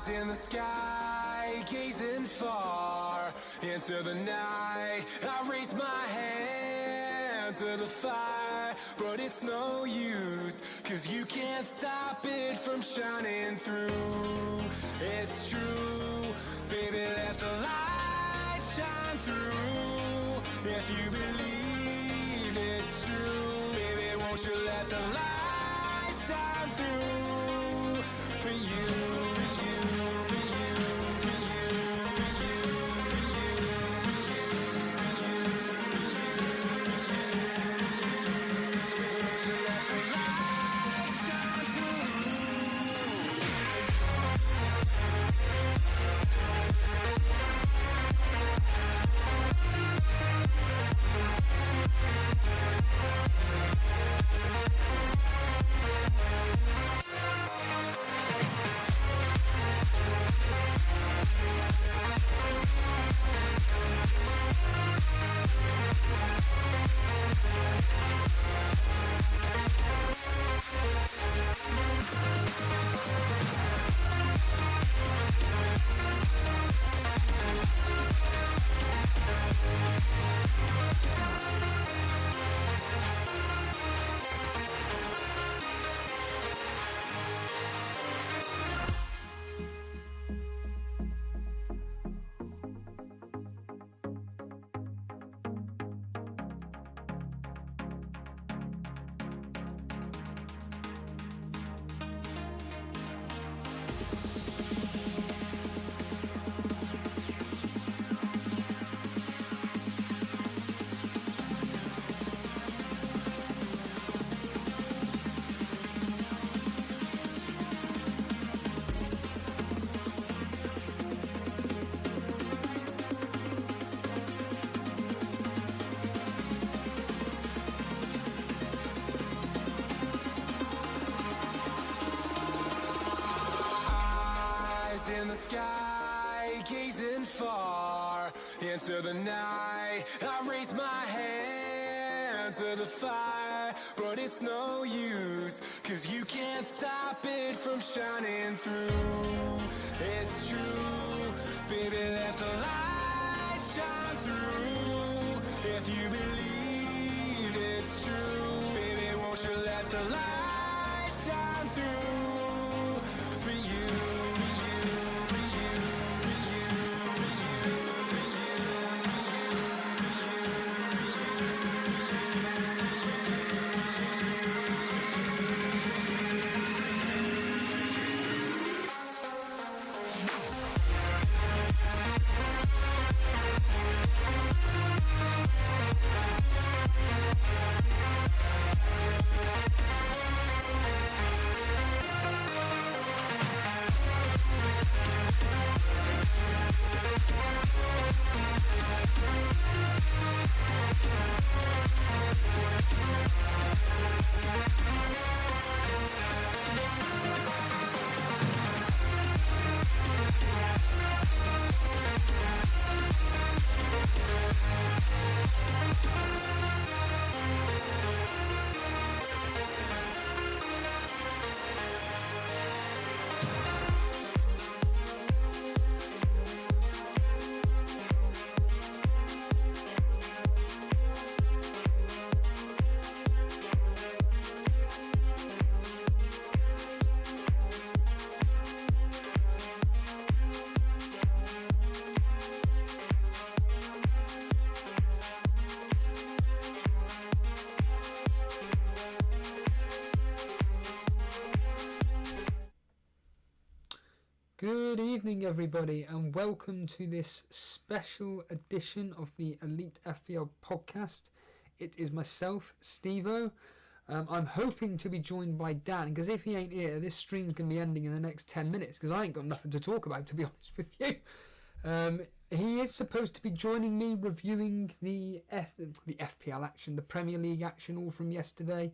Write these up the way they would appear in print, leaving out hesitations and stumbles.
In the sky, gazing far into the night, I raise my hand to the fire, but it's no use, 'cause you can't stop it from shining through. It's true, baby, let the light shine through. If you believe it's true, baby, won't you let the light shine through for you. In the sky, gazing far into the night, I raise my hand to the fire, but it's no use, 'cause you can't stop it from shining through. It's true, baby, let the light shine through. If you believe it's true, baby, won't you let the light shine through for you. Good evening everybody and welcome to this special edition of the Elite FPL podcast. It is myself, Stevo. I'm hoping to be joined by Dan, because if he ain't here, this stream's going to be ending in the next 10 minutes, because I ain't got nothing to talk about, to be honest with you. He is supposed to be joining me reviewing the FPL action, the Premier League action, all from yesterday.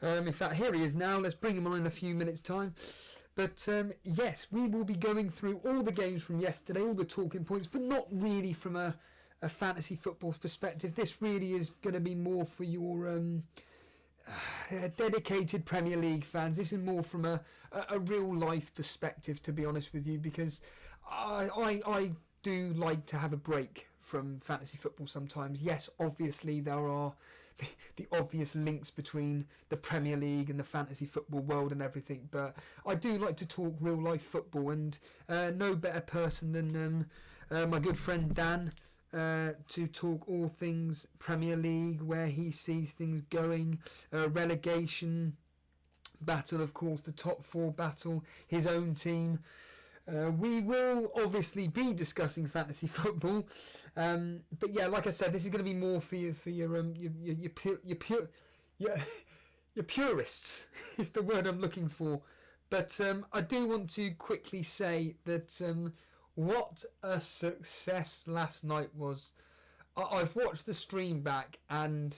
In fact, here he is now. Let's bring him on in a few minutes' time. But yes, we will be going through all the games from yesterday, all the talking points, but not really from a fantasy football perspective. This really is going to be more for your dedicated Premier League fans. This is more from a real life perspective, to be honest with you, because I do like to have a break from fantasy football sometimes. Yes, obviously there are the obvious links between the Premier League and the fantasy football world and everything, but I do like to talk real life football, and no better person than my good friend Dan to talk all things Premier League, where he sees things going, relegation battle, of course, the top four battle, his own team. We will obviously be discussing fantasy football, but yeah, like I said, this is going to be more for your purists is the word I'm looking for. But I do want to quickly say that what a success last night was. I've watched the stream back, and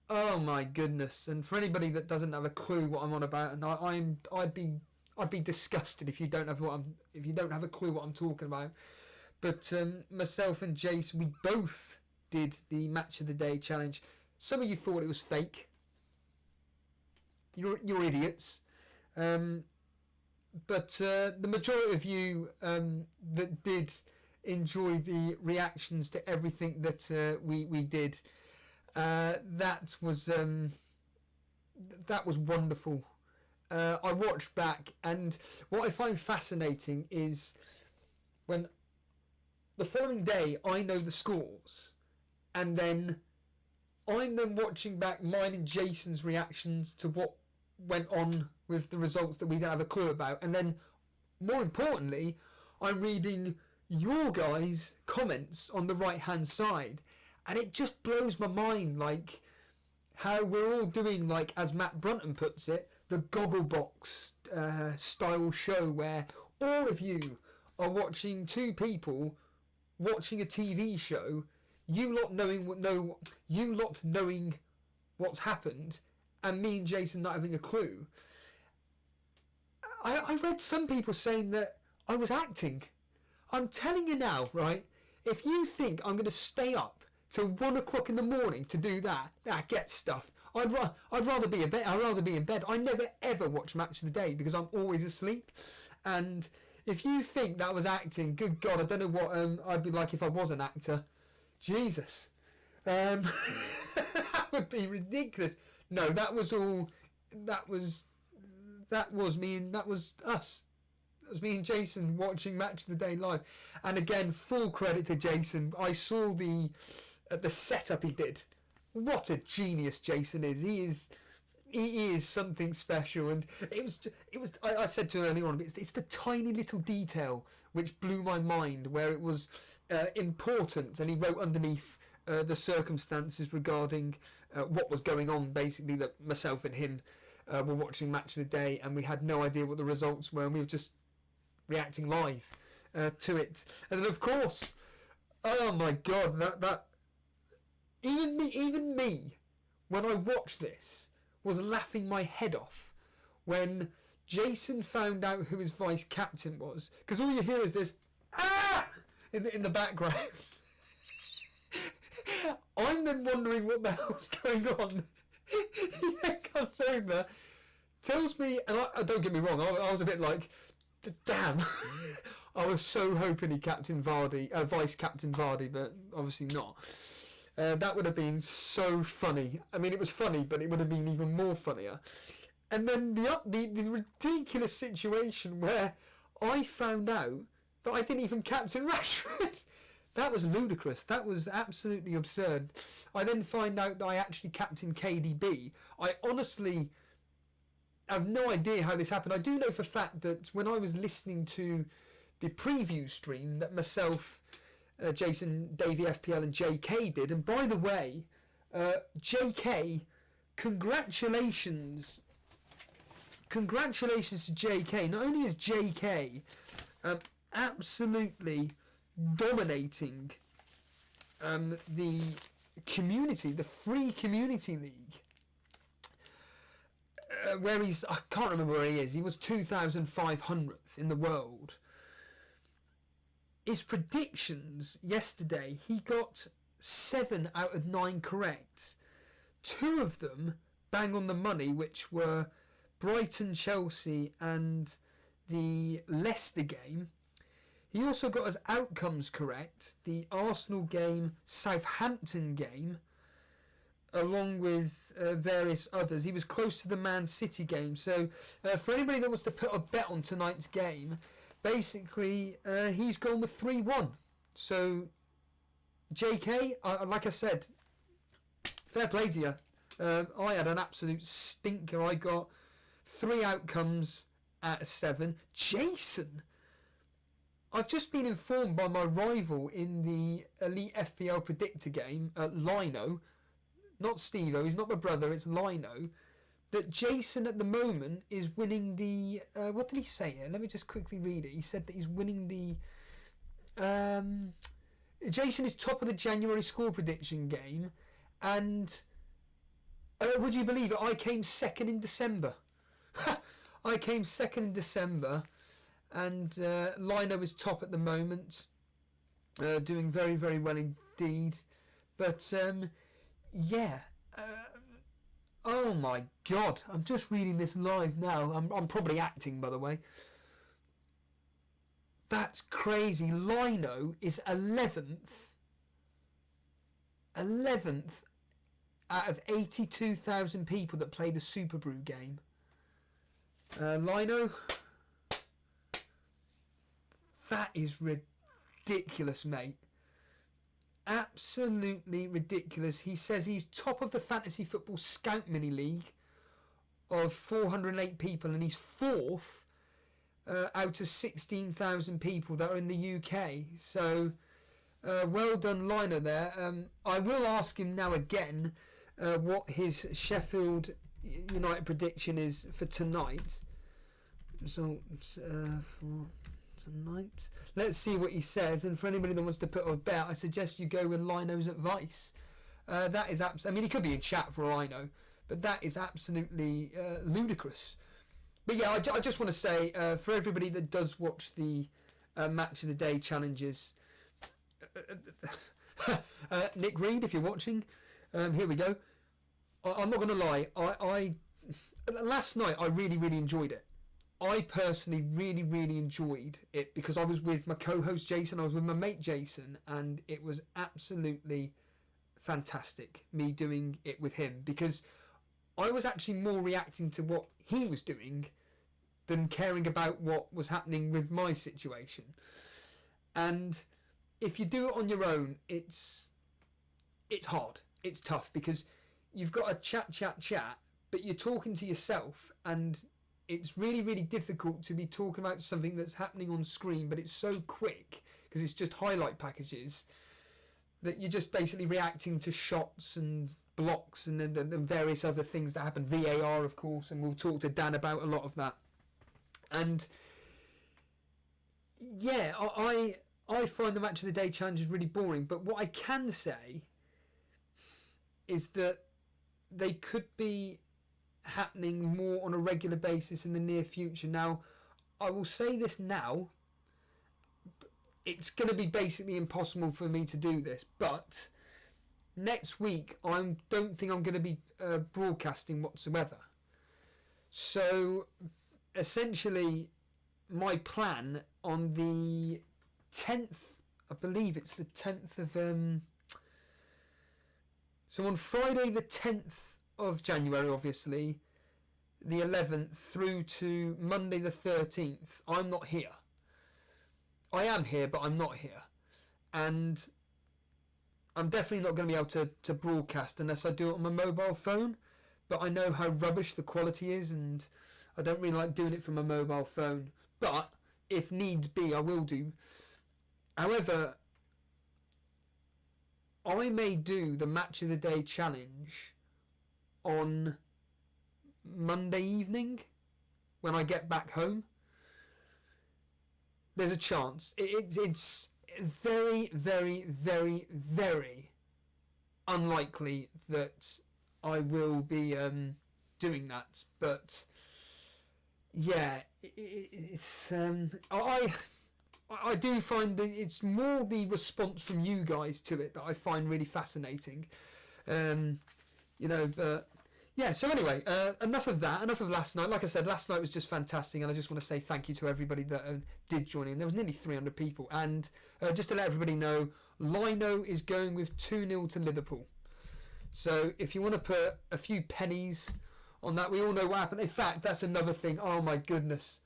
oh my goodness! And for anybody that doesn't have a clue what I'm on about, and I'd be disgusted if you don't have a clue what I'm talking about. But myself and Jason, we both did the Match of the Day challenge. Some of you thought it was fake. You're idiots. But the majority of you that did enjoy the reactions to everything that we did, that was wonderful. I watched back, and what I find fascinating is when the following day I know the scores, and then I'm then watching back mine and Jason's reactions to what went on with the results that we don't have a clue about, and then more importantly, I'm reading your guys' comments on the right hand side, and it just blows my mind, like how we're all doing, like as Matt Brunton puts it, the Gogglebox style show, where all of you are watching two people watching a TV show, you lot knowing what's happened, and me and Jason not having a clue. I read some people saying that I was acting. I'm telling you now, right? If you think I'm going to stay up till 1 o'clock in the morning to do that, get stuffed. I'd rather be in bed. I never ever watch Match of the Day because I'm always asleep. And if you think that was acting, good God, I don't know what I'd be like if I was an actor. Jesus, that would be ridiculous. No, that was all. That was me, and that was us. That was me and Jason watching Match of the Day live. And again, full credit to Jason. I saw the setup he did. What a genius Jason is. He is something special, and it was. I said to him earlier on, it's the tiny little detail which blew my mind, where it was important, and he wrote underneath the circumstances regarding what was going on. Basically, that myself and him were watching Match of the Day, and we had no idea what the results were, and we were just reacting live to it. And then, of course, oh my God, that. Even me, when I watched this, was laughing my head off when Jason found out who his vice captain was, because all you hear is this in the background. I'm then wondering what the hell's going on. He then comes over, tells me, and I don't get me wrong, I was a bit like, damn. I was so hoping he captained Vardy, vice captain Vardy, but obviously not. That would have been so funny. I mean, it was funny, but it would have been even more funnier. And then the ridiculous situation where I found out that I didn't even captain Rashford. That was ludicrous. That was absolutely absurd. I then find out that I actually captained KDB. I honestly have no idea how this happened. I do know for a fact that when I was listening to the preview stream that myself, Jason, Davey FPL and JK did. And by the way, JK, congratulations to JK. Not only is JK absolutely dominating the community, the free community league, where he's, I can't remember where he is. He was 2,500th in the world. His predictions yesterday, he got 7 out of 9 correct. 2 of them bang on the money, which were Brighton, Chelsea and the Leicester game. He also got his outcomes correct, the Arsenal game, Southampton game, along with various others. He was close to the Man City game. So for anybody that wants to put a bet on tonight's game, basically he's gone with 3-1. So JK, like I said, fair play to you. I had an absolute stinker. I got 3 outcomes out of 7. Jason, I've just been informed by my rival in the Elite FPL predictor game, Lino, not Steve-O, he's not my brother, it's Lino, that Jason at the moment is winning the... what did he say here? Let me just quickly read it. He said that he's winning the... Jason is top of the January score prediction game, and would you believe it, I came second in December. I came second in December, and Lino is top at the moment, doing very, very well indeed. But yeah, oh my God, I'm just reading this live now. I'm probably acting, by the way. That's crazy. Lino is 11th out of 82,000 people that play the Super Brew game. Lino, that is ridiculous, mate. Absolutely ridiculous. He says he's top of the Fantasy Football Scout Mini League of 408 people, and he's 4th out of 16,000 people that are in the UK. So well done, Liner there. I will ask him now again what his Sheffield United prediction is for tonight. Results for tonight. Let's see what he says. And for anybody that wants to put a bet, I suggest you go with Lino's advice. That is I mean, he could be in chat for all I know, but that is absolutely ludicrous. But yeah, I just want to say, for everybody that does watch the Match of the Day challenges, Nick Reed, if you're watching, here we go. I'm not going to lie, I last night I really, really enjoyed it. I personally really, really enjoyed it because I was with my co-host Jason, I was with my mate Jason, and it was absolutely fantastic, me doing it with him, because I was actually more reacting to what he was doing than caring about what was happening with my situation. And if you do it on your own, it's hard, it's tough, because you've got to chat, but you're talking to yourself, and it's really, really difficult to be talking about something that's happening on screen, but it's so quick because it's just highlight packages that you're just basically reacting to shots and blocks and various other things that happen. VAR, of course, and we'll talk to Dan about a lot of that. And yeah, I find the Match of the Day challenges really boring, but what I can say is that they could be happening more on a regular basis in the near future. Now, I will say this now, it's going to be basically impossible for me to do this, but next week I don't think I'm going to be broadcasting whatsoever. So essentially my plan on the 10th, I believe it's the 10th of so on Friday the 10th of January, obviously, the 11th through to Monday the 13th, I'm not here. I am here, but I'm not here. And I'm definitely not going to be able to broadcast unless I do it on my mobile phone. But I know how rubbish the quality is, and I don't really like doing it from my mobile phone. But if needs be, I will do. However, I may do the Match of the Day challenge on Monday evening when I get back home. There's a chance. It's very, very, very, very unlikely that I will be doing that. But yeah, it's I do find that it's more the response from you guys to it that I find really fascinating. But yeah, so anyway, enough of that, enough of last night. Like I said, last night was just fantastic, and I just want to say thank you to everybody that did join in. There was nearly 300 people, and just to let everybody know, Lino is going with 2-0 to Liverpool. So if you want to put a few pennies on that, we all know what happened. In fact, that's another thing. Oh my goodness.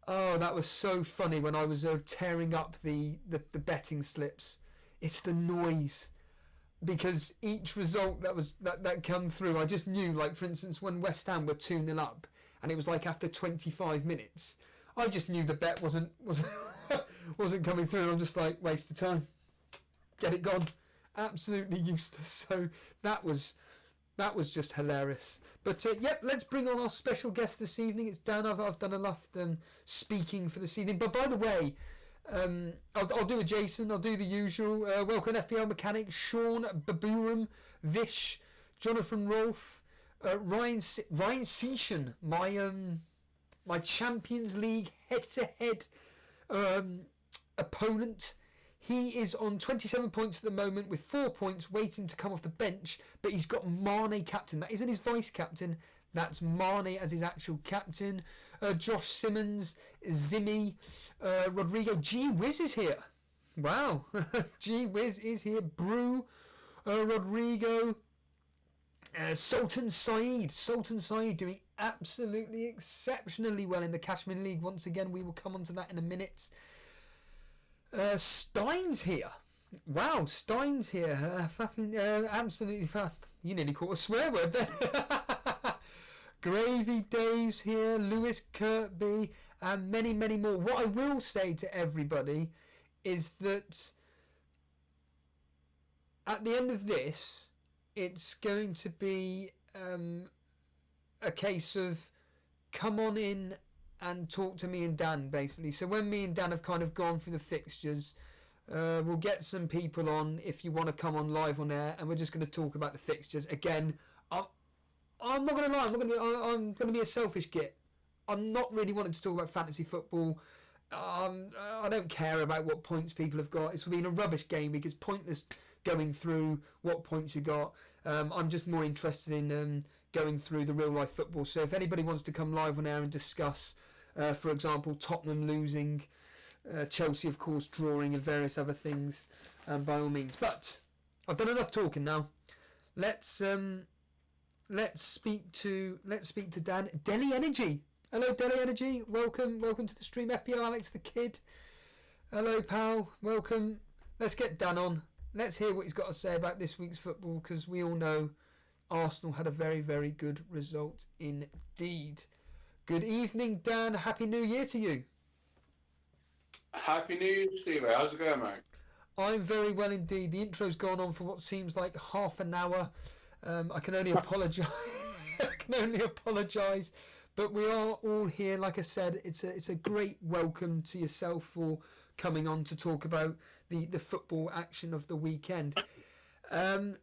Oh, that was so funny when I was tearing up the betting slips. It's the noise. Because each result that come through, I just knew, like for instance, when West Ham were 2-0 up, and it was like after 25 minutes, I just knew the bet wasn't coming through, and I'm just like, waste of time, get it gone, absolutely useless. So that was just hilarious. But yep, let's bring on our special guest this evening. It's Dan. I've done enough speaking for this evening. But by the way, I'll do a Jason. I'll do the usual. Welcome FPL Mechanic, Sean Baburum, Vish, Jonathan Rolfe, Ryan Seashan, my Champions League head-to-head opponent. He is on 27 points at the moment with 4 points waiting to come off the bench, but he's got Mane captain. That isn't his vice captain. That's Mane as his actual captain. Josh Simmons, Zimmy, Rodrigo. G-Wiz is here. Wow. G-Wiz is here. Brew, Rodrigo, Sultan Saeed. Sultan Saeed doing absolutely exceptionally well in the Cashman League. Once again, we will come on to that in a minute. Stein's here. Wow, Stein's here. Absolutely. You nearly caught a swear word there. Gravy Dave's here, Lewis Kirkby, and many, many more. What I will say to everybody is that at the end of this, it's going to be a case of come on in and talk to me and Dan, basically. So when me and Dan have kind of gone through the fixtures, we'll get some people on if you want to come on live on air, and we're just going to talk about the fixtures. Again, I'm not going to lie, I'm going to be a selfish git. I'm not really wanting to talk about fantasy football. I don't care about what points people have got. It's been a rubbish game week. It's pointless going through what points you got. I'm just more interested in going through the real life football. So if anybody wants to come live on air and discuss, for example, Tottenham losing, Chelsea of course drawing, and various other things, by all means. But I've done enough talking now. Let's speak to Dan. Deli Energy. Hello, Deli Energy. Welcome to the stream. FPL Alex the Kid. Hello, pal. Welcome. Let's get Dan on. Let's hear what he's got to say about this week's football, because we all know Arsenal had a very, very good result indeed. Good evening, Dan. Happy New Year to you. Happy New Year, Steve. How's it going, mate? I'm very well indeed. The intro's gone on for what seems like half an hour. I can only apologise. But we are all here. Like I said, it's a great welcome to yourself for coming on to talk about the football action of the weekend.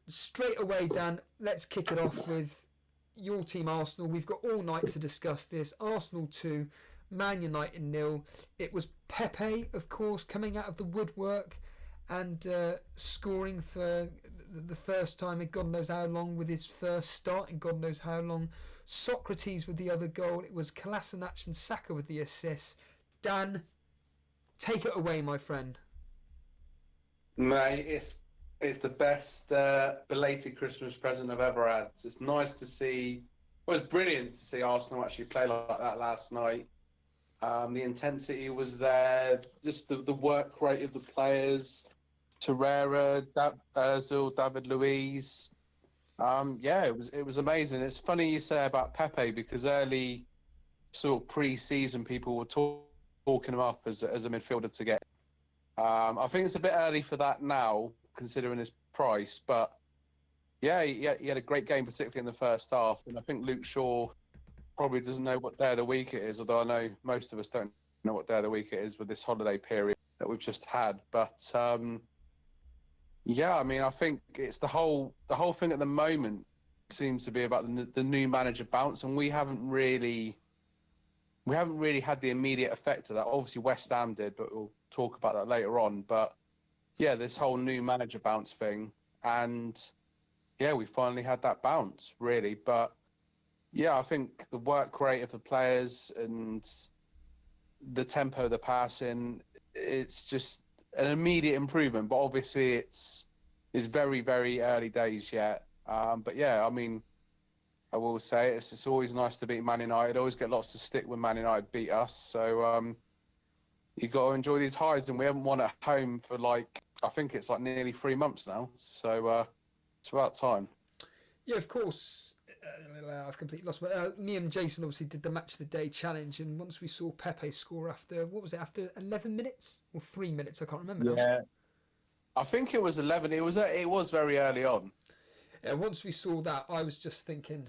Straight away, Dan, let's kick it off with your team, Arsenal. We've got all night to discuss this. Arsenal 2, Man United 0. It was Pepe, of course, coming out of the woodwork and scoring for the first time in God knows how long, with his first start in God knows how long. Socrates with the other goal. It was Kolasinac and Saka with the assist. Dan, take it away, my friend. Mate, it's the best belated Christmas present I've ever had. It's nice to see. Well, it was brilliant to see Arsenal actually play like that last night. The intensity was there. Just the work rate of the players. Torreira, Ozil, David Luiz. It was amazing. It's funny you say about Pepe, because early sort of pre-season people were talking him up as a midfielder to get. I think it's a bit early for that now, considering his price. But yeah, he had a great game, particularly in the first half. And I think Luke Shaw probably doesn't know what day of the week it is, although I know most of us don't know what day of the week it is with this holiday period that we've just had. But I mean, I think it's the whole thing at the moment seems to be about the new manager bounce, and we haven't really had the immediate effect of that. Obviously, West Ham did, but we'll talk about that later on. But yeah, this whole new manager bounce thing, and yeah, we finally had that bounce, really. But yeah, I think the work rate of the players and the tempo of the passing, it's just an immediate improvement. But obviously, it's very, very early days yet. But yeah, I mean, I will say it's always nice to beat Man United. I always get lots to stick when Man United beat us. So you've got to enjoy these highs. And we haven't won at home for I think it's nearly 3 months now. So it's about time. Yeah, of course. I've completely lost me and Jason obviously did the match of the day challenge, and once we saw Pepe score after, what was it, after 11 minutes or 3 minutes, I can't remember now. Yeah, I think it was 11. It was very early on. Yeah, once we saw that, I was just thinking,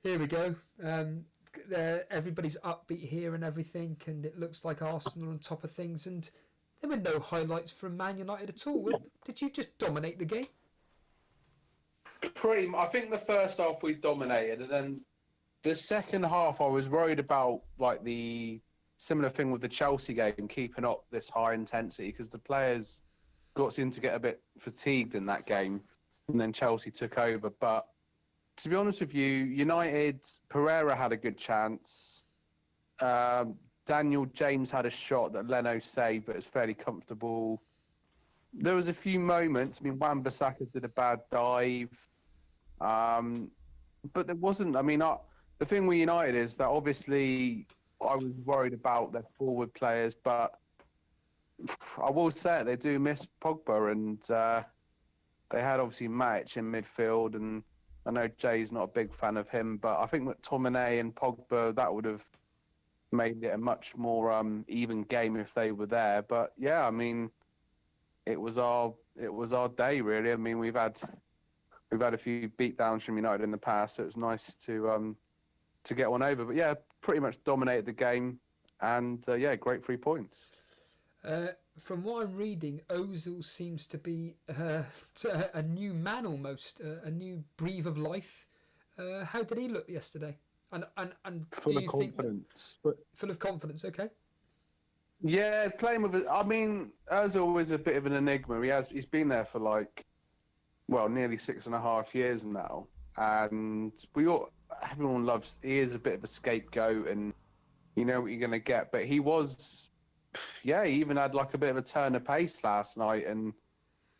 here we go. Everybody's upbeat here and everything, and it looks like Arsenal on top of things, and there were no highlights from Man United at all. Did you just dominate the game? I think the first half we dominated, and then the second half I was worried about the similar thing with the Chelsea game, keeping up this high intensity, because the players seemed to get a bit fatigued in that game, and then Chelsea took over. But to be honest with you, United, Pereira had a good chance. Daniel James had a shot that Leno saved, but it was fairly comfortable. There was a few moments. I mean, Wan-Bissaka did a bad dive. But there wasn't... I mean, the thing with United is that obviously I was worried about their forward players, but I will say it, they do miss Pogba, and they had obviously Matic in midfield, and I know Jay's not a big fan of him, but I think that McTominay and Pogba, that would have made it a much more even game if they were there. But yeah, I mean... It was our day, really. I mean, we've had a few beatdowns from United in the past, so it was nice to get one over. But yeah, pretty much dominated the game, and yeah, great 3 points. From what I'm reading, Ozil seems to be a new man almost, a new breath of life. How did he look yesterday? And full of confidence. Full of confidence. Okay. Yeah, playing with it. I mean, Ozil is a bit of an enigma. He's been there for nearly 6.5 years now, and everyone loves. He is a bit of a scapegoat, and you know what you're going to get. But he was, yeah, he even had a bit of a turn of pace last night, and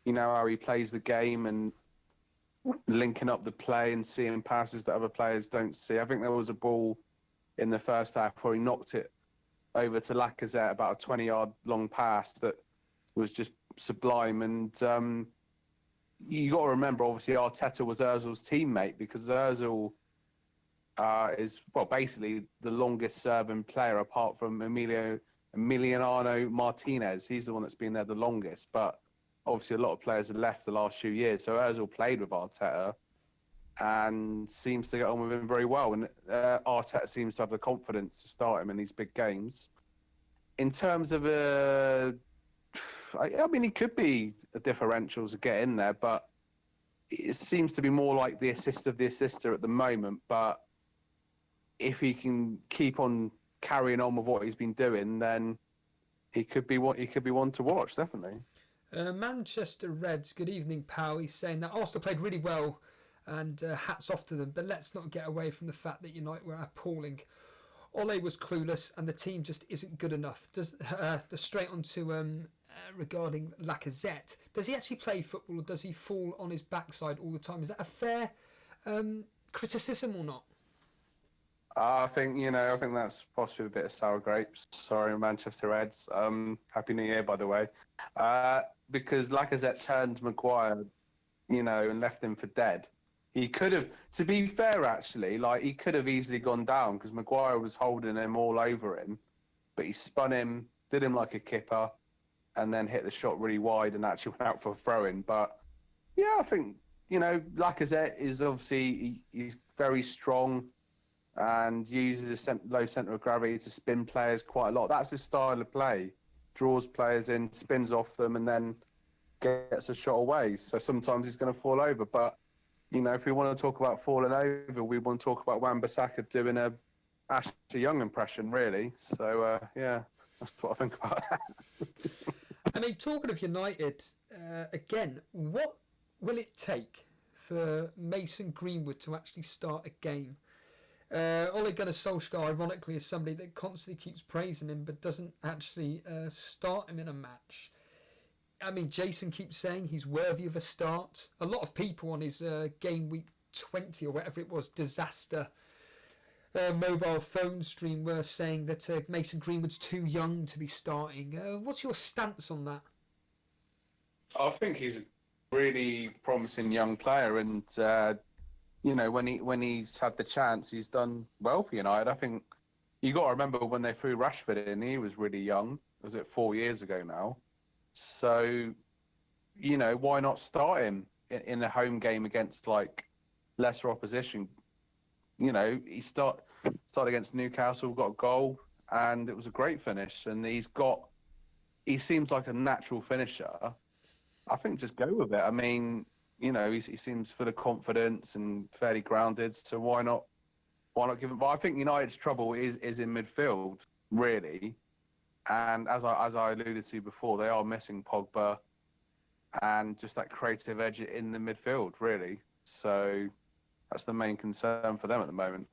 you know how he plays the game and linking up the play and seeing passes that other players don't see. I think there was a ball in the first half where he knocked it over to Lacazette, about a 20-yard long pass that was just sublime. And you got to remember, obviously, Arteta was Ozil's teammate, because Ozil is, basically the longest-serving player apart from Emiliano Martinez. He's the one that's been there the longest. But obviously, a lot of players have left the last few years. So Ozil played with Arteta and seems to get on with him very well. And Arteta seems to have the confidence to start him in these big games. In terms of I mean, he could be a differential to get in there, but it seems to be more like the assist of the assister at the moment. But if he can keep on carrying on with what he's been doing, then he could be one to watch, definitely. Manchester Reds, good evening, pal. He's saying that Arsenal played really well, and hats off to them, but let's not get away from the fact that United were appalling. Ole was clueless, and the team just isn't good enough. Straight on to regarding Lacazette, does he actually play football, or does he fall on his backside all the time? Is that a fair criticism or not? I think that's possibly a bit of sour grapes. Sorry, Manchester Reds. Happy New Year, by the way. Because Lacazette turned Maguire, and left him for dead. He could have, to be fair, actually, he could have easily gone down because Maguire was holding him all over him, but he spun him, did him like a kipper, and then hit the shot really wide and actually went out for a throw-in. But yeah, I think Lacazette is obviously he's very strong and uses a low centre of gravity to spin players quite a lot. That's his style of play. Draws players in, spins off them, and then gets a shot away. So sometimes he's going to fall over. But You know, if we want to talk about falling over, we want to talk about Wan-Bissaka doing a Ashley Young impression, really. So, yeah, that's what I think about that. I mean, talking of United, again, what will it take for Mason Greenwood to actually start a game? Ole Gunnar Solskjaer, ironically, is somebody that constantly keeps praising him but doesn't actually start him in a match. I mean, Jason keeps saying he's worthy of a start. A lot of people on his Gameweek 20 or whatever it was, disaster mobile phone stream were saying that Mason Greenwood's too young to be starting. What's your stance on that? I think he's a really promising young player, and you know, when he's had the chance, he's done well for United. I think you got to remember when they threw Rashford in, he was really young. Was it 4 years ago now? So, you know, why not start him in a home game against like lesser opposition? You know, he started against Newcastle, got a goal, and it was a great finish. And he seems like a natural finisher. I think just go with it. I mean, you know, he seems full of confidence and fairly grounded. So why not give him? But I think United's trouble is in midfield, really. And as I alluded to before, they are missing Pogba and just that creative edge in the midfield, really. So that's the main concern for them at the moment.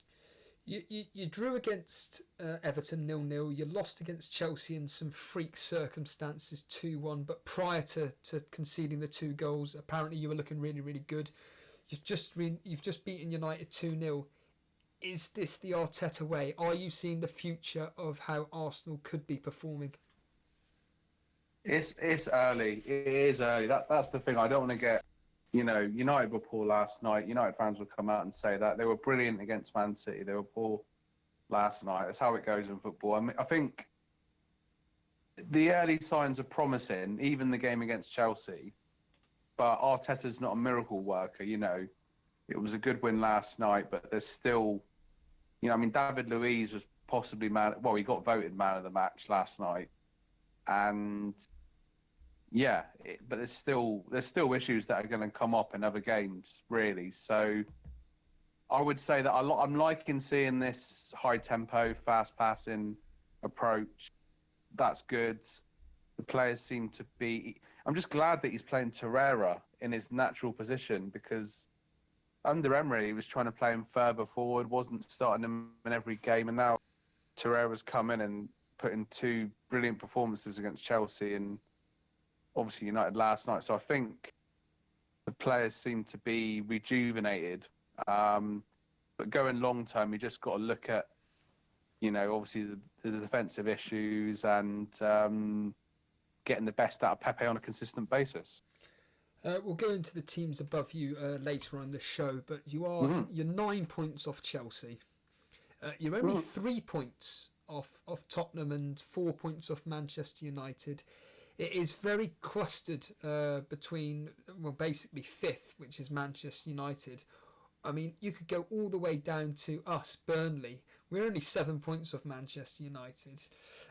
You drew against Everton 0-0. You lost against Chelsea in some freak circumstances 2-1. But prior to conceding the 2 goals, apparently you were looking really, really good. You've just beaten United 2-0. Is this the Arteta way? Are you seeing the future of how Arsenal could be performing? It's early. It is early. That's the thing. I don't want to get, you know, United were poor last night. United fans would come out and say that. They were brilliant against Man City. They were poor last night. That's how it goes in football. I mean, I think the early signs are promising, even the game against Chelsea. But Arteta's not a miracle worker, you know. It was a good win last night, but there's still, you know, I mean, David Luiz was possibly he got voted man of the match last night. And yeah, but there's still issues that are going to come up in other games, really. So I would say that I'm liking seeing this high tempo, fast passing approach. That's good. The players seem to be. I'm just glad that he's playing Torreira in his natural position, because under Emery he was trying to play him further forward, wasn't starting him in every game, and now Torreira's come in and put in 2 brilliant performances against Chelsea and obviously United last night. So I think the players seem to be rejuvenated. But going long term, you just got to look at, you know, obviously the defensive issues and getting the best out of Pepe on a consistent basis. We'll go into the teams above you later on the show, but you're 9 points off Chelsea. You're only 3 points off Tottenham and 4 points off Manchester United. It is very clustered between, well, basically 5th, which is Manchester United. I mean, you could go all the way down to us, Burnley. We're only 7 points off Manchester United.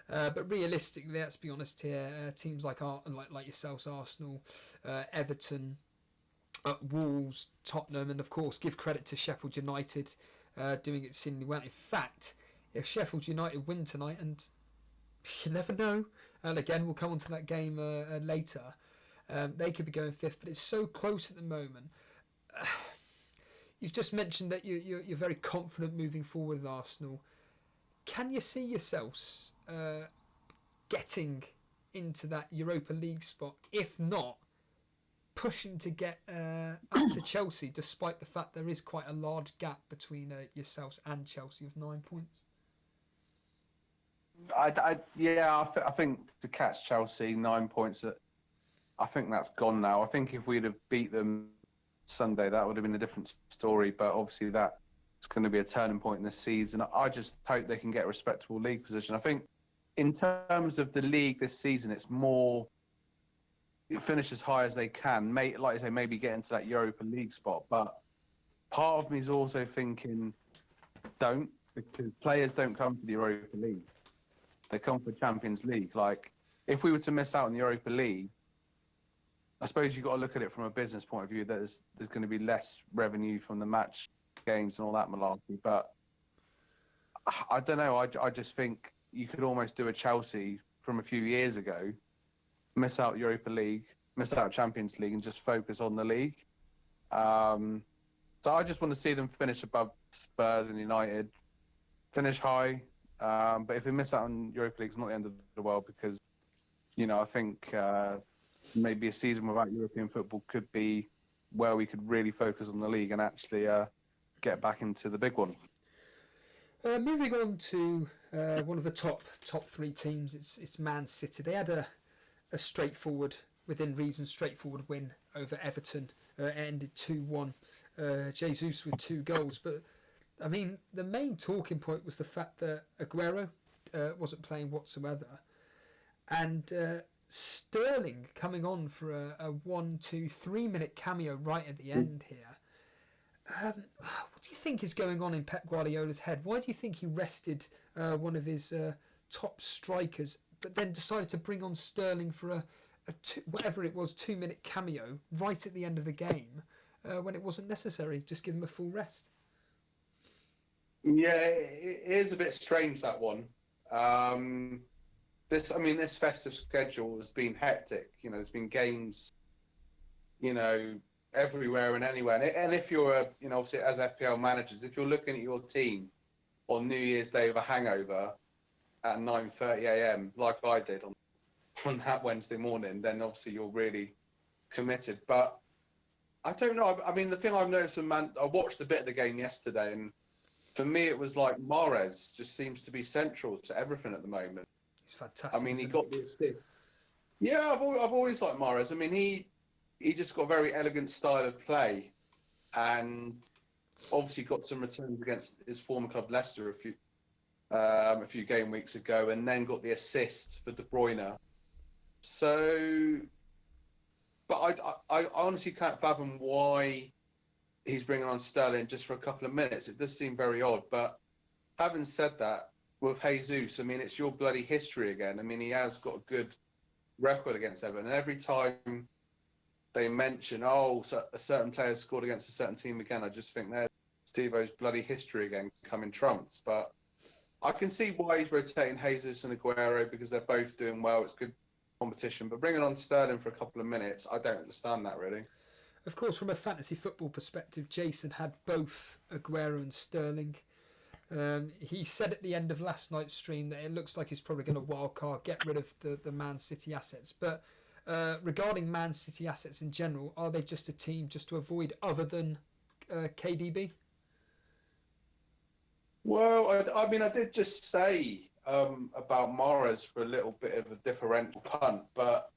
But realistically, let's be honest here, teams like yourselves, Arsenal, Everton, Wolves, Tottenham, and of course, give credit to Sheffield United doing it exceedingly well. In fact, if Sheffield United win tonight, and you never know, and again, we'll come on to that game later, they could be going 5th, but it's so close at the moment. You've just mentioned that you're very confident moving forward with Arsenal. Can you see yourselves getting into that Europa League spot? If not, pushing to get up to Chelsea, despite the fact there is quite a large gap between yourselves and Chelsea of 9 points? I think to catch Chelsea 9 points, I think that's gone now. I think if we'd have beat them Sunday, that would have been a different story, but obviously that it's going to be a turning point in the season. I just hope they can get a respectable league position. I think in terms of the league this season, it's more finish as high as they can, like I say, maybe get into that Europa League spot. But part of me is also thinking because players don't come for the Europa League, they come for Champions League. Like, if we were to miss out on the Europa League, I suppose you've got to look at it from a business point of view. That there's going to be less revenue from the match games and all that malarkey. But I don't know. I just think you could almost do a Chelsea from a few years ago, miss out Europa League, miss out Champions League, and just focus on the league. So I just want to see them finish above Spurs and United, finish high. But if we miss out on Europa League, it's not the end of the world because, I think maybe a season without European football could be where we could really focus on the league and actually get back into the big one. Moving on to one of the top three teams, it's Man City. They had a straightforward, within reason, straightforward win over Everton. It ended 2-1. Jesus with 2 goals. But, I mean, the main talking point was the fact that Aguero wasn't playing whatsoever. And Sterling coming on for a 1, 2, 3 minute cameo right at the end here. What do you think is going on in Pep Guardiola's head? Why do you think he rested one of his top strikers, but then decided to bring on Sterling for a 2 minute cameo right at the end of the game when it wasn't necessary? Just give him a full rest. Yeah, it is a bit strange, that one. This festive schedule has been hectic. There's been games, everywhere and anywhere. And if you're, obviously as FPL managers, if you're looking at your team on New Year's Day with a hangover at 9:30 a.m., like I did on that Wednesday morning, then obviously you're really committed. But I don't know. I mean, the thing I've noticed, I watched a bit of the game yesterday, and for me, it was like Mahrez just seems to be central to everything at the moment. He's fantastic. I mean, he got the assist. Yeah, I've always liked Mahrez. I mean, he just got a very elegant style of play, and obviously got some returns against his former club Leicester a few game weeks ago, and then got the assist for De Bruyne. So, but I honestly can't fathom why he's bringing on Sterling just for a couple of minutes. It does seem very odd. But having said that, with Jesus, I mean, it's your bloody history again. I mean, he has got a good record against Everton, and every time they mention, so a certain player scored against a certain team again, I just think there's Steve-O's bloody history again coming trumps. But I can see why he's rotating Jesus and Aguero, because they're both doing well. It's good competition. But bringing on Sterling for a couple of minutes, I don't understand that really. Of course, from a fantasy football perspective, Jason had both Aguero and Sterling. He said at the end of last night's stream that it looks like he's probably going to wildcard, get rid of the Man City assets. But regarding Man City assets in general, are they just a team just to avoid other than KDB? Well, I mean, I did just say about Mahrez for a little bit of a differential punt, but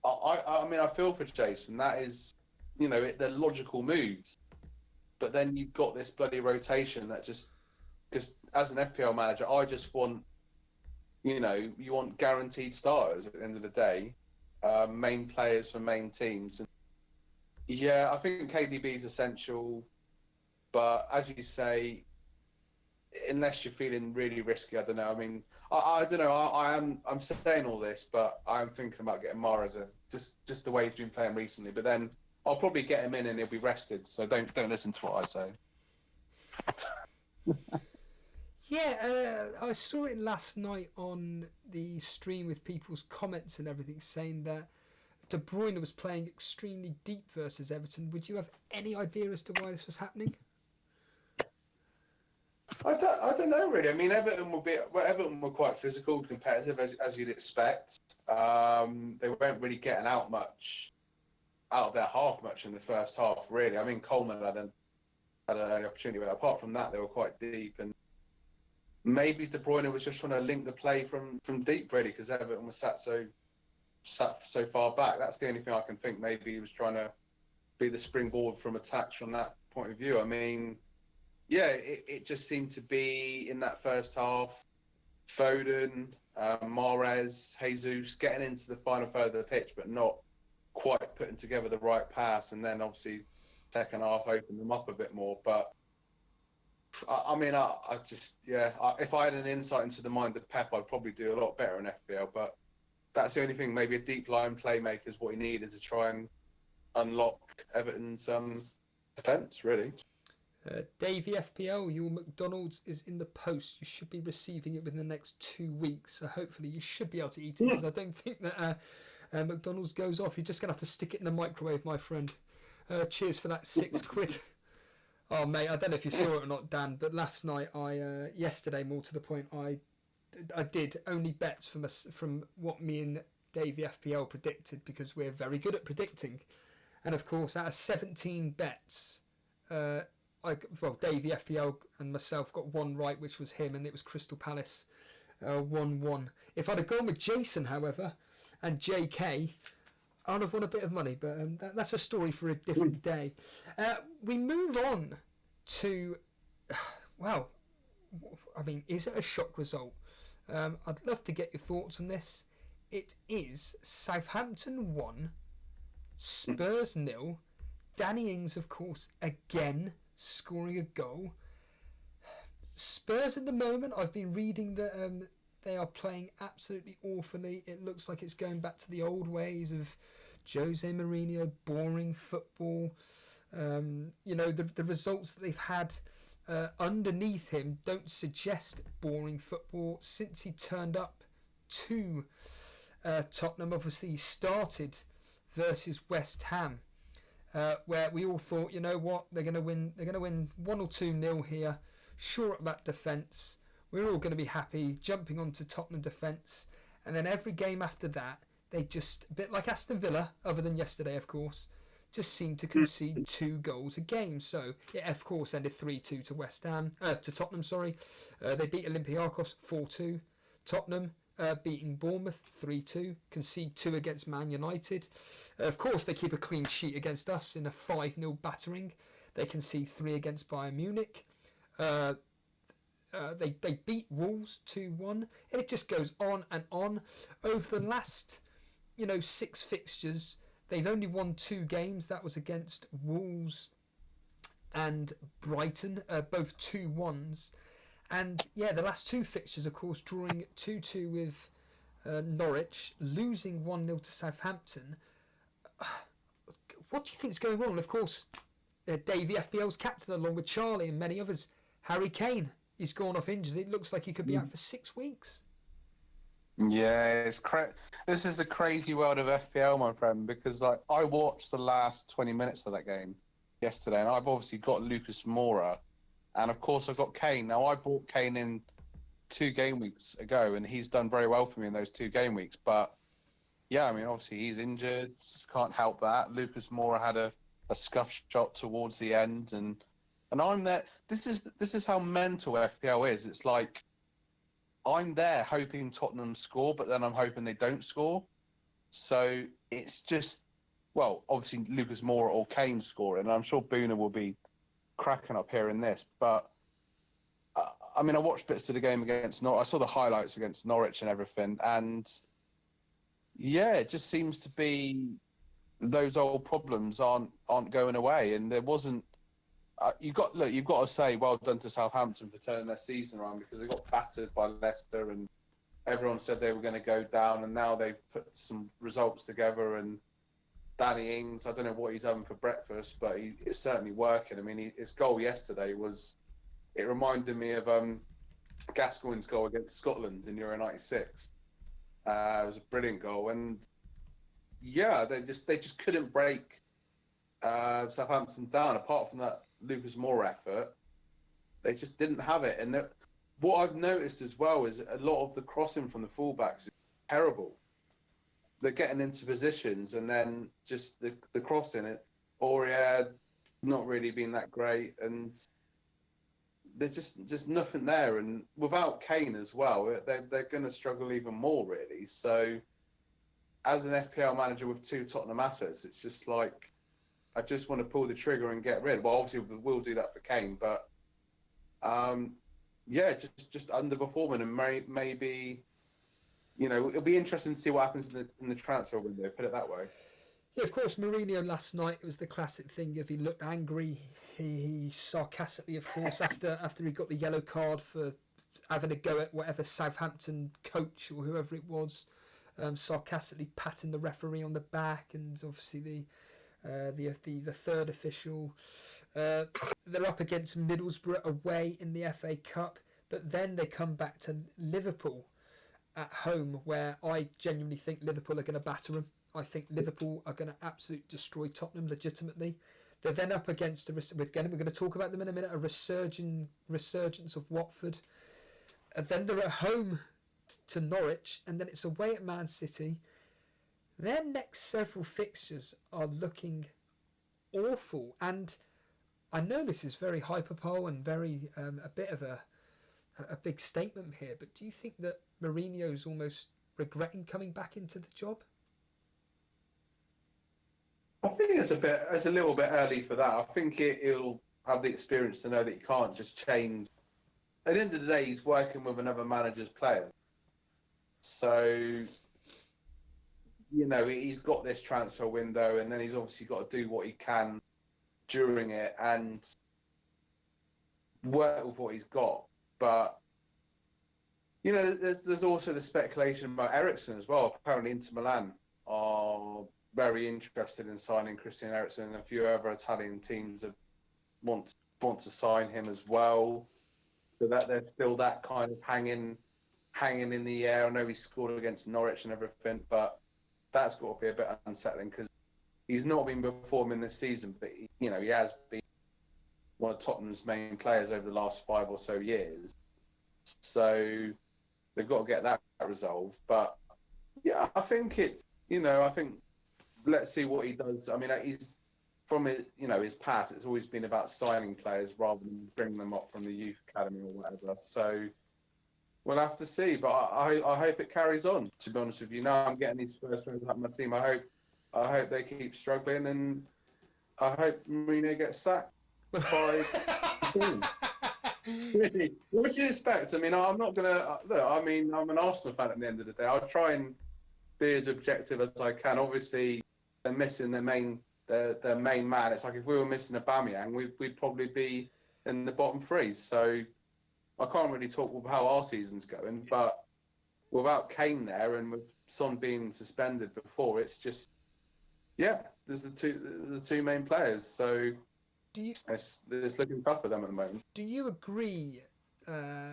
I mean, I feel for Jason. That is, they're logical moves. But then you've got this bloody rotation that just, because as an FPL manager, I just want, you want guaranteed starters at the end of the day, main players for main teams. And yeah, I think KDB is essential, but as you say, unless you're feeling really risky, I don't know. I mean, I don't know. I'm saying all this, but I'm thinking about getting Mahrez just the way he's been playing recently. But then I'll probably get him in and he'll be rested. So don't listen to what I say. Yeah, I saw it last night on the stream with people's comments and everything saying that De Bruyne was playing extremely deep versus Everton. Would you have any idea as to why this was happening? I don't know really. I mean, Everton were quite physical, competitive as you'd expect. They weren't really getting out of their half much in the first half, really. I mean, Coleman had an early opportunity, but apart from that, they were quite deep. And maybe De Bruyne was just trying to link the play from deep, really, because Everton was sat so far back. That's the only thing I can think. Maybe he was trying to be the springboard from attacks from that point of view. I mean, yeah, it just seemed to be in that first half, Foden, Mahrez, Jesus getting into the final third of the pitch, but not quite putting together the right pass. And then obviously second half opened them up a bit more. But I mean, if I had an insight into the mind of Pep, I'd probably do a lot better in FPL. But that's the only thing. Maybe a deep line playmaker is what he needed to try and unlock Everton's defence, really. Davey FPL, your McDonald's is in the post. You should be receiving it within the next 2 weeks. So hopefully you should be able to eat it, because I don't think that McDonald's goes off. You're just going to have to stick it in the microwave, my friend. Cheers for that £6. Oh, mate, I don't know if you saw it or not, Dan, but last night, yesterday, more to the point, I did only bets from what me and Davey FPL predicted, because we're very good at predicting. And of course, out of 17 bets, Davey FPL and myself got one right, which was him, and it was Crystal Palace 1-1. If I'd have gone with Jason, however, and JK, I'd have won a bit of money, but that's a story for a different day. We move on to, well, I mean, is it a shock result? I'd love to get your thoughts on this. It is Southampton 1, Spurs 0. Danny Ings, of course, again scoring a goal. Spurs at the moment, I've been reading that they are playing absolutely awfully. It looks like it's going back to the old ways of Jose Mourinho, boring football. The results that they've had underneath him don't suggest boring football. Since he turned up to Tottenham, obviously he started versus West Ham, where we all thought, you know what, they're going to win 1 or 2-0 here, shore up that defence. We're all going to be happy jumping onto Tottenham defence. And then every game after that, they just, a bit like Aston Villa, other than yesterday, of course, just seem to concede 2 goals a game. So it, of course, ended 3-2 to Tottenham. They beat Olympiacos 4-2. Tottenham beating Bournemouth 3-2. Concede 2 against Man United. Of course, they keep a clean sheet against us in a 5-0 battering. They concede 3 against Bayern Munich. They beat Wolves 2-1, and it just goes on and on. Over the last 6 fixtures, they've only won 2 games. That was against Wolves and Brighton, both 2-1s. And yeah, the last 2 fixtures, of course, drawing 2-2 with Norwich, losing 1-0 to Southampton. What do you think is going on? And of course, Davey FPL's captain, along with Charlie and many others. Harry Kane, he's gone off injured. It looks like he could be out for 6 weeks. Yeah, this is the crazy world of FPL, my friend, because I watched the last 20 minutes of that game yesterday, and I've obviously got Lucas Moura, and of course I've got Kane. Now, I brought Kane in 2 game weeks ago, and he's done very well for me in those 2 game weeks. But yeah, I mean, obviously he's injured, can't help that. Lucas Moura had a scuff shot towards the end, and I'm there. This is how mental FPL is. It's like I'm there hoping Tottenham score, but then I'm hoping they don't score. So it's just, well, obviously Lucas Moura or Kane scoring, and I'm sure Boona will be cracking up here in this. But I mean, I watched bits of the game against Norwich. I saw the highlights against Norwich and everything, and yeah, it just seems to be those old problems aren't going away, and there wasn't. You've got to say well done to Southampton for turning their season around, because they got battered by Leicester and everyone said they were going to go down, and now they've put some results together. And Danny Ings, I don't know what he's having for breakfast, but it's certainly working. I mean, his goal yesterday it reminded me of Gascoigne's goal against Scotland in Euro '96. It was a brilliant goal, and yeah, they just couldn't break Southampton down. Apart from that Lucas Moura effort, they just didn't have it. And what I've noticed as well is a lot of the crossing from the fullbacks is terrible. They're getting into positions and then just the crossing it. Aurier not really been that great, and there's just nothing there. And without Kane as well, they're going to struggle even more, really. So as an FPL manager with 2 Tottenham assets, it's just like, I just want to pull the trigger and get rid. Well, obviously we'll do that for Kane, but yeah, just underperforming, and maybe it'll be interesting to see what happens in the transfer window. Put it that way. Yeah, of course, Mourinho last night, it was the classic thing. If he looked angry, he sarcastically, of course, after he got the yellow card for having a go at whatever Southampton coach or whoever it was, sarcastically patting the referee on the back, and obviously the third official. They're up against Middlesbrough away in the FA Cup, but then they come back to Liverpool at home, where I genuinely think Liverpool are going to batter them. I think Liverpool are going to absolutely destroy Tottenham legitimately. They're then up against we're going to talk about them in a minute, a resurgence of Watford. And then they're at home to Norwich, and then it's away at Man City. Their next several fixtures are looking awful, and I know this is very hyperbole and very a bit of a big statement here, but do you think that Mourinho's almost regretting coming back into the job? I think it's a little bit early for that. I think he'll have the experience to know that he can't just change. At the end of the day, he's working with another manager's player. So, he's got this transfer window, and then he's obviously got to do what he can during it and work with what he's got. But, there's also the speculation about Eriksen as well. Apparently Inter Milan are very interested in signing Christian Eriksen, and a few other Italian teams that want to sign him as well. So that there's still that kind of hanging in the air. I know he scored against Norwich and everything, but that's got to be a bit unsettling because he's not been performing this season, but he has been one of Tottenham's main players over the last 5 or so years. So they've got to get that resolved. But yeah, I think let's see what he does. I mean, he's from his past. It's always been about signing players rather than bringing them up from the youth academy or whatever. So we'll have to see. But I hope it carries on. To be honest with you, now I'm getting these Spurs players up my team. I hope they keep struggling, and I hope Mourinho gets sacked by Really? What do you expect? I mean, I'm not gonna look. I mean, I'm an Arsenal fan at the end of the day. I'll try and be as objective as I can. Obviously, they're missing their main man. It's like if we were missing Aubameyang, we'd probably be in the bottom 3. So I can't really talk about how our season's going. But without Kane there and with Son being suspended before, it's just there's the two main players. So it's looking tough for them at the moment. Do you agree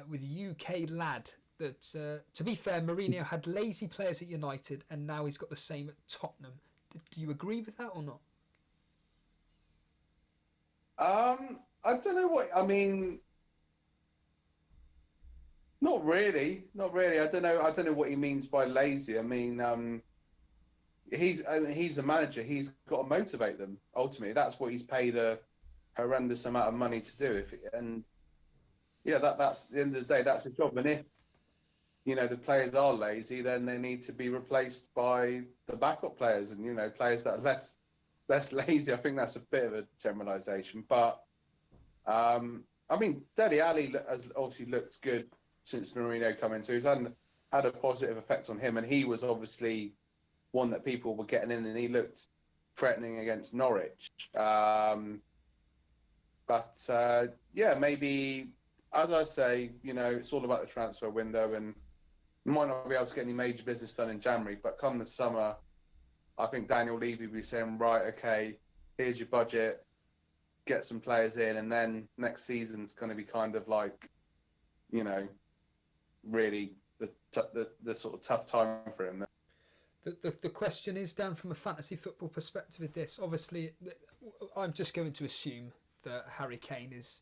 with UK Lad that, to be fair, Mourinho had lazy players at United and now he's got the same at Tottenham? Do you agree with that or not? I don't know what I mean. Not really. I don't know what he means by lazy. I mean, he's a manager. He's got to motivate them. Ultimately, that's what he's paid a horrendous amount of money to do. That's the end of the day. That's the job. And if the players are lazy, then they need to be replaced by the backup players and players that are less lazy. I think that's a bit of a generalisation, but I mean, Dele Alli has obviously looked good since Mourinho come in, so he's had a positive effect on him, and he was obviously one that people were getting in, and he looked threatening against Norwich. Maybe, as I say, it's all about the transfer window, and you might not be able to get any major business done in January, but come the summer, I think Daniel Levy will be saying, right, okay, here's your budget, get some players in, and then next season's going to be kind of like, really the sort of tough time for him. The question is, Dan, from a fantasy football perspective of this, obviously, I'm just going to assume that Harry Kane is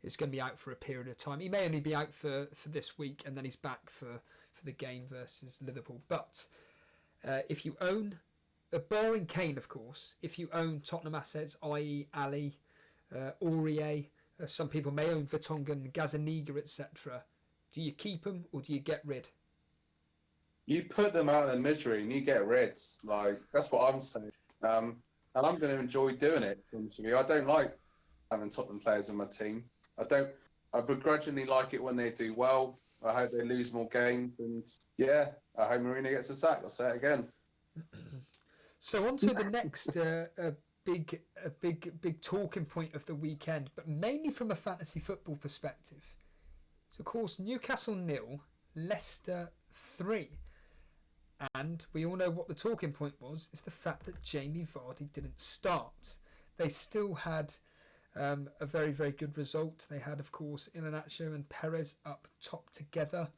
going to be out for a period of time. He may only be out for this week, and then he's back for the game versus Liverpool. But if you own, barring Kane, of course, if you own Tottenham assets, i.e. Ali, Aurier, some people may own Vertonghen, Gazaniga, etc., do you keep them or do you get rid? You put them out of their misery and you get rid. Like, that's what I'm saying. And I'm going to enjoy doing it, honestly. I don't like having Tottenham players on my team. I begrudgingly like it when they do well. I hope they lose more games. And I hope Mourinho gets a sack. I'll say it again. So on to the next big talking point of the weekend, but mainly from a fantasy football perspective. So, of course, Newcastle 0, Leicester 3. And we all know what the talking point was. It's the fact that Jamie Vardy didn't start. They still had a very, very good result. They had, of course, Iheanacho and Perez up top together.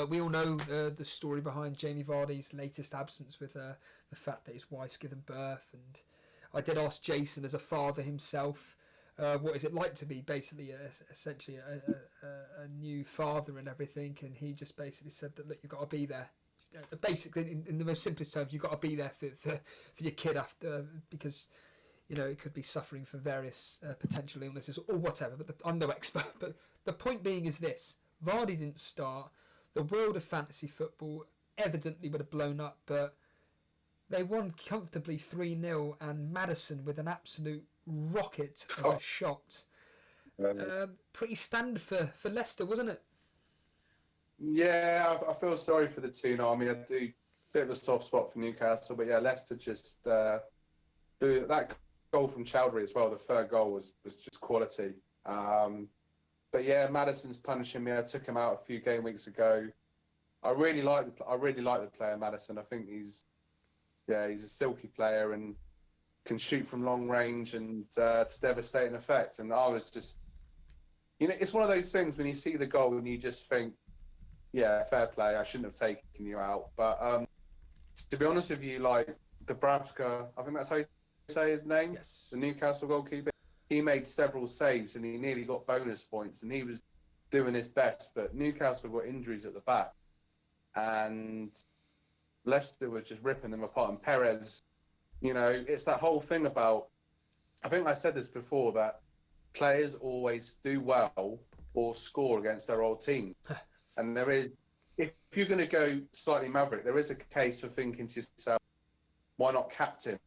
We all know the story behind Jamie Vardy's latest absence with the fact that his wife's given birth. And I did ask Jason, as a father himself, what is it like to be basically essentially a new father and everything. And he just basically said that, look, you've got to be there. Basically, in the most simplest terms, you've got to be there for your kid after, because it could be suffering from various potential illnesses or whatever. But I'm no expert. But the point being is this: Vardy didn't start. The world of fantasy football evidently would have blown up, but they won comfortably 3-0, and Maddison with an absolute rocket of a shot. Pretty standard for Leicester, wasn't it? Yeah, I feel sorry for the 2-0. I mean, I do a bit of a soft spot for Newcastle, but yeah, Leicester just blew that goal from Chowdhury as well. The third goal was just quality. But yeah, Maddison's punishing me. I took him out a few game weeks ago. I really like the player Maddison. I think he's a silky player and can shoot from long range and to devastating effect. And I was just, it's one of those things when you see the goal and you just think, yeah, fair play. I shouldn't have taken you out. But to be honest with you, like Dubravka, I think that's how you say his name. Yes. The Newcastle goalkeeper. He made several saves and he nearly got bonus points, and he was doing his best. But Newcastle got injuries at the back, and Leicester was just ripping them apart. And Perez, it's that whole thing about, I think I said this before, that players always do well or score against their old team. And there is, if you're going to go slightly maverick, there is a case for thinking to yourself, why not captain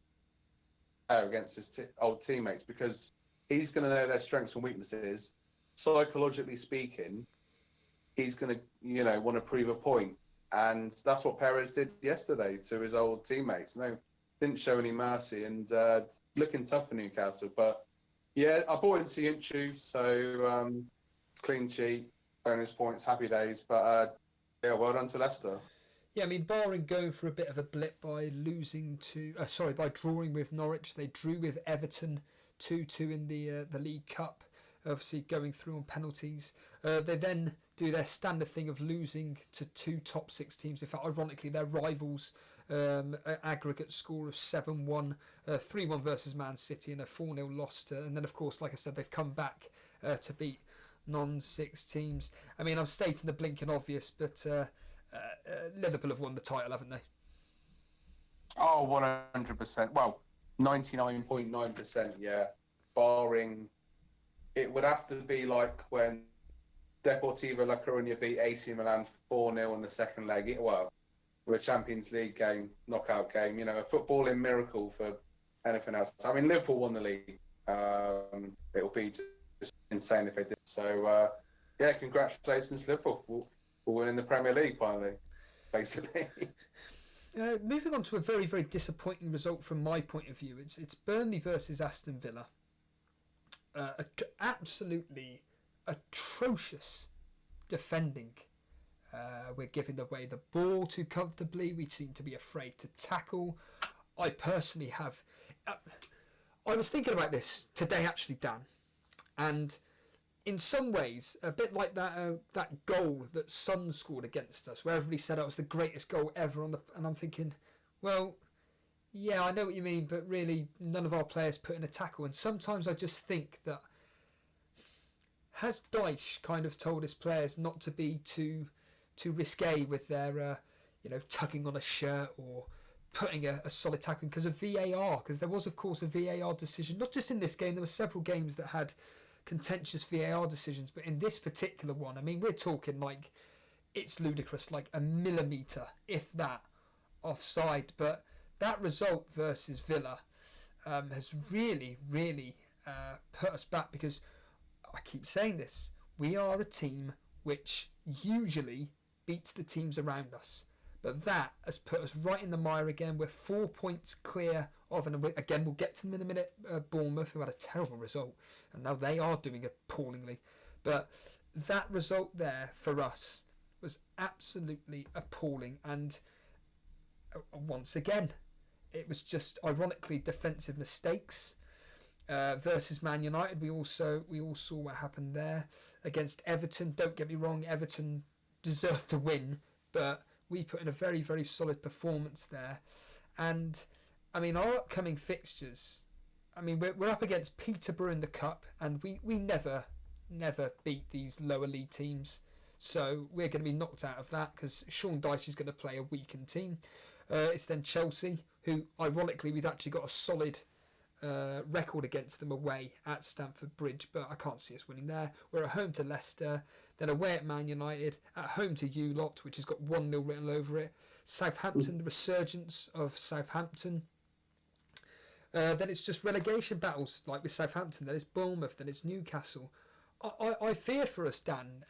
against his old teammates? Because he's going to know their strengths and weaknesses. Psychologically speaking, he's going to, want to prove a point. And that's what Perez did yesterday to his old teammates. No, didn't show any mercy, and looking tough for Newcastle. But yeah, I bought into Yinchu, so clean sheet, bonus points, happy days. But yeah, well done to Leicester. Yeah, I mean, barring going for a bit of a blip by by drawing with Norwich, they drew with Everton 2-2 in the League Cup, obviously going through on penalties. They then do their standard thing of losing to two top six teams. In fact, ironically, their rivals, aggregate score of 7-1, 3-1 versus Man City, and a 4-0 loss and then, of course, like I said, they've come back to beat non-six teams. I mean, I'm stating the blinking obvious, but Liverpool have won the title, haven't they? Oh, 100%. Well, 99.9%, yeah. Barring, it would have to be like when Deportivo La Coruña beat AC Milan 4-0 in the second leg. Well, a Champions League game, knockout game, a footballing miracle for anything else. I mean, Liverpool won the league. It'll be just insane if they did. So, yeah, congratulations, Liverpool, for winning the Premier League finally, basically. Moving on to a very, very disappointing result from my point of view. It's Burnley versus Aston Villa. Absolutely atrocious defending. We're giving away the ball too comfortably. We seem to be afraid to tackle. I personally have... I was thinking about this today, actually, Dan. And in some ways, a bit like that goal that Son scored against us, where everybody said it was the greatest goal ever and I'm thinking, well, yeah, I know what you mean, but really none of our players put in a tackle. And sometimes I just think that, has Dyche kind of told his players not to be too risque with their tugging on a shirt or putting a solid tackle because of VAR? Because there was, of course, a VAR decision, not just in this game. There were several games that had contentious VAR decisions, but in this particular one, I mean, we're talking like, it's ludicrous, like a millimetre, if that, offside. But that result versus Villa has really, really put us back, because I keep saying this, we are a team which usually beats the teams around us. But that has put us right in the mire again. We're 4 points clear of, and again, we'll get to them in a minute, Bournemouth, who had a terrible result, and now they are doing appallingly. But that result there for us was absolutely appalling. And once again, it was just ironically defensive mistakes. Versus Man United, we all saw what happened there against Everton. Don't get me wrong, Everton deserved to win, but we put in a very, very solid performance there. And I mean, our upcoming fixtures, I mean, we're up against Peterborough in the Cup, and we never beat these lower league teams. So we're going to be knocked out of that because Sean Dyche is going to play a weakened team. It's then Chelsea, who ironically we've actually got a solid record against them away at Stamford Bridge, but I can't see us winning there. We're at home to Leicester, then away at Man United, at home to you lot, which has got 1-0 written over it. Southampton, the resurgence of Southampton. Then it's just relegation battles, like with Southampton. Then it's Bournemouth, then it's Newcastle. I fear for us, Dan.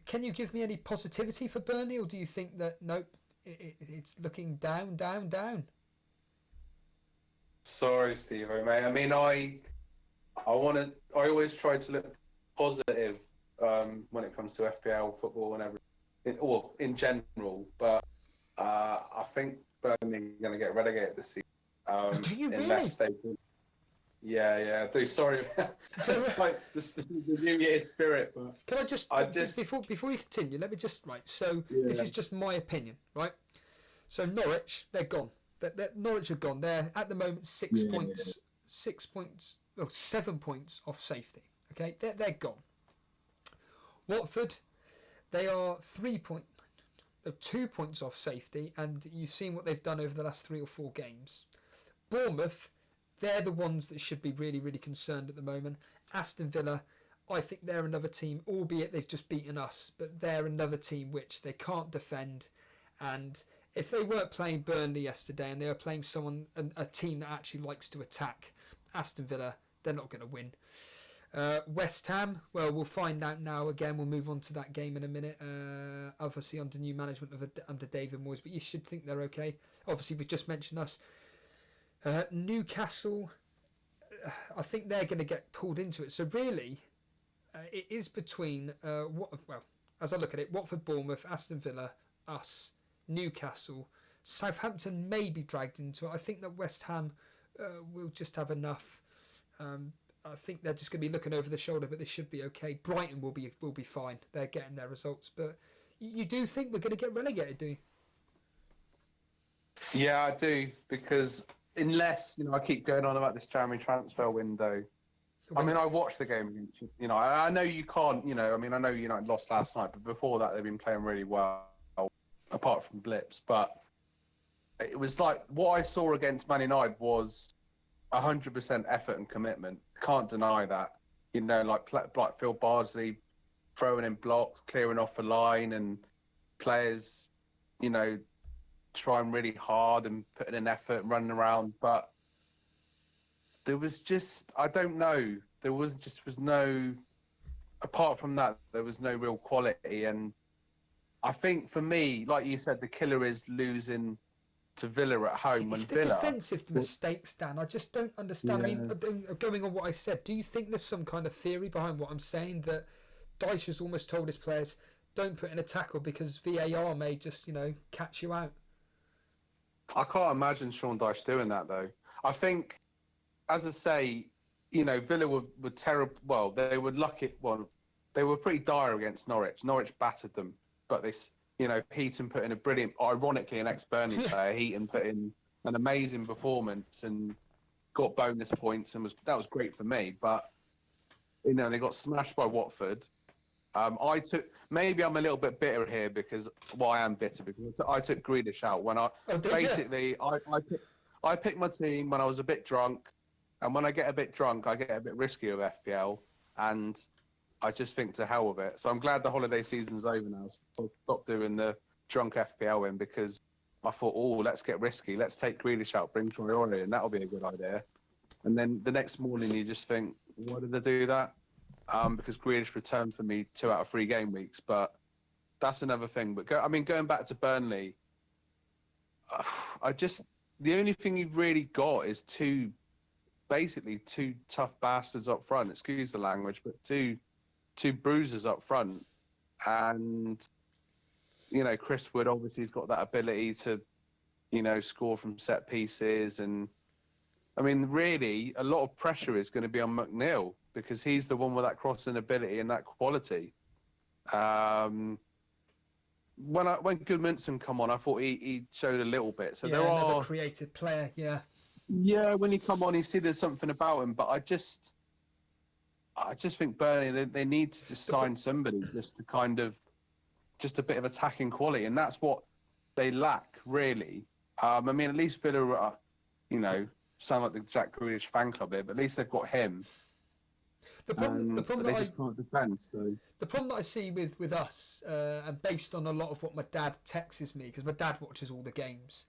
Can you give me any positivity for Burnley, or do you think that, nope, it's looking down? Sorry, Steve, mate. I mean, I always try to look positive when it comes to FPL football and everything, or in general. But I think Burnley are going to get relegated this season. Do you really? Unless they do. Yeah, I do. Sorry, it's like the New Year's spirit. But can I just before you continue, let me just So this is just my opinion, right? So Norwich, they're gone. Norwich are gone. They're at the moment 6 points, 7 points off safety. Okay, they're gone. Watford, they are 2 points off safety, and you've seen what they've done over the last 3 or 4 games. Bournemouth, they're the ones that should be really, really concerned at the moment. Aston Villa, I think they're another team, albeit they've just beaten us, but they're another team which they can't defend. And if they weren't playing Burnley yesterday and they were playing a team that actually likes to attack, Aston Villa, they're not going to win. West Ham, well, we'll find out now. Again, we'll move on to that game in a minute. Obviously under new management under David Moyes, but you should think they're okay. Obviously, we've just mentioned us. Newcastle, I think they're going to get pulled into it. So really, it is between, as I look at it, Watford, Bournemouth, Aston Villa, us, Newcastle. Southampton may be dragged into it. I think that West Ham will just have enough. I think they're just going to be looking over the shoulder, but they should be okay. Brighton will be fine. They're getting their results, but you do think we're going to get relegated, do you? Yeah, I do, because unless I keep going on about this January transfer window. I mean, I watched the game against I know you can't. I mean, I know United lost last night, but before that they've been playing really well, apart from blips. But it was like what I saw against Man United was 100% effort and commitment. Can't deny that. Like Phil Bardsley throwing in blocks, clearing off the line, and players, trying really hard and putting in effort and running around. But there was just, I don't know, there was no, apart from that, there was no real quality. And I think for me, like you said, the killer is losing to Villa at home. It's the defensive mistakes, Dan. I just don't understand. Yeah. I mean, going on what I said, do you think there's some kind of theory behind what I'm saying, that Dyche has almost told his players, don't put in a tackle because VAR may just, catch you out? I can't imagine Sean Dyche doing that, though. I think, as I say, Villa were terrible. Well, they were lucky. Well, they were pretty dire against Norwich. Norwich battered them, but they, Heaton put in a brilliant, ironically, an ex-Burnley player. Heaton put in an amazing performance and got bonus points, and that was great for me. But they got smashed by Watford. Maybe I'm a little bit bitter here because I am bitter because I took Grealish out when I picked my team when I was a bit drunk, and when I get a bit drunk, I get a bit risky with FPL, and I just think to hell with it. So I'm glad the holiday season's over now. So I'll stop doing the drunk FPL in, because I thought, let's get risky. Let's take Grealish out, bring Traore, and that'll be a good idea. And then the next morning you just think, why did they do that? Because Grealish returned for me 2 out of 3 game weeks, but that's another thing. But going back to Burnley, the only thing you've really got is two tough bastards up front. Excuse the language, but two bruisers up front, and Chris Wood obviously has got that ability to score from set pieces. And I mean, really, a lot of pressure is going to be on McNeil because he's the one with that crossing ability and that quality. When Goodmanson come on, I thought he showed a little bit. So there are another creative player. Yeah, when he come on, you see there's something about him. But I just think Burnley they need to just sign somebody just to kind of just a bit of attacking quality, and that's what they lack really. I mean, at least Villa, sound like the Jack Grealish fan club here, but at least they've got him. The problem they just can't defend. So the problem that I see with us, and based on a lot of what my dad texts me, because my dad watches all the games,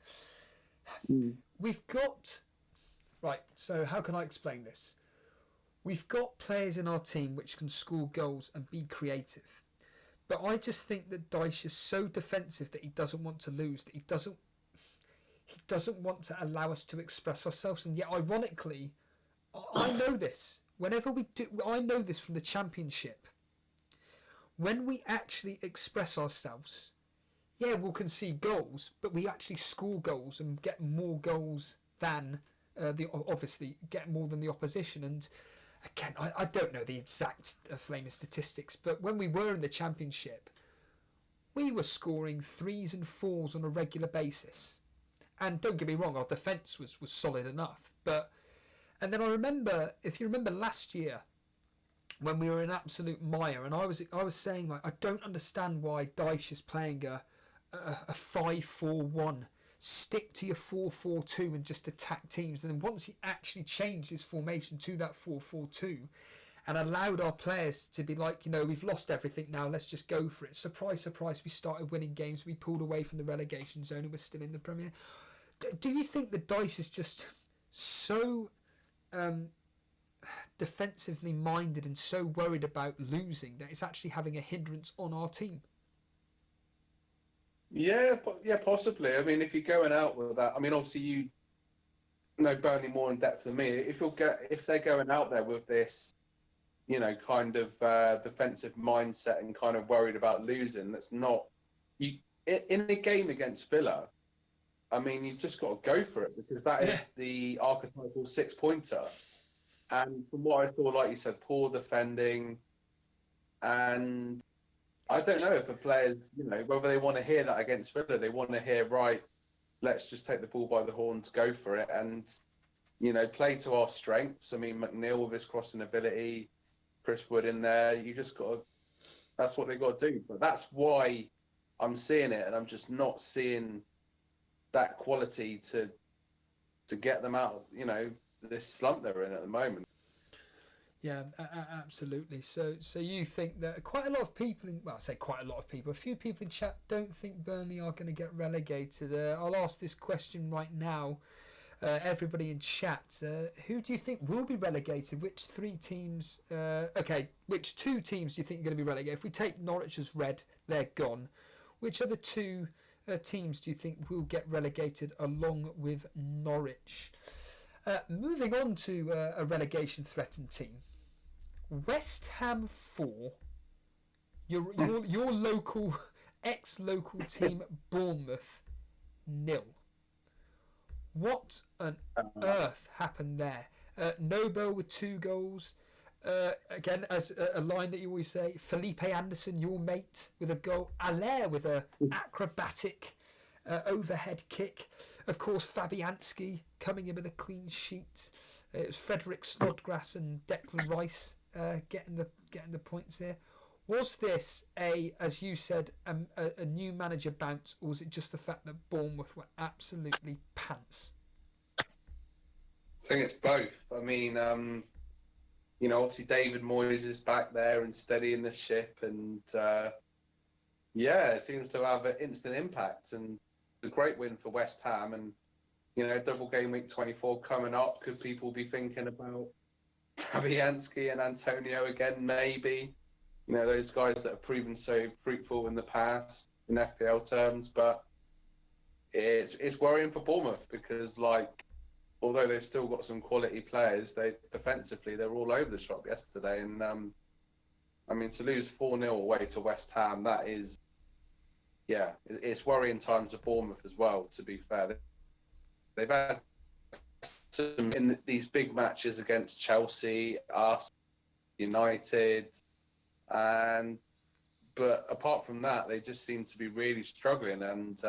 we've got right. So how can I explain this? We've got players in our team which can score goals and be creative, but I just think that Dyche is so defensive that he doesn't want to lose. That he doesn't want to allow us to express ourselves, and yet ironically, I know this. Whenever we do, I know this from the Championship. When we actually express ourselves, we'll concede goals, but we actually score goals and get more goals than obviously get more than the opposition. And again, I don't know the exact flaming statistics, but when we were in the Championship, we were scoring 3s and 4s on a regular basis. And don't get me wrong, our defence was solid enough, but. And then I remember, if you remember last year, when we were in absolute mire, and I was saying, like, I don't understand why Dyche is playing a 5-4-1. Stick to your 4-4-2 and just attack teams. And then once he actually changed his formation to that 4-4-2 and allowed our players to be like, we've lost everything now, let's just go for it. Surprise, surprise, we started winning games. We pulled away from the relegation zone and we're still in the Premier. Do you think that Dyche is just so defensively minded and so worried about losing that it's actually having a hindrance on our team? Yeah, possibly. I mean, if you're going out with that, I mean, obviously you know Burnley more in depth than me. If they're going out there with this, kind of defensive mindset and kind of worried about losing, that's not you in a game against Villa. I mean, you've just got to go for it because that is the archetypal 6-pointer. And from what I saw, like you said, poor defending. And I don't know if the players, whether they want to hear that against Villa, they want to hear, right, let's just take the ball by the horns, go for it, and, play to our strengths. I mean, McNeil with his crossing ability, Chris Wood in there, you just got to, that's what they got to do. But that's why I'm seeing it, and I'm just not seeing that quality to get them out of, this slump they're in at the moment. Yeah, absolutely. So you think that quite a lot of people, I say quite a lot of people, a few people in chat don't think Burnley are going to get relegated. I'll ask this question right now. Everybody in chat, who do you think will be relegated? Which 3 teams, which 2 teams do you think are going to be relegated? If we take Norwich as red, they're gone. Which other 2 teams do you think will get relegated along with Norwich? Moving on to a relegation threatened team, West Ham 4, your local ex-local team Bournemouth 0. What on earth happened there? Noble with 2 goals. Again, as a line that you always say, Felipe Anderson, your mate, with a goal. Allaire with a acrobatic overhead kick. Of course, Fabianski coming in with a clean sheet. It was Frederick Snodgrass and Declan Rice getting the points here. Was this as you said, a new manager bounce, or was it just the fact that Bournemouth were absolutely pants? I think it's both. I mean, obviously David Moyes is back there and steadying the ship, and it seems to have an instant impact. And a great win for West Ham, and double game week 24 coming up. Could people be thinking about Fabianski and Antonio again? Maybe, those guys that have proven so fruitful in the past in FPL terms. But it's worrying for Bournemouth because, although they've still got some quality players, defensively they're all over the shop yesterday. And I mean, to lose 4-0 away to West Ham, that is. Yeah, it's worrying times for Bournemouth as well, to be fair. They've had some in these big matches against Chelsea, Arsenal, United, but apart from that, they just seem to be really struggling. And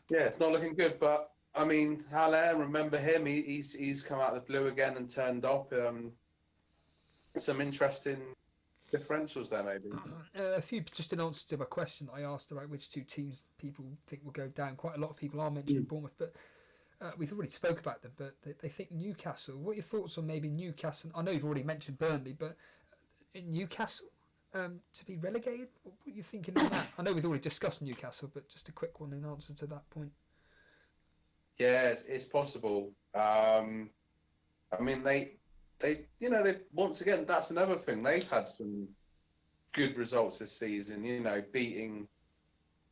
it's not looking good. But I mean, Haller, remember him? He's come out of the blue again and turned up. Some interesting differentials there, maybe. A few, just in answer to my question I asked about which two teams people think will go down. Quite a lot of people are mentioning Bournemouth, but we've already spoke about them. But they think Newcastle. What are your thoughts on maybe Newcastle? I know you've already mentioned Burnley, but in Newcastle to be relegated? What are you thinking of that? I know we've already discussed Newcastle, but just a quick one in answer to that point. Yeah, it's possible. I mean, they once again, that's another thing. They've had some good results this season. Beating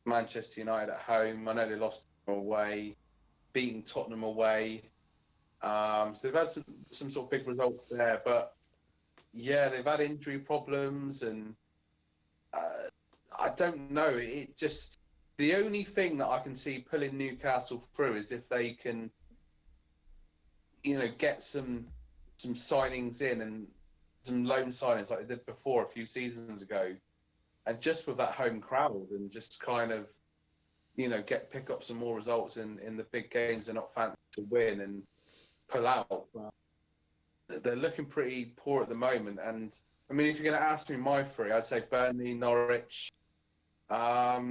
Manchester United at home. I know they lost away, beating Tottenham away. So they've had some sort of big results there. But yeah, they've had injury problems, and I don't know. It just, the only thing that I can see pulling Newcastle through is if they can, get some signings in and some loan signings like they did before a few seasons ago, and just with that home crowd, and just kind of, pick up some more results in the big games they're not fancy to win and pull out. They're looking pretty poor at the moment. And I mean, if you're going to ask me my three, I'd say Burnley, Norwich. I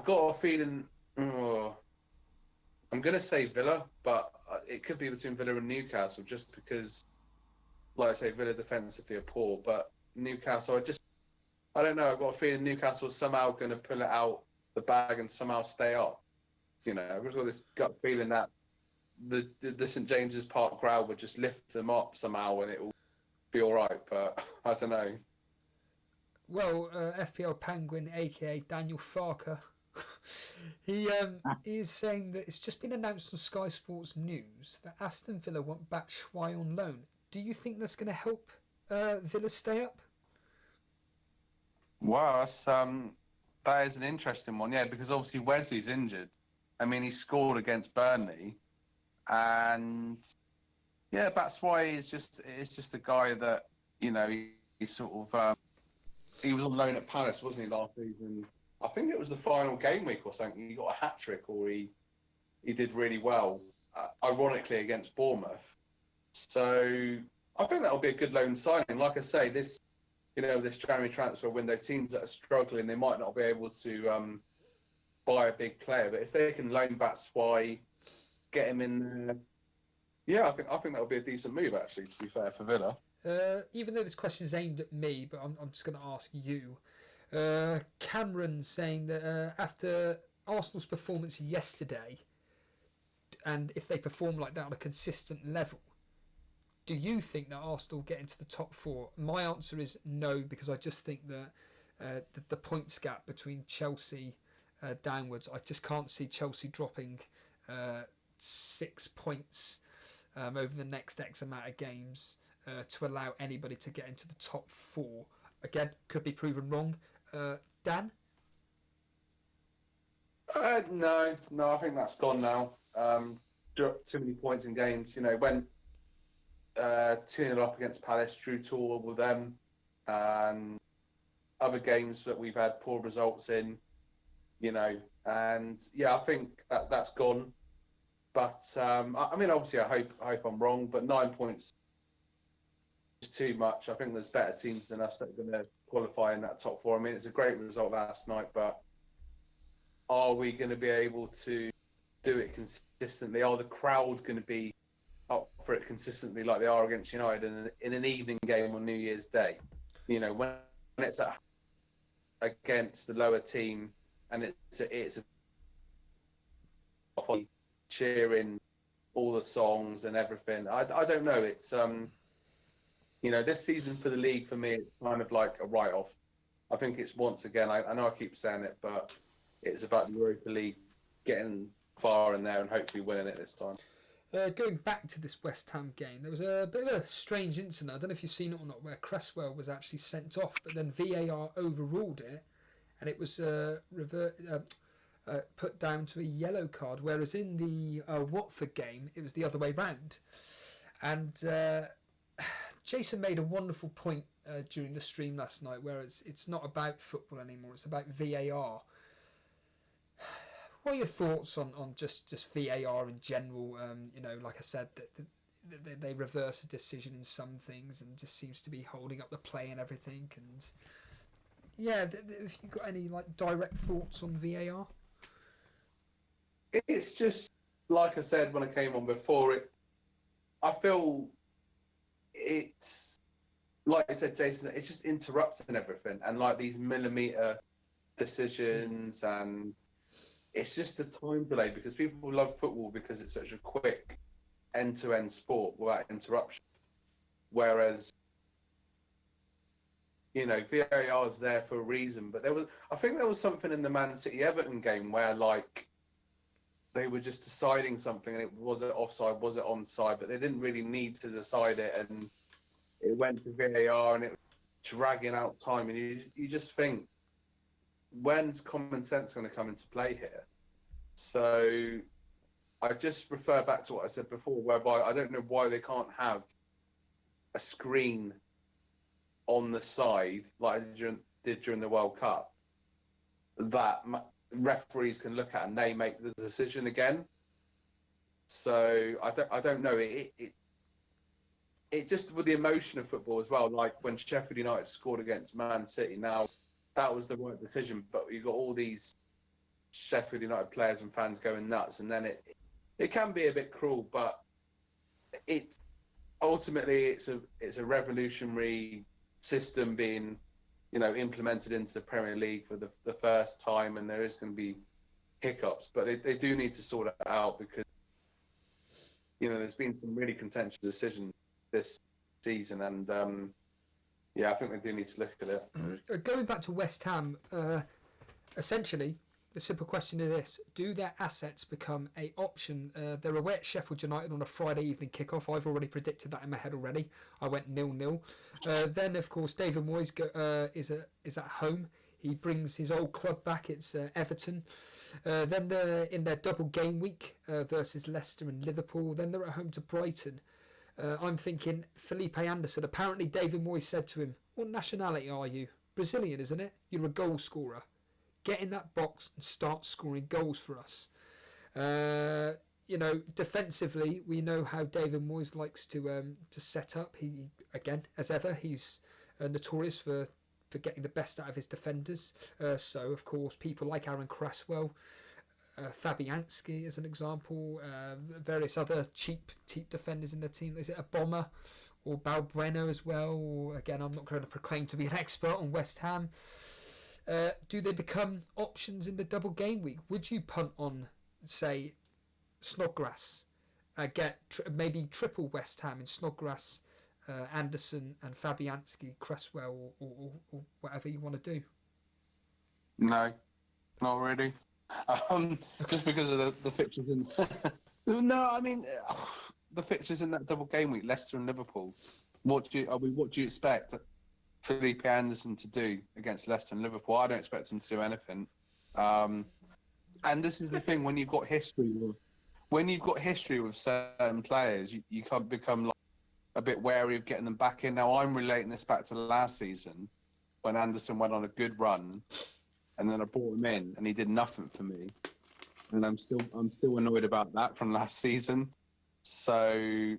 got a feeling. I'm going to say Villa, but it could be between Villa and Newcastle, just because, like I say, Villa defensively are poor, but Newcastle, I don't know. I've got a feeling Newcastle is somehow going to pull it out the bag and somehow stay up. I've got this gut feeling that the St James's Park crowd would just lift them up somehow and it will be all right, but I don't know. Well, FPL Penguin, aka Daniel Farker, he is saying that it's just been announced on Sky Sports News that Aston Villa want Batshuayi on loan. Do you think that's going to help Villa stay up? Wow, that is an interesting one, yeah, because obviously Wesley's injured. I mean, he scored against Burnley, and yeah, Batshuayi is just a guy that he sort of he was on loan at Palace, wasn't he, last season? I think it was the final game week or something. He got a hat trick, or he did really well, ironically against Bournemouth. So I think that'll be a good loan signing. Like I say, this January transfer window, teams that are struggling, they might not be able to buy a big player, but if they can loan Batshuayi, get him in there, yeah, I think that would be a decent move, actually, to be fair, for Villa. Even though this question is aimed at me, but I'm just going to ask you. Cameron saying that after Arsenal's performance yesterday, and if they perform like that on a consistent level, do you think that Arsenal get into the top four? My answer is no, because I just think that the points gap between Chelsea downwards, I just can't see Chelsea dropping 6 points over the next X amount of games to allow anybody to get into the top four. Again, could be proven wrong. Dan? No, I think that's gone now. Dropped too many points in games. Went 2-0 up against Palace, drew 2-2 with them, and other games that we've had poor results in, and yeah, I think that's gone. But I mean, obviously, I hope I'm wrong, but 9 points is too much. I think there's better teams than us that are going to qualify in that top four. I mean, it's a great result last night, but are we going to be able to do it consistently? Are the crowd going to be up for it consistently like they are against United in an evening game on New Year's Day? When it's against the lower team and it's a cheering all the songs and everything. I don't know. It's this season for the league, for me, it's kind of like a write-off. I think it's, once again, I know I keep saying it, but it's about the Europa League getting far in there and hopefully winning it this time. Going back to this West Ham game, there was a bit of a strange incident. I don't know if you've seen it or not, where Cresswell was actually sent off, but then VAR overruled it, and it was put down to a yellow card, whereas in the Watford game it was the other way round. And Jason made a wonderful point during the stream last night, where it's not about football anymore, it's about VAR. What are your thoughts on just VAR in general? Like I said, they reverse a decision in some things and just seems to be holding up the play and everything. And yeah, have you got any like direct thoughts on VAR? It's just like I said when I came on before. I feel it's like I said, Jason. It's just interrupting everything, and like these millimeter decisions, and it's just a time delay because people love football because it's such a quick end-to-end sport without interruption. Whereas, VAR is there for a reason. But I think there was something in the Man City Everton game where like they were just deciding something, and was it offside, was it onside, but they didn't really need to decide it, and it went to VAR, and it was dragging out time, and you just think, when's common sense going to come into play here? So I just refer back to what I said before, whereby I don't know why they can't have a screen on the side like I did during the World Cup that referees can look at and they make the decision again. So I don't know. It just with the emotion of football as well. Like when Sheffield United scored against Man City, now that was the right decision, but you got all these Sheffield United players and fans going nuts, and then it can be a bit cruel, but it's ultimately it's a revolutionary system being implemented into the Premier League for the first time, and there is going to be hiccups, but they do need to sort it out because there's been some really contentious decisions this season, and I think they do need to look at it. Going back to West Ham, essentially the simple question is this: do their assets become a option? They're away at Sheffield United on a Friday evening kickoff. I've already predicted that in my head already. I went 0-0. Then, of course, David Moyes is at home. He brings his old club back. It's Everton. Then they're in their double game week versus Leicester and Liverpool. Then they're at home to Brighton. I'm thinking Felipe Anderson. Apparently, David Moyes said to him, "What nationality are you? Brazilian, isn't it? You're a goal scorer. Get in that box and start scoring goals for us." Defensively, we know how David Moyes likes to set up. He, again, as ever, he's notorious for getting the best out of his defenders. So, of course, people like Aaron Cresswell, Fabianski as an example, various other cheap defenders in the team. Is it a Bomber or Balbuena as well? Or, again, I'm not going to proclaim to be an expert on West Ham. Do they become options in the double game week? Would you punt on, say, Snodgrass? Get maybe triple West Ham in Snodgrass, Anderson and Fabianski, Cresswell, or whatever you want to do? No, not really. Just because of the fixtures in. No, I mean the fixtures in that double game week, Leicester and Liverpool. What do you expect Felipe Anderson to do against Leicester and Liverpool? I don't expect him to do anything. And this is the thing: when you've got history with certain players, you can't become like a bit wary of getting them back in. Now I'm relating this back to last season when Anderson went on a good run, and then I brought him in, and he did nothing for me, and I'm still annoyed about that from last season. So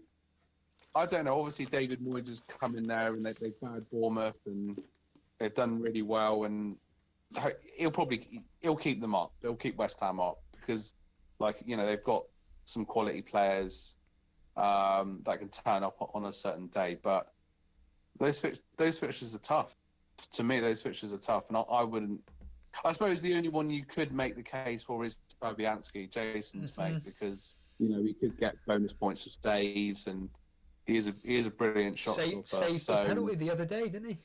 I don't know. Obviously, David Moyes has come in there, and they've battered Bournemouth, and they've done really well. And he'll keep them up. They'll keep West Ham up because, they've got some quality players that can turn up on a certain day. But those fixtures are tough. To me, those fixtures are tough, and I wouldn't. I suppose the only one you could make the case for is Fabianski, Jason's mate, because he could get bonus points for saves, and he is a brilliant shot stopper. Saved the penalty the other day, didn't he?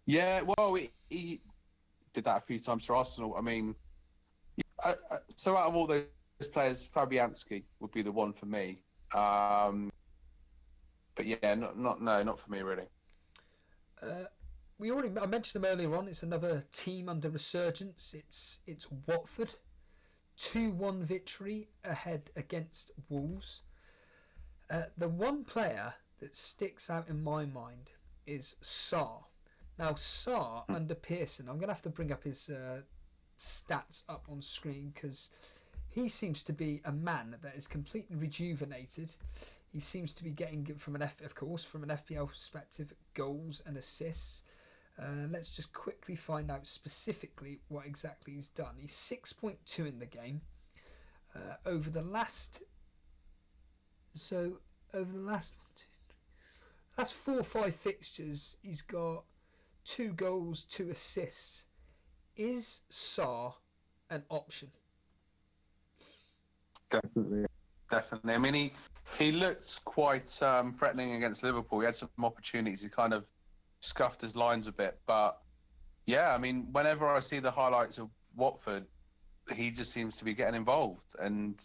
Yeah, well, he did that a few times for Arsenal. I mean, so out of all those players, Fabianski would be the one for me. But yeah, not for me really. I mentioned them earlier on. It's another team under resurgence. It's Watford, 2-1 victory ahead against Wolves. The one player that sticks out in my mind is Sarr. Now, Sarr under Pearson, I'm going to have to bring up his stats up on screen because he seems to be a man that is completely rejuvenated. He seems to be getting, from an FPL perspective, goals and assists. Let's just quickly find out specifically what exactly he's done. He's 6.2 in the game. Over the last 4 or 5 fixtures, he's got 2 goals, 2 assists. Is Sarr an option? Definitely. I mean, he looked quite threatening against Liverpool. He had some opportunities. He kind of scuffed his lines a bit. But, yeah, I mean, whenever I see the highlights of Watford, he just seems to be getting involved. And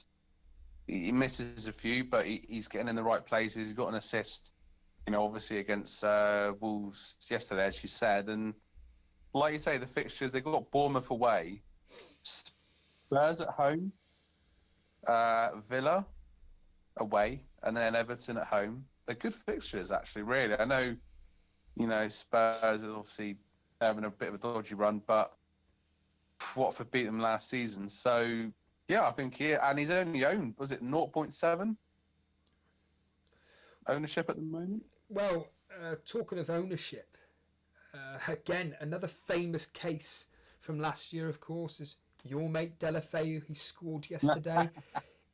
he misses a few, but he's getting in the right places. He's got an assist, obviously against Wolves yesterday, as you said. And like you say, the fixtures, they've got Bournemouth away, Spurs at home, Villa away, and then Everton at home. They're good fixtures, actually, really. I know, Spurs are obviously having a bit of a dodgy run, but Watford beat them last season. So, yeah, I think and he's only owned, was it 0.7 ownership at the moment? Well, talking of ownership, again, another famous case from last year, of course, is your mate Delafeu. He scored yesterday.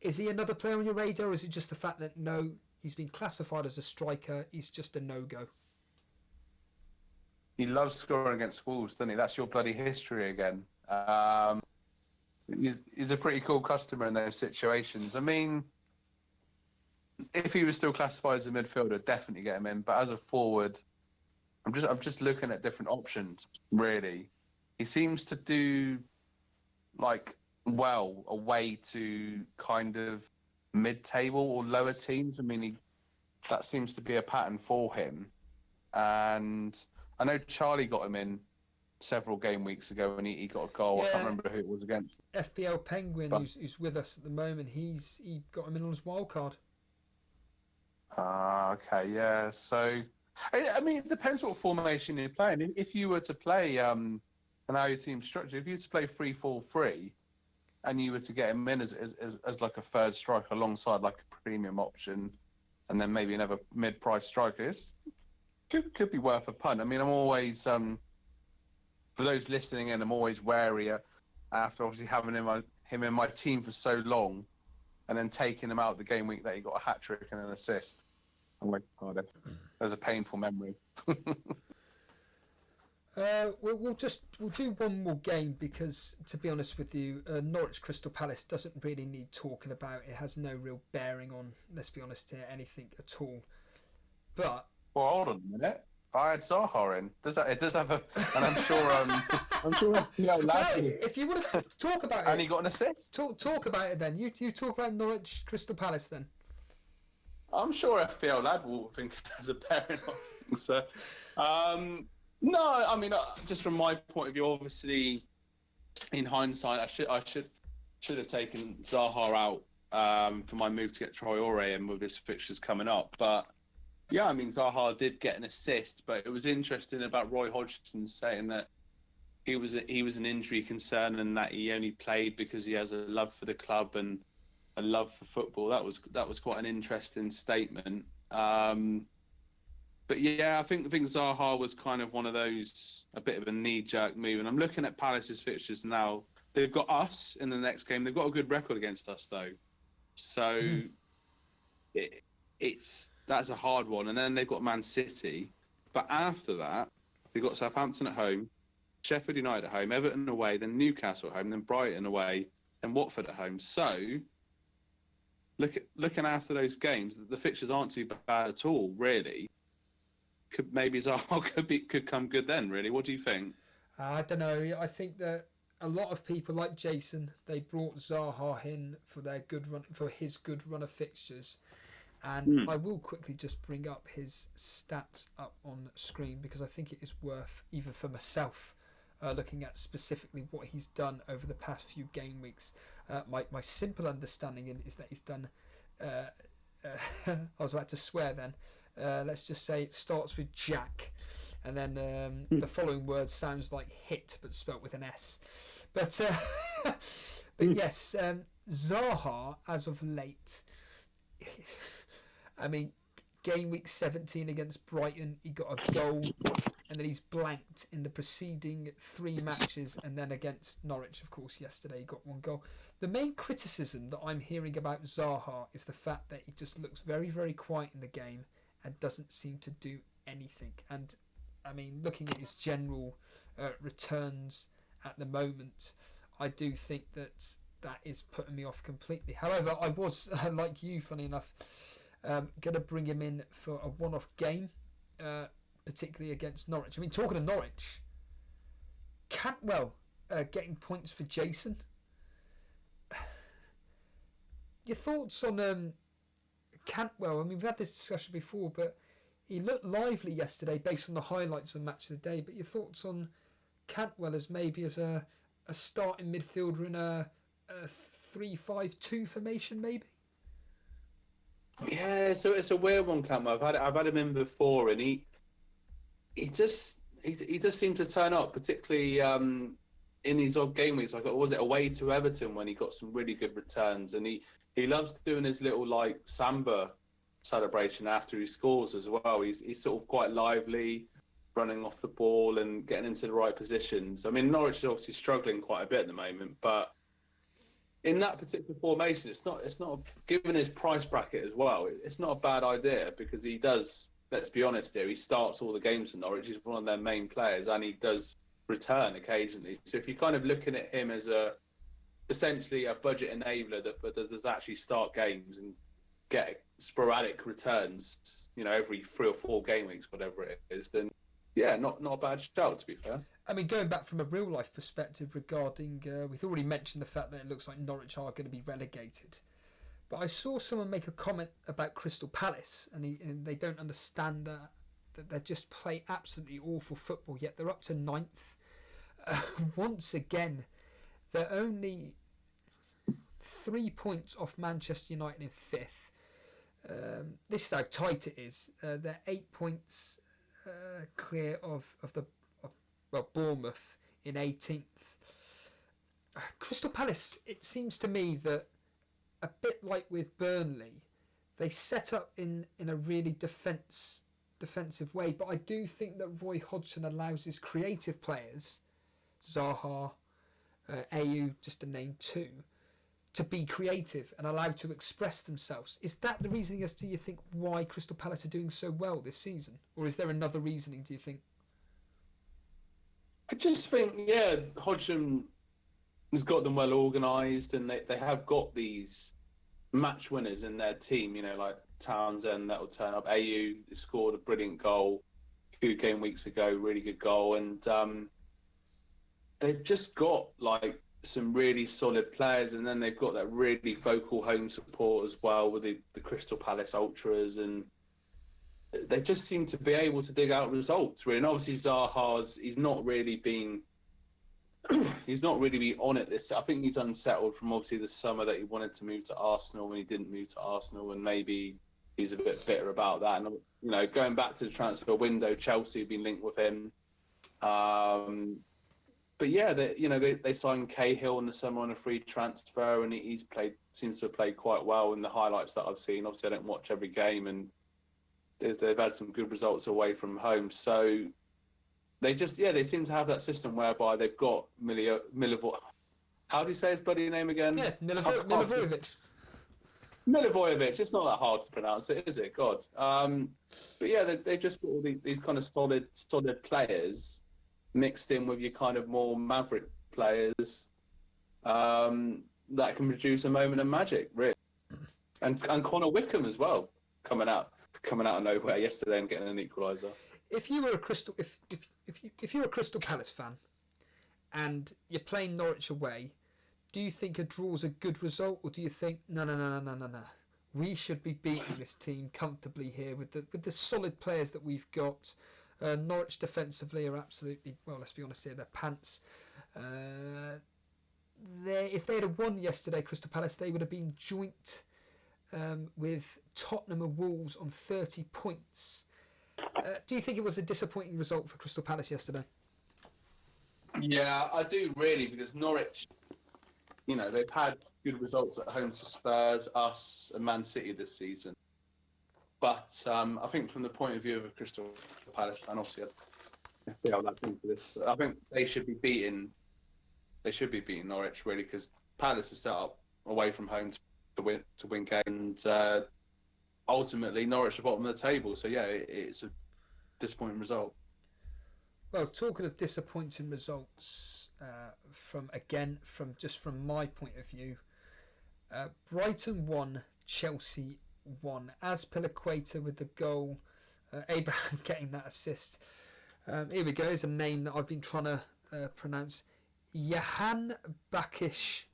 Is he another player on your radar, or is it just the fact that, no, he's been classified as a striker, he's just a no-go? He loves scoring against Wolves, doesn't he? That's your bloody history again. He's a pretty cool customer in those situations. I mean, if he was still classified as a midfielder, definitely get him in. But as a forward, I'm just looking at different options, really. He seems to do well away to kind of mid-table or lower teams. I mean, that seems to be a pattern for him. And I know Charlie got him in several game weeks ago when he got a goal. Yeah. I can't remember who it was against. FPL Penguin, who's with us at the moment, he got him in on his wild card. Okay, yeah. So, I mean, it depends what formation you're playing. If you were to play, and how your team's structured, if you were to play 3-4-3, and you were to get him in as like a third striker alongside like a premium option, and then maybe another mid-price striker, could be worth a punt. I mean, I'm always, for those listening in, I'm always wary after obviously having him in my team for so long, and then taking him out the game week that he got a hat-trick and an assist. I'm like, oh, there's a painful memory. We'll do one more game because, to be honest with you, Norwich Crystal Palace doesn't really need talking about. It has no real bearing on, let's be honest here, anything at all. But hold on a minute. I had Zaha in. It does have a, and I'm sure. If you want to talk about it, and he got an assist. Talk about it then. You talk about Norwich Crystal Palace then. I'm sure FPL lad will think it has a bearing on things. So, no, I mean, just from my point of view, obviously, in hindsight, I should have taken Zaha out for my move to get Traore in with his fixtures coming up, but. Yeah, I mean, Zaha did get an assist, but it was interesting about Roy Hodgson saying that he was an injury concern and that he only played because he has a love for the club and a love for football. That was quite an interesting statement. But yeah, I think Zaha was kind of one of those, a bit of a knee-jerk move. And I'm looking at Palace's fixtures now. They've got us in the next game. They've got a good record against us, though. So that's a hard one. And then they've got Man City. But after that, they've got Southampton at home, Sheffield United at home, Everton away, then Newcastle at home, then Brighton away, and Watford at home. So, looking after those games, the fixtures aren't too bad at all, really. Maybe Zaha could come good then, really. What do you think? I don't know. I think that a lot of people like Jason, they brought Zaha in for his good run of fixtures. And I will quickly just bring up his stats up on screen because I think it is worth, even for myself, looking at specifically what he's done over the past few game weeks. My simple understanding is that he's done... I was about to swear then. Let's just say it starts with Jack. And then the following word sounds like hit, but spelt with an S. But yes, Zaha, as of late... I mean, game week 17 against Brighton, he got a goal, and then he's blanked in the preceding 3 matches, and then against Norwich, of course, yesterday he got 1 goal. The main criticism that I'm hearing about Zaha is the fact that he just looks very, very quiet in the game and doesn't seem to do anything. And, I mean, looking at his general returns at the moment, I do think that is putting me off completely. However, I was, like you, funny enough, going to bring him in for a one-off game, particularly against Norwich. I mean, talking of Norwich, Cantwell getting points for Jason. Your thoughts on Cantwell? I mean, we've had this discussion before, but he looked lively yesterday based on the highlights of the match of the day. But your thoughts on Cantwell as maybe as a starting midfielder in a 3-5-2 formation, maybe? Yeah, so it's a weird one, Cantwell. I've had him in before, and he just seemed to turn up, particularly in these odd game weeks. Like, was it away to Everton when he got some really good returns, and he loves doing his little like samba celebration after he scores as well. He's sort of quite lively, running off the ball and getting into the right positions. I mean, Norwich is obviously struggling quite a bit at the moment, but in that particular formation, it's not given his price bracket as well. It's not a bad idea because he does. Let's be honest here. He starts all the games for Norwich. He's one of their main players, and he does return occasionally. So if you're kind of looking at him as essentially a budget enabler that does actually start games and get sporadic returns, every 3 or 4 game weeks, whatever it is, then yeah, not a bad shout, to be fair. I mean, going back from a real life perspective regarding, we've already mentioned the fact that it looks like Norwich are going to be relegated. But I saw someone make a comment about Crystal Palace, and they don't understand that they just play absolutely awful football, yet they're up to 9th. Once again, they're only 3 points off Manchester United in 5th. This is how tight it is. They're 8 points clear of Bournemouth in 18th. Crystal Palace, it seems to me that a bit like with Burnley, they set up in a really defensive way, but I do think that Roy Hodgson allows his creative players, Zaha, Ayew, just to name 2, to be creative and allowed to express themselves. Is that the reasoning as to, you think, why Crystal Palace are doing so well this season? Or is there another reasoning, do you think? I just think, yeah, Hodgson has got them well organised, and they have got these match winners in their team, like Townsend that will turn up. Ayew scored a brilliant goal a few game weeks ago, really good goal, and they've just got like some really solid players, and then they've got that really vocal home support as well with the Crystal Palace ultras, and they just seem to be able to dig out results. Really. And obviously he's not really been on it this. I think he's unsettled from obviously the summer that he wanted to move to Arsenal when he didn't move to Arsenal, and maybe he's a bit bitter about that. And going back to the transfer window, Chelsea have been linked with him. But yeah, they signed Cahill in the summer on a free transfer, and seems to have played quite well in the highlights that I've seen. Obviously, I don't watch every game, and they've had some good results away from home. So they seem to have that system whereby they've got Milivojevic. How do you say his bloody name again? Yeah, Milivojevic. Milivojevic. It's not that hard to pronounce it, is it? God. But yeah, they've just got all these kind of solid players mixed in with your kind of more maverick players that can produce a moment of magic, really. And Connor Wickham as well, coming out of nowhere yesterday and getting an equaliser. If you were if you're a Crystal Palace fan and you're playing Norwich away, do you think a draw's a good result, or do you think no, we should be beating this team comfortably here with the solid players that we've got. Norwich defensively are absolutely, well, let's be honest here, they're pants. If they had won yesterday, Crystal Palace, they would have been joint with Tottenham and Wolves on 30 points. Do you think it was a disappointing result for Crystal Palace yesterday? Yeah, I do really, because Norwich, they've had good results at home to Spurs, us, and Man City this season. But I think from the point of view of a Crystal Palace fan, obviously I feel that into this, but I think they should be beating Norwich really, because Palace is set up away from home to win games, and ultimately Norwich are bottom of the table. So yeah, it's a disappointing result. Well, talking of disappointing results, from my point of view, Brighton won, Chelsea won. Azpilicueta with the goal, Abraham getting that assist. Here we go. Here's a name that I've been trying to pronounce. Johan Bakish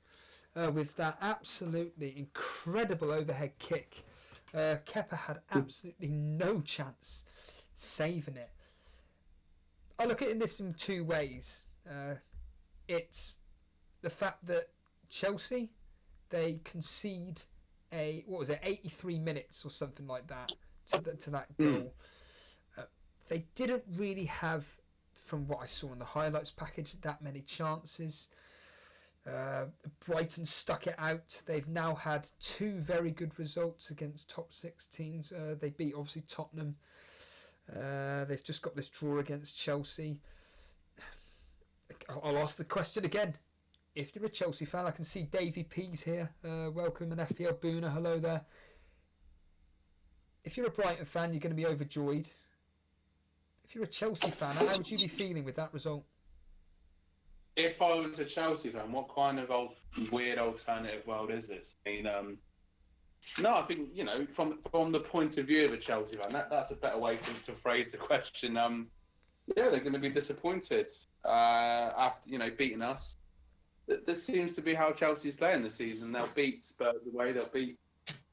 with that absolutely incredible overhead kick. Kepa had absolutely no chance saving it. I look at this in two ways. It's the fact that Chelsea, they concede 83 minutes or something like that to that goal. They didn't really have, from what I saw in the highlights package, that many chances. Brighton stuck it out. They've now had two very good results against top six teams. They beat obviously Tottenham. They've just got this draw against Chelsea. I'll ask the question again. If you're a Chelsea fan, I can see Davey P's here. Welcome, and FPL Booner, hello there. If you're a Brighton fan, you're going to be overjoyed. If you're a Chelsea fan, how would you be feeling with that result? If I was a Chelsea fan, what kind of weird alternative world is this? I mean, no, I think, from the point of view of a Chelsea fan, that's a better way to phrase the question. Yeah, they're going to be disappointed after, beating us. This seems to be how Chelsea's playing this season. They'll beat Spurs away, they'll beat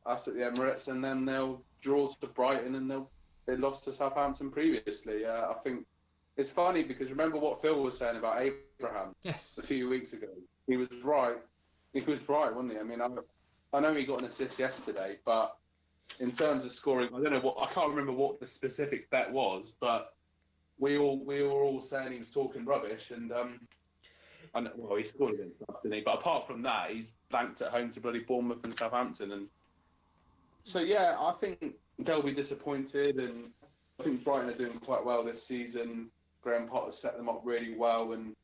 us at the Emirates, and then they'll draw to Brighton, and they lost to Southampton previously. I think it's funny because remember what Phil was saying about Abraham a few weeks ago. He was right. He was right, wasn't he? I mean, I know he got an assist yesterday, but in terms of scoring, I can't remember what the specific bet was, but we were all saying he was talking rubbish, and he scored against us, didn't he? But apart from that, he's blanked at home to bloody Bournemouth and Southampton, and so yeah, I think they'll be disappointed, and I think Brighton are doing quite well this season. Graham Potter's set them up really well and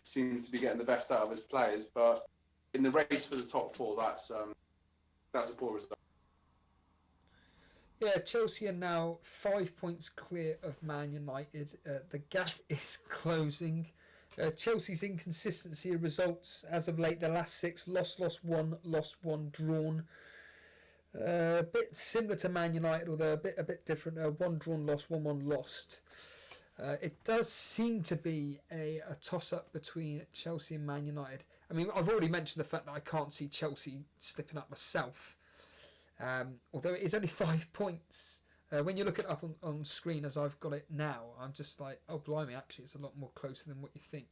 seems to be getting the best out of his players. But in the race for the top four, that's a poor result. Yeah, Chelsea are now 5 points clear of Man United. The gap is closing. Chelsea's inconsistency of results as of late, their last six, lost 1, drawn. A bit similar to Man United, although a bit different. 1 drawn, lost, 1 lost. It does seem to be a toss-up between Chelsea and Man United. I mean, I've already mentioned the fact that I can't see Chelsea slipping up myself. Although it is only 5 points. When you look it up on screen as I've got it now, I'm just like, oh blimey, actually it's a lot more closer than what you think.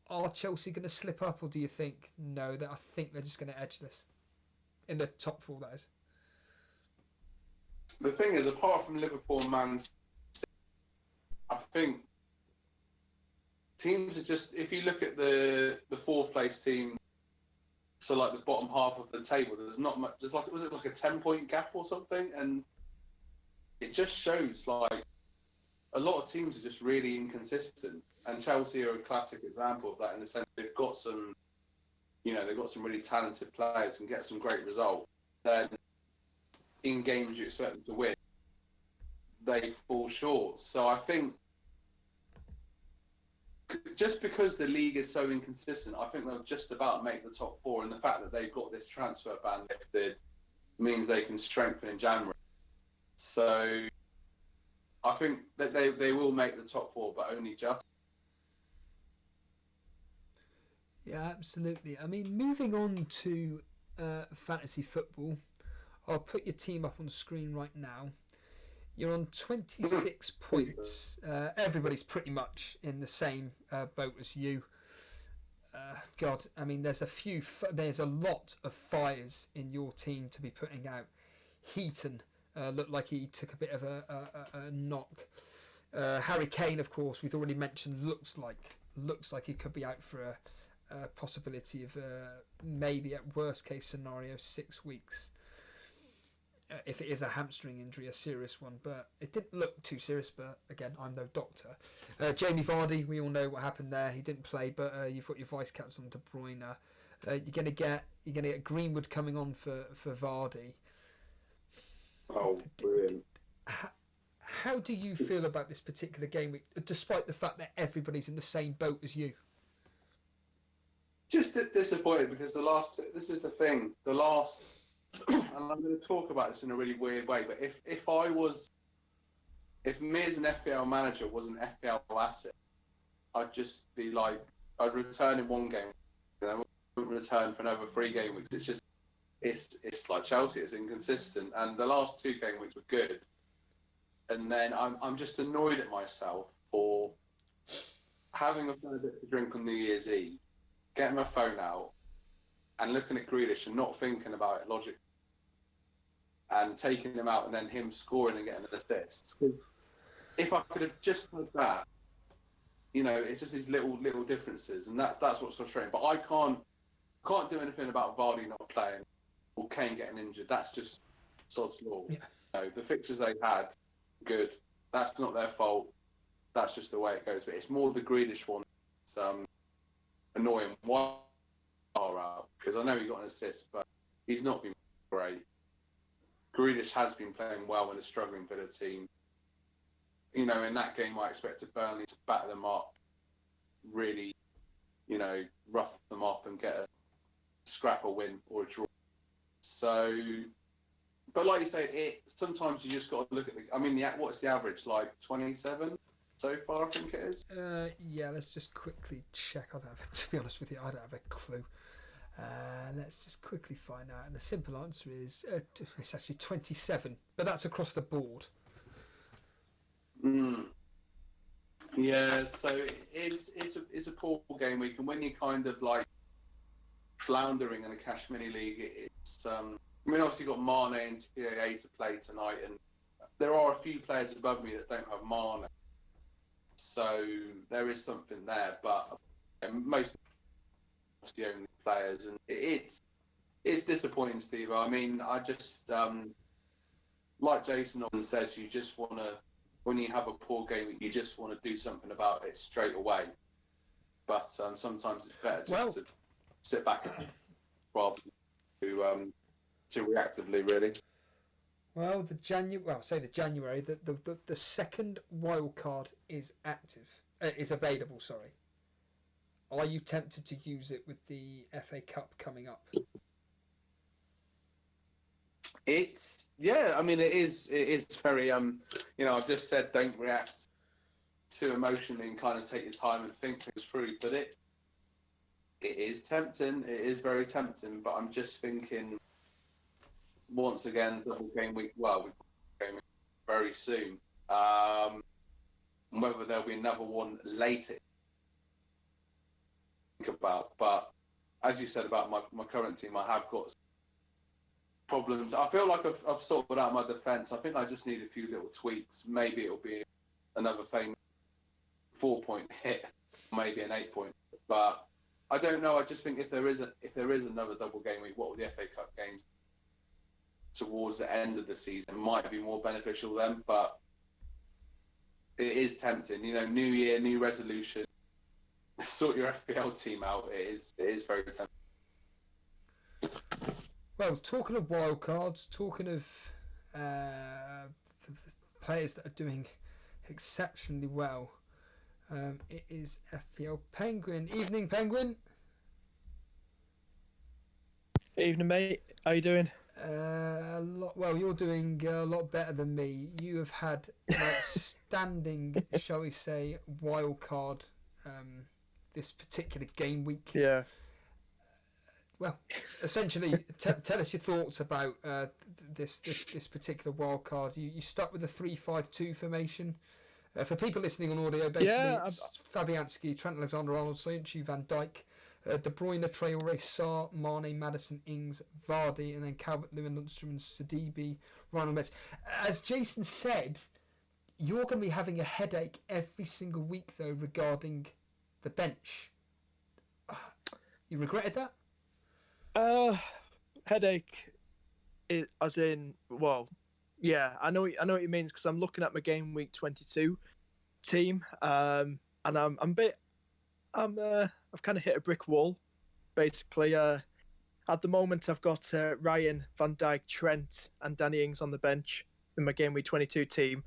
Are Chelsea going to slip up, or do you think, no, that I think they're just going to edge this? In the top four, that is. The thing is, apart from Liverpool and Man City, I think teams are just, if you look at the fourth place team, so like the bottom half of the table, there's not much, was it like a 10-point gap or something? And it just shows like a lot of teams are just really inconsistent. And Chelsea are a classic example of that, in the sense they've got some, they've got some really talented players and get some great results. Then in games you expect them to win, they fall short. So I think just because the league is so inconsistent, I think they'll just about make the top four. And the fact that they've got this transfer ban lifted means they can strengthen in January. So I think that they will make the top four, but only just. Yeah, absolutely. I mean, moving on to fantasy football, I'll put your team up on screen right now. You're on 26 points. Everybody's pretty much in the same boat as you. God, I mean, there's a lot of fires in your team to be putting out. Heaton looked like he took a bit of a knock. Harry Kane, of course, we've already mentioned, looks like he could be out for a possibility of maybe at worst case scenario 6 weeks. If it is a hamstring injury, a serious one, but it didn't look too serious. But again, I'm no doctor. Jamie Vardy, we all know what happened there. He didn't play, but you've got your vice captain De Bruyne. You're gonna get Greenwood coming on for Vardy. Oh, brilliant! How do you feel about this particular game week, despite the fact that everybody's in the same boat as you? Just disappointed because this is the thing. The last, and I'm going to talk about this in a really weird way, but if me as an FPL manager was an FPL asset, I'd just be like, I'd return in one game, and I wouldn't return for another 3 game weeks. It's just, it's like Chelsea. It's inconsistent, and the last 2 game weeks were good. And then I'm just annoyed at myself for having a fair bit to drink on New Year's Eve, getting my phone out and looking at Grealish and not thinking about it logically, and taking him out and then him scoring and getting an assist. Because if I could have just had that, it's just these little differences, and that's what's frustrating. But I can't do anything about Vardy not playing or Kane getting injured. That's just sod's law. Yeah. The fixtures they had, good. That's not their fault. That's just the way it goes. But it's more the Grealish one. It's annoying. Why are out? Because I know he got an assist, but he's not been great. Grealish has been playing well and is struggling for the team. In that game, I expected Burnley to batter them up, really, rough them up and get a scrap a win or a draw. So, but like you say, sometimes you just got to look at what's the average? Like 27 so far, I think it is. Yeah, let's just quickly check. To be honest with you, I don't have a clue. Let's just quickly find out. And the simple answer is it's actually 27, but that's across the board. Yeah, so it's a poor game week, and when you're kind of like floundering in a cash mini league, it's obviously you've got Mane and TAA to play tonight, and there are a few players above me that don't have Mane, so there is something there. But most of the only players, and it's disappointing, Steve. I mean, I just like Jason often says, you just want to, when you have a poor game, you just want to do something about it straight away. But sometimes it's better just to sit back rather than to reactively, really. Well, the January, the second wild card is available. Sorry. Are you tempted to use it with the FA Cup coming up? It is very I've just said don't react too emotionally and kind of take your time and think things through, but it is tempting. It is very tempting, but I'm just thinking once again, double game week. Well, we've got game week very soon. Whether there'll be another one later, think about. But as you said about my current team, I have got problems. I feel like I've sorted out my defence. I think I just need a few little tweaks. Maybe it'll be another famous 4-point hit, maybe an 8-point. But I don't know. I just think if there is another double game week, what will the FA Cup games towards the end of the season might be more beneficial then. But it is tempting. New year, new resolution. Sort your FPL team out. It is very tempting. Well, talking of wildcards, talking of players that are doing exceptionally well, it is FPL Penguin. Evening, Penguin. Evening, mate. How you doing? You're doing a lot better than me. You have had an outstanding, shall we say, wildcard this particular game week. Yeah. well, essentially, tell us your thoughts about this particular wild card. You stuck with the 3-5-2 formation. For people listening on audio, basically it's Fabianski, Trent Alexander-Arnold, Soyuncu, Van Dijk, De Bruyne, Traore, Sarr, Mane, Maddison, Ings, Vardy, and then Calvert-Lewin, Lundstram, and Sidibe, Ryan on bench. As Jason said, you're going to be having a headache every single week, though, regarding the bench. You regretted that? Headache, as in, well, yeah, I know what you mean, because I'm looking at my game week 22 team, and I've kind of hit a brick wall, basically. At the moment, I've got Ryan, Van Dijk, Trent, and Danny Ings on the bench in my game week 22 team,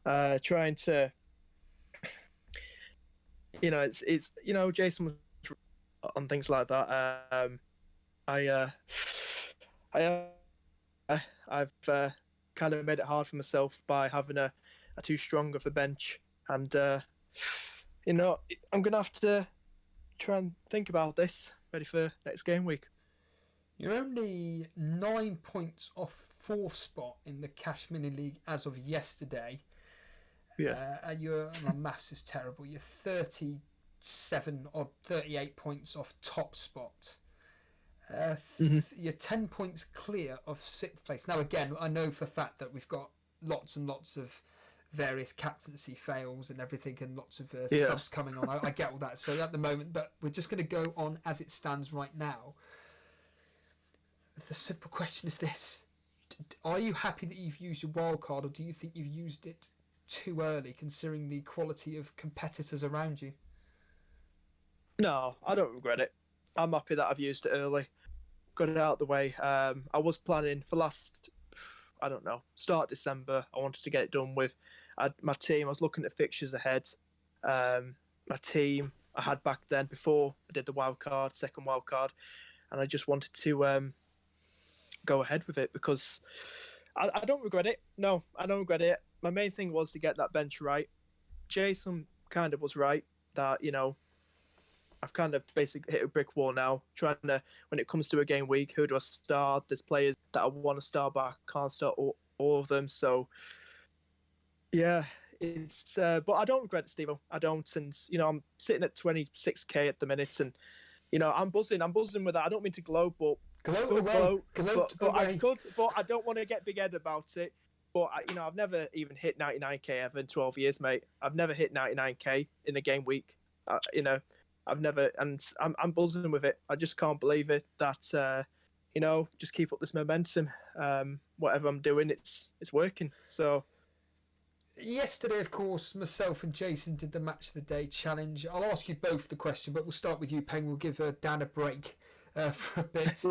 trying to, it's Jason was on things like that. I've kind of made it hard for myself by having a too strong of a bench, and I'm gonna have to try and think about this, ready for next game week. You're only 9 points off fourth spot in the Cash Mini League as of yesterday. Yeah. And my maths is terrible. You're 37 or 38 points off top spot. You're 10 points clear of 6th place. Now, again, I know for a fact that we've got lots and lots of various captaincy fails and everything, and lots of subs coming on. I get all that. So at the moment, but we're just going to go on as it stands right now. The simple question is this: are you happy that you've used your wild card, or do you think you've used it too early, considering the quality of competitors around you? No, I don't regret it. I'm happy that I've used it early. Got it out of the way. I was planning for start December. I wanted to get it done with my team. I was looking at fixtures ahead. My team I had back then before I did the second wild card, and I just wanted to go ahead with it because I don't regret it. No, I don't regret it. My main thing was to get that bench right. Jason kind of was right that, I've kind of basically hit a brick wall now, trying to, when it comes to a game week, who do I start? There's players that I want to start, but I can't start all of them. So, yeah, it's, but I don't regret it, Steve. I don't. And, I'm sitting at 26k at the minute, and, I'm buzzing with that. I don't mean to gloat, but I don't want to get big-headed about it. But, I've never even hit 99k ever in 12 years, mate. I've never hit 99k in a game week, I've never, and I'm buzzing with it. I just can't believe it that, just keep up this momentum. Whatever I'm doing, it's working. So, yesterday, of course, myself and Jason did the Match of the Day challenge. I'll ask you both the question, but we'll start with you, Peng. We'll give Dan a break for a bit.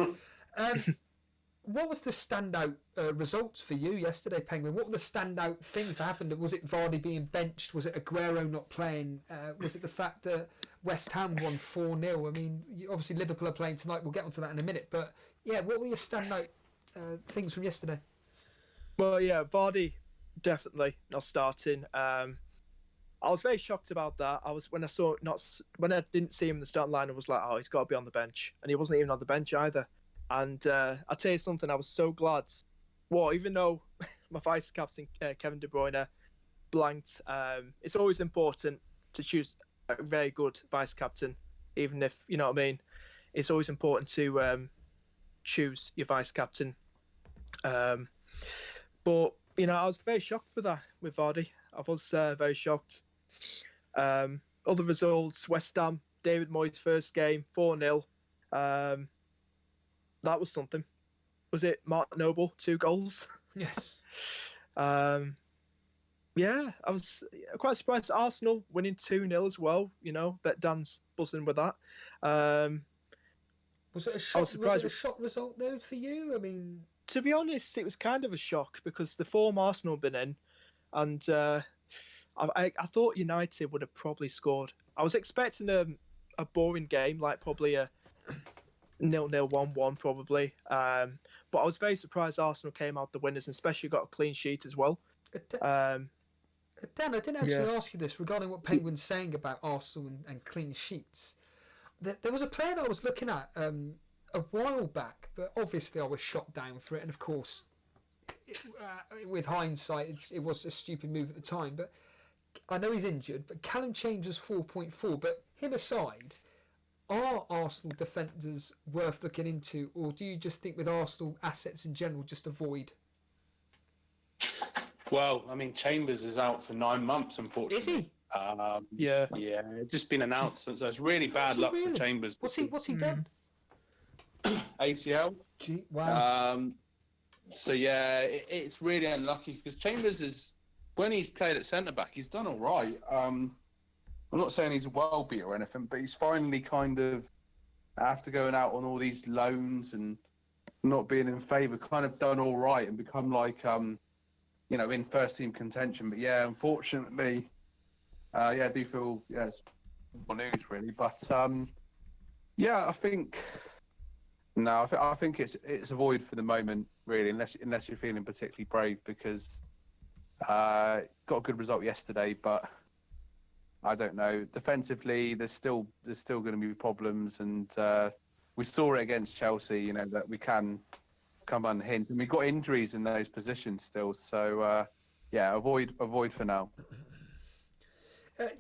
What was the standout results for you yesterday, Penguin? What were the standout things that happened? Was it Vardy being benched? Was it Aguero not playing? Was it the fact that West Ham won 4-0? I mean, obviously Liverpool are playing tonight. We'll get onto that in a minute. But, yeah, what were your standout things from yesterday? Well, yeah, Vardy definitely not starting. I was very shocked about that. When I didn't see him in the starting line, I was like, oh, he's got to be on the bench. And he wasn't even on the bench either. And I'll tell you something, I was so glad. Well, even though my vice captain, Kevin De Bruyne, blanked, it's always important to choose a very good vice captain, even if, you know what I mean? It's always important to choose your vice captain. But, I was very shocked with that, with Vardy. I was very shocked. Other results, West Ham, David Moyes' first game, 4-0. That was something. Was it Mark Noble, 2 goals? Yes. Yeah, I was quite surprised. Arsenal winning 2-0 as well. Bet Dan's buzzing with that. Was it a shock result though for you? I mean, to be honest, it was kind of a shock because the form Arsenal have been in, and I thought United would have probably scored. I was expecting a boring game, like probably a 0-0, 1-1 probably. But I was very surprised Arsenal came out the winners, and especially got a clean sheet as well. Dan, I didn't actually ask you this regarding what Penguin's saying about Arsenal and clean sheets. There was a player that I was looking at. a while back, but obviously I was shot down for it, and of course, with hindsight, it was a stupid move at the time. But I know he's injured, but Callum James was 4.4. But him aside, are Arsenal defenders worth looking into, or do you just think with Arsenal assets in general, just avoid? Well, I mean, Chambers is out for 9 months, unfortunately. Is he? Yeah. Yeah, it's just been announced, so it's really bad luck for Chambers. What's he done? ACL. Gee, wow. So yeah, it's really unlucky because Chambers is, when he's played at centre back, he's done all right. I'm not saying he's a world beater or anything, but he's finally kind of, after going out on all these loans and not being in favour, kind of done all right and become like, in first team contention. But yeah, unfortunately, I do feel it's more news really. But I think it's a void for the moment, really, unless you're feeling particularly brave, because got a good result yesterday, but I don't know. Defensively, there's still going to be problems, and we saw it against Chelsea. That we can come unhinged, and we've got injuries in those positions still. So avoid for now.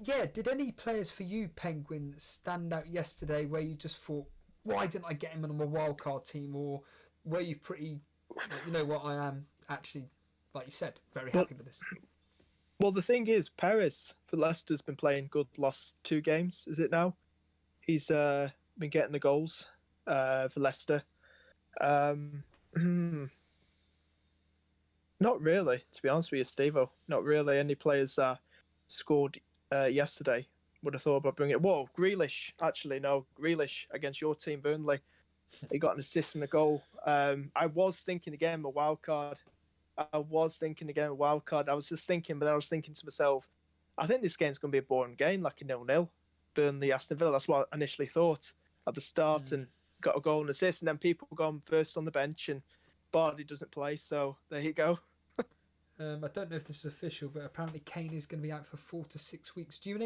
Did any players for you, Penguin, stand out yesterday where you just thought, why didn't I get him on my wildcard team? Or were you pretty, you know what, I am actually, like you said, very happy with this? Well, the thing is, Perez for Leicester's been playing good last 2 games, is it now? He's been getting the goals for Leicester. Not really, to be honest with you, Steve-O. Not really. Any players scored yesterday would have thought about bringing it. Whoa, Grealish. Actually, no, Grealish against your team, Burnley. He got an assist and a goal. I was thinking again, a wild card. I was just thinking, but I was thinking to myself, I think this game's going to be a boring game, like a 0-0. Burnley, Aston Villa. That's what I initially thought at the start, and got a goal and assist, and then people gone first on the bench, and Vardy doesn't play, so there you go. I don't know if this is official, but apparently Kane is going to be out for 4 to 6 weeks. Do you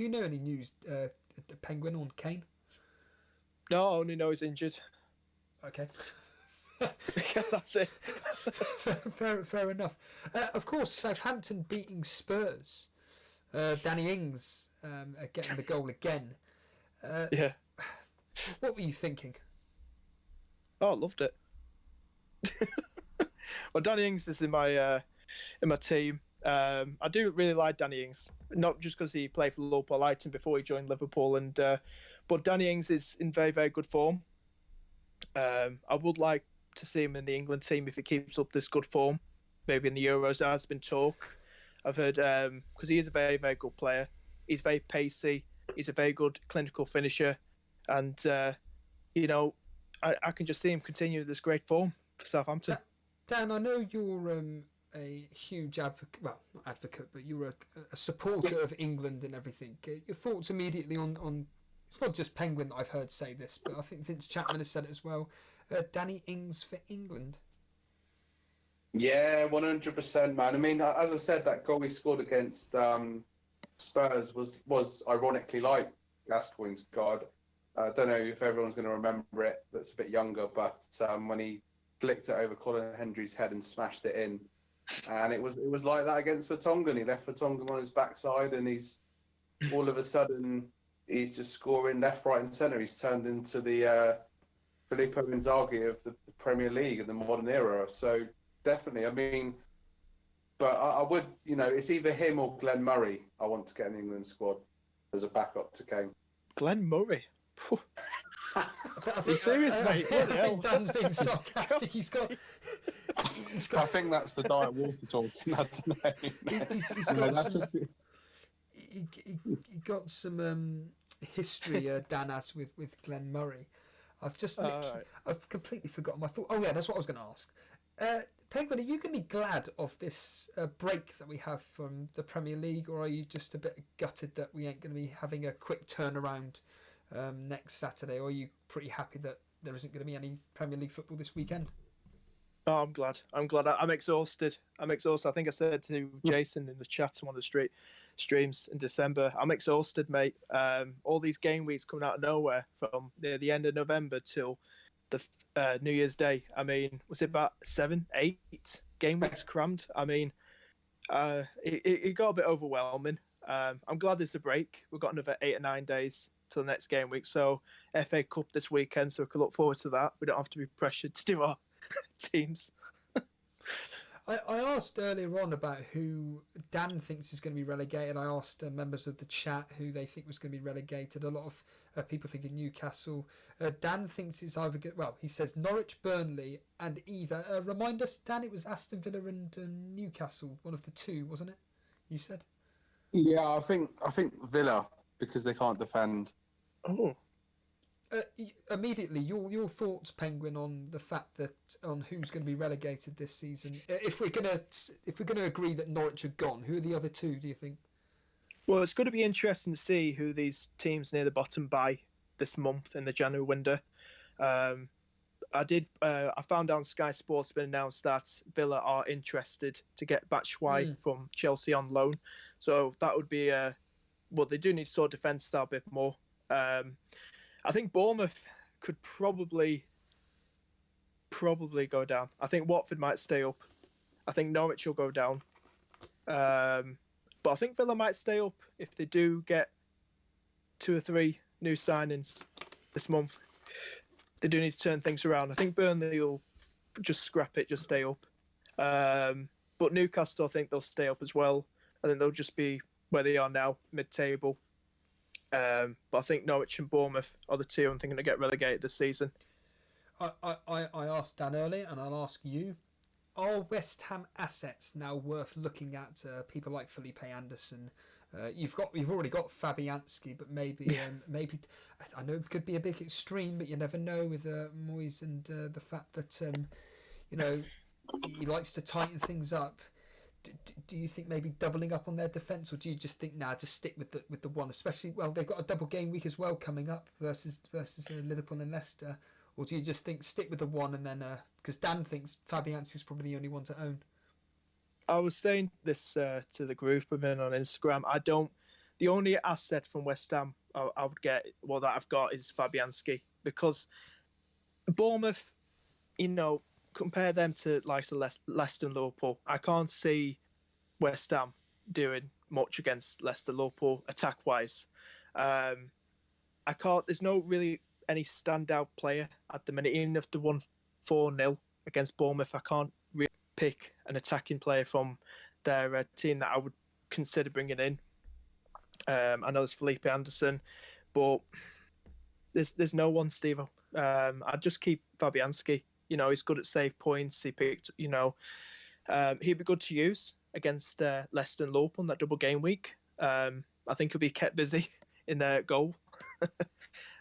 know any news, the Penguin, on Kane? No, I only know he's injured. Okay. Yeah, that's it. fair enough. Of course, Southampton beating Spurs. Danny Ings getting the goal again. Yeah. What were you thinking? Oh, I loved it. Well, Danny Ings is in my team. I do really like Danny Ings, not just because he played for Liverpool. I liked him before he joined Liverpool, but Danny Ings is in very, very good form. I would like to see him in the England team if he keeps up this good form. Maybe in the Euros, there has been talk. I've heard, because he is a very, very good player. He's very pacey. He's a very good clinical finisher. And, I can just see him continue this great form for Southampton. Dan, I know you're a huge advocate, well, not advocate, but you're a supporter of England and everything. Your thoughts immediately on it's not just Penguin that I've heard say this, but I think Vince Chapman has said it as well. Danny Ings for England. Yeah, 100%, man. I mean, as I said, that goal he scored against Spurs was ironically like Gascoigne's goal. I don't know if everyone's going to remember it that's a bit younger, but when he flicked it over Colin Hendry's head and smashed it in, and it was like that against Vertonghen. He left Vertonghen on his backside, and he's all of a sudden he's just scoring left, right, and centre. He's turned into the Filippo Inzaghi of the Premier League in the modern era. So definitely, I mean, but I would, it's either him or Glenn Murray I want to get in the England squad as a backup to Kane. Glenn Murray? Are you serious, mate? I think Dan's being sarcastic. He's got. I think that's the Diet Water talking. I don't know. He got some history, Dan has with Glenn Murray. I've just I've completely forgotten my thought. Oh yeah, that's what I was going to ask. Penguin, are you going to be glad of this break that we have from the Premier League, or are you just a bit gutted that we ain't going to be having a quick turnaround next Saturday, or are you pretty happy that there isn't going to be any Premier League football this weekend? Oh, I'm glad. I'm exhausted. I think I said to Jason in the chat on one of the streams in December, I'm exhausted, mate. All these game weeks coming out of nowhere from the end of November till the New Year's Day. I mean, was it about 7, 8 game weeks crammed? I mean, it got a bit overwhelming. I'm glad there's a break. We've got another 8 or 9 days till the next game week. So FA Cup this weekend, so we can look forward to that. We don't have to be pressured to do our teams. I asked earlier on about who Dan thinks is going to be relegated. I asked members of the chat who they think was going to be relegated. A lot of people thinking Newcastle. Dan thinks it's either... he says Norwich, Burnley and either... remind us, Dan, it was Aston Villa and Newcastle. One of the two, wasn't it? You said? Yeah, I think Villa, because they can't defend. Oh. Immediately, your thoughts, Penguin, on the fact that on who's going to be relegated this season. If we're gonna agree that Norwich are gone, who are the other two? Do you think? Well, it's going to be interesting to see who these teams near the bottom buy this month in the January window. I found out on Sky Sports been announced that Villa are interested to get Batshuayi from Chelsea on loan, so that would be they do need to sort defence out a bit more. I think Bournemouth could probably go down. I think Watford might stay up. I think Norwich will go down. But I think Villa might stay up if they do get 2 or 3 new signings this month. They do need to turn things around. I think Burnley will just scrap it, just stay up. But Newcastle, I think they'll stay up as well. I think they'll just be where they are now, mid-table. But I think Norwich and Bournemouth are the two I'm thinking to get relegated this season. I asked Dan earlier, and I'll ask you: are West Ham assets now worth looking at? People like Felipe Anderson. You've already got Fabianski, but maybe I know it could be a big extreme, but you never know with Moyes and the fact that he likes to tighten things up. Do you think maybe doubling up on their defence, or do you just think just stick with the one? Especially, they've got a double game week as well coming up versus Liverpool and Leicester. Or do you just think stick with the one and then because Dan thinks Fabianski is probably the only one to own? I was saying this to the group I've been on Instagram. The only asset from West Ham I would get, that I've got, is Fabianski, because Bournemouth, compare them to like Leicester and Liverpool. I can't see West Ham doing much against Leicester, Liverpool attack wise. There's no really any standout player at the minute. Even if they won 4-0 against Bournemouth, I can't really pick an attacking player from their team that I would consider bringing in. I know there's Felipe Anderson, but there's no one, Steve. I'd just keep Fabianski. He's good at save points. He picked, he'd be good to use against Leicester and Liverpool in that double game week. I think he'll be kept busy in their goal.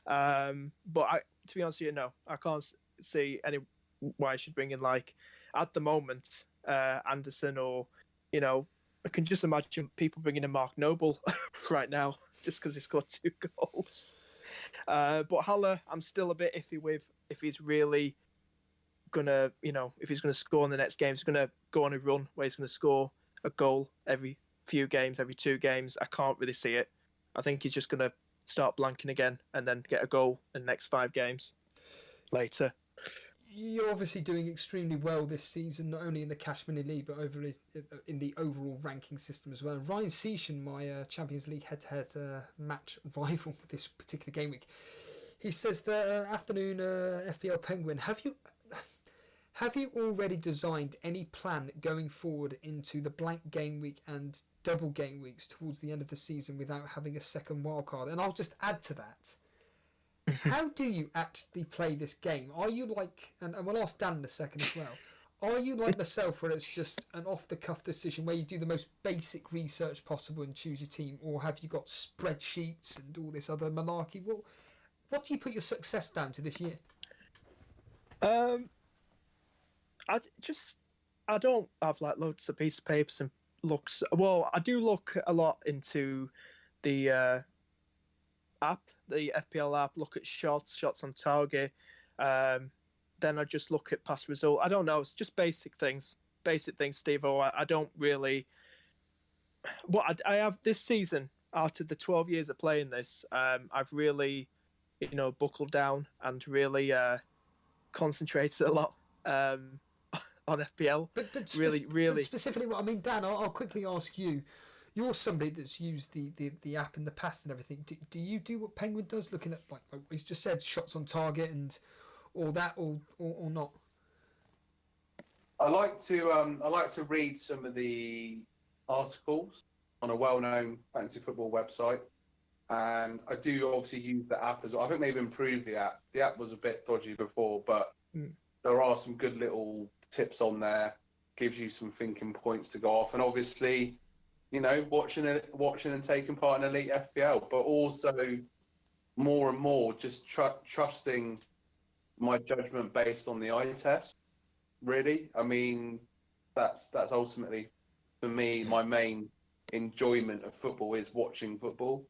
But to be honest with you, no, I can't see any why I should bring in, like, at the moment, Anderson, or, I can just imagine people bringing in Mark Noble right now just because he scored 2 goals. But Haller, I'm still a bit iffy with if he's really gonna, if he's gonna score in the next games. He's gonna go on a run where he's gonna score a goal every few games, every 2 games. I can't really see it. I think he's just gonna start blanking again and then get a goal in the next 5 games later. You're obviously doing extremely well this season, not only in the Cash Money League, but over in the overall ranking system as well. And Ryan Seachin, my Champions League head-to-head match rival for this particular game week, he says that afternoon, FPL Penguin, have you already designed any plan going forward into the blank game week and double game weeks towards the end of the season without having a second wildcard? And I'll just add to that. How do you actually play this game? Are you like, and we'll ask Dan in a second as well, are you like myself where it's just an off-the-cuff decision where you do the most basic research possible and choose your team, or have you got spreadsheets and all this other malarkey? What do you put your success down to this year? I don't have like loads of piece of papers and looks. Well, I do look a lot into the app, the FPL app. Look at shots on target. Then I just look at past result. I don't know. It's just basic things, Steve. I don't really. What I have this season, out of the 12 years of playing this, I've really, buckled down and really concentrated a lot on FPL. But really. Specifically, what I mean, Dan, I'll quickly ask you. You're somebody that's used the app in the past and everything. Do you do what Penguin does, looking at like he's just said, shots on target and all that, or not? I like to read some of the articles on a well-known fantasy football website, and I do obviously use the app as well. I think they've improved the app. The app was a bit dodgy before, but there are some good little tips on there. Gives you some thinking points to go off, and obviously, you know, watching and taking part in Elite FPL, but also more and more just trusting my judgment based on the eye test. Really, I mean, that's ultimately for me my main enjoyment of football is watching football.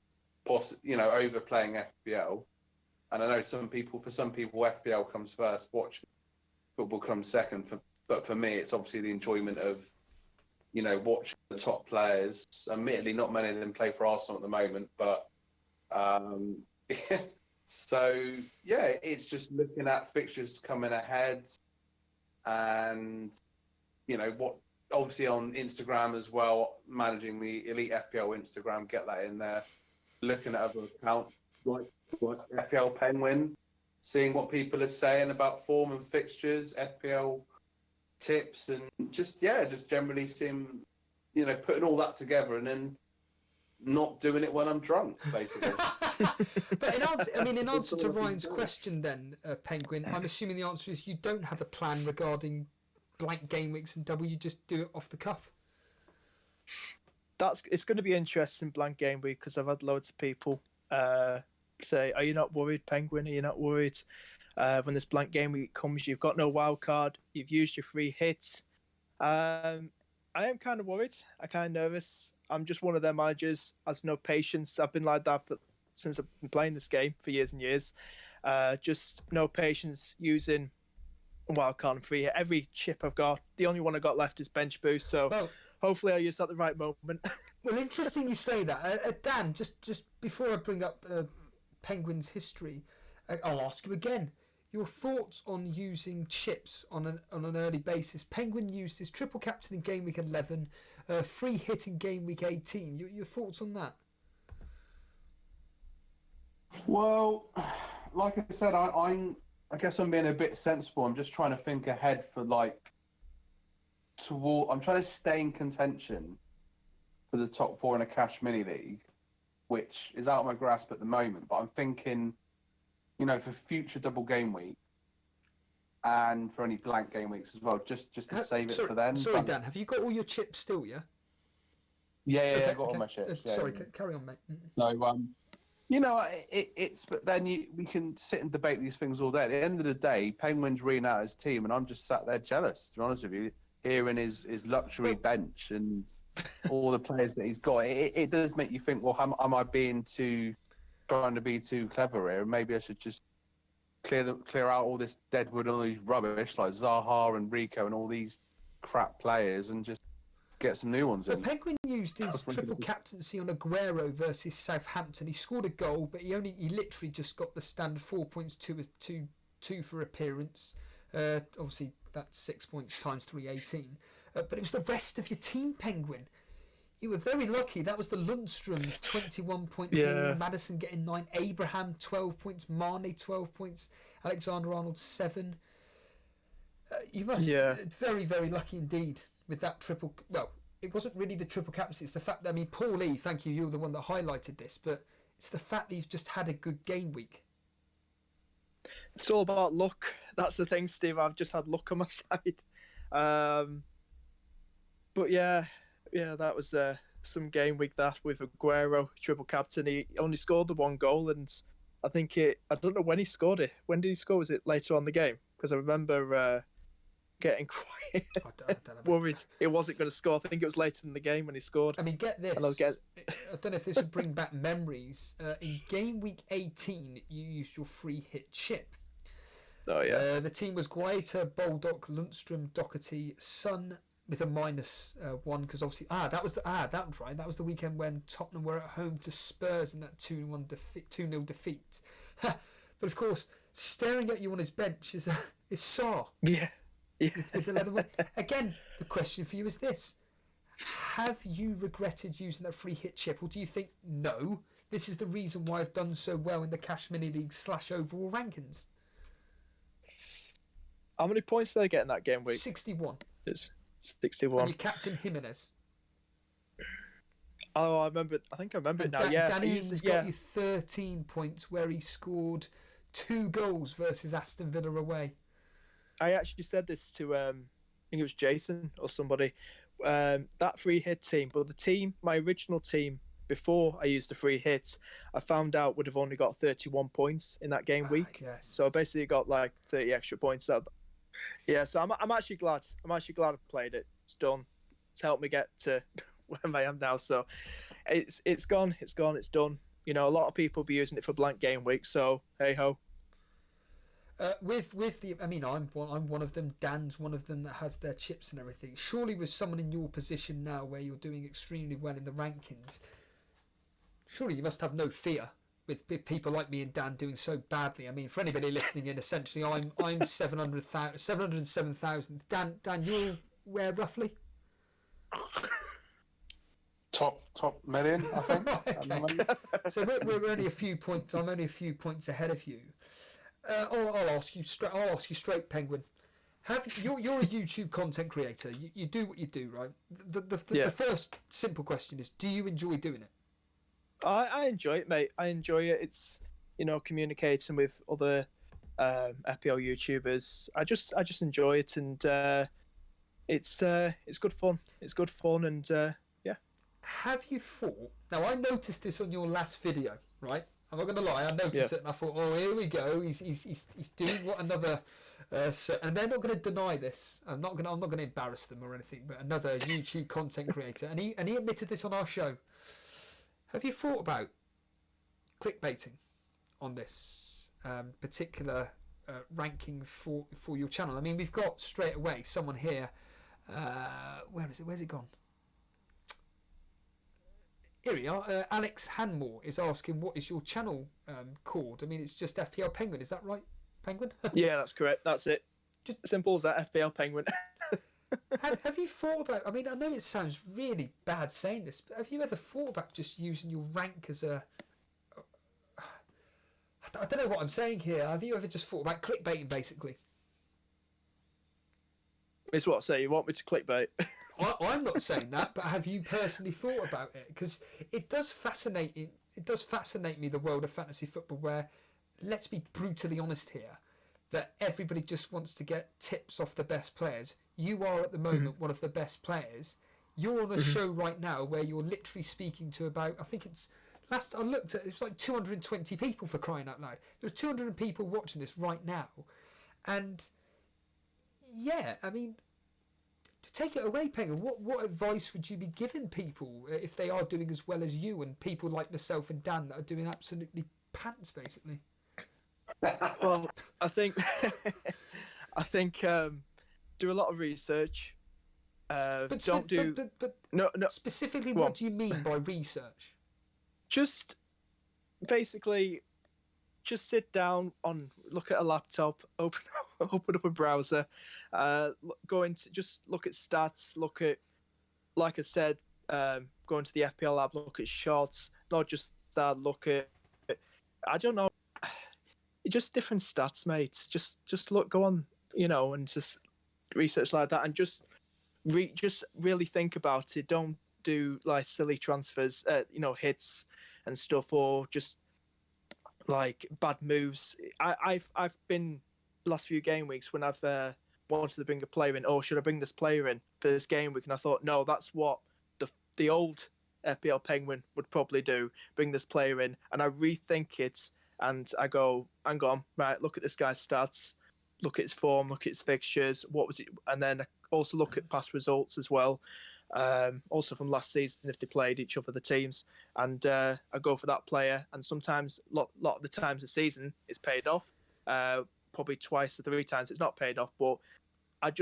You know, over playing FPL, and I know for some people FPL comes first, watching football comes second. But for me, it's obviously the enjoyment of, you know, watching the top players. Admittedly, not many of them play for Arsenal at the moment, but so yeah, it's just looking at fixtures coming ahead, and you know what. Obviously on Instagram as well, managing the Elite FPL Instagram, get that in there. Looking at other accounts like FPL Penguin, seeing what people are saying about form and fixtures, FPL tips, and just generally seeing, you know, putting all that together and then not doing it when I'm drunk, basically. But in answer to Ryan's question, then Penguin, I'm assuming the answer is you don't have a plan regarding blank game weeks and double. You just do it off the cuff. It's going to be interesting, blank game week, because I've had loads of people say, "Are you not worried, Penguin? Are you not worried when this blank game week comes? You've got no wild card. You've used your free hit." I am kind of worried. I'm kind of nervous. I'm just one of their managers. Has no patience. I've been like that since I've been playing this game for years and years. Just no patience using wild card and free hit. Every chip I've got, the only one I got left is bench boost. So. Well, hopefully I'll use that at the right moment. Well, interesting you say that. Dan, just before I bring up Penguin's history, I'll ask you again. Your thoughts on using chips on an early basis. Penguin used his triple captain in game week 11, free hit in game week 18. Your thoughts on that? Well, like I said, I guess I'm being a bit sensible. I'm just trying to think ahead for I'm trying to stay in contention for the top four in a cash mini league, which is out of my grasp at the moment. But I'm thinking, you know, for future double game week and for any blank game weeks as well, just to save it for then. Sorry, Dan, have you got all your chips still? Yeah. Yeah, okay, I got all my chips. Sorry, carry on, mate. No, you know, it's but then we can sit and debate these things all day. At the end of the day, Penguin's reading out his team, and I'm just sat there jealous, to be honest with you. Hearing his luxury bench and all the players that he's got, it does make you think, well, am I trying to be too clever here? Maybe I should just clear out all this deadwood and all these rubbish like Zaha and Rico and all these crap players and just get some new ones in. Penguin used his triple captaincy on Aguero versus Southampton. He scored a goal, but he literally just got the standard 4 points, two for appearance. Obviously that's 6 points times 3, 18. But it was the rest of your team, Penguin. You were very lucky. That was the Lundstrom 21 point. Yeah. Maddison getting 9. Abraham 12 points. Mane 12 points. Alexander-Arnold 7. You must very, very lucky indeed with that triple. Well, it wasn't really the triple captaincy. It's the fact that, Paul Lee, thank you. You're the one that highlighted this, but it's the fact that you've just had a good game week. It's all about luck. That's the thing, Steve. I've just had luck on my side. But yeah, that was some game week that with Aguero, triple captain. He only scored the one goal, and I think I don't know when he scored it. When did he score? Was it later on the game? Because I remember getting quite worried it wasn't going to score. I think it was later in the game when he scored. Get this. I don't know if this would bring back memories. In game week 18, you used your free hit chip. Oh yeah. The team was Guaita, Baldock, Lundstrom, Doherty, Son with a -1 because obviously that was right. That was the weekend when Tottenham were at home to Spurs in that 2-0 defeat. But of course, staring at you on his bench is It's Saar. Yeah. With the leather one. Again, the question for you is this. Have you regretted using that free hit chip, or do you think, no, this is the reason why I've done so well in the Cash Mini League / overall rankings? How many points did I get in that game week? 61. It's 61. And your captain Jimenez. Oh, I think I remember it now. Danny Ings got you 13 points, where he scored 2 goals versus Aston Villa away. I actually said this to, I think it was Jason or somebody. That free hit team, but the team, my original team, before I used the free hits, I found out would have only got 31 points in that game week. Yes. So I basically got like 30 extra points out. Yeah, so I'm actually glad. I'm actually glad I played it. It's done. It's helped me get to where I am now. So it's gone. It's done. You know, a lot of people be using it for blank game week. So hey ho. With the, I mean, I'm one of them. Dan's one of them that has their chips and everything. Surely, with someone in your position now, where you're doing extremely well in the rankings, surely you must have no fear with people like me and Dan doing so badly. I mean, for anybody listening in, essentially, I'm 707,000. Dan, you're where roughly? Top million, I think. Okay. So we're only a few points. I'm only a few points ahead of you. I'll ask you straight, Penguin. You're a YouTube content creator. You do what you do, right? The first simple question is: do you enjoy doing it? I enjoy it, mate. I enjoy it. It's, you know, communicating with other FPL YouTubers. I just enjoy it, and it's good fun. It's good fun, and yeah. Have you thought? Now, I noticed this on your last video, right? I'm not going to lie. I noticed it, and I thought, oh, here we go. He's doing what another, and they're not going to deny this. I'm not going to embarrass them or anything. But another YouTube content creator, and he admitted this on our show. Have you thought about clickbaiting on this particular ranking for your channel? I mean, we've got straight away someone here. Where is it? Where's it gone? Here we are. Alex Hanmore is asking, what is your channel called? I mean, it's just FPL Penguin. Is that right, Penguin? Yeah, that's correct. That's it. Just simple as that, FPL Penguin. have you thought about, I mean, I know it sounds really bad saying this, but have you ever thought about just using your rank as a... I don't know what I'm saying here. Have you ever just thought about clickbaiting, basically? It's what I say. You want me to clickbait? I'm not saying that, but have you personally thought about it? Because it does fascinate me, the world of fantasy football, where, let's be brutally honest here, that everybody just wants to get tips off the best players. You are at the moment one of the best players. You're on a show right now where you're literally speaking to about, I think it's, last I looked at, it was like 220 people, for crying out loud. There are 200 people watching this right now. And yeah, I mean, to take it away, Penguin, what advice would you be giving people if they are doing as well as you, and people like myself and Dan that are doing absolutely pants, basically? Well, I think do a lot of research. But no. Specifically, what do you mean by research? Just basically, just sit down, look at a laptop, open up a browser, just look at stats, look at, like I said, go into the FPL app, look at shots, not just that, look at, I don't know, just different stats, mate. Just look, go on, you know, and just research like that, and just really think about it. Don't do like silly transfers, you know, hits and stuff, or just like bad moves. I've been last few game weeks when I've wanted to bring a player in, or should I bring this player in for this game week? And I thought, no, that's what the old FPL Penguin would probably do, bring this player in. And I rethink it, and I go, hang on, right, look at this guy's stats, look at his form, look at his fixtures, what was it? And then also look at past results as well. Also from last season, if they played each other, the teams, and I go for that player. And sometimes, lot of the times this season, it's paid off. Probably twice or 3 times it's not paid off. But I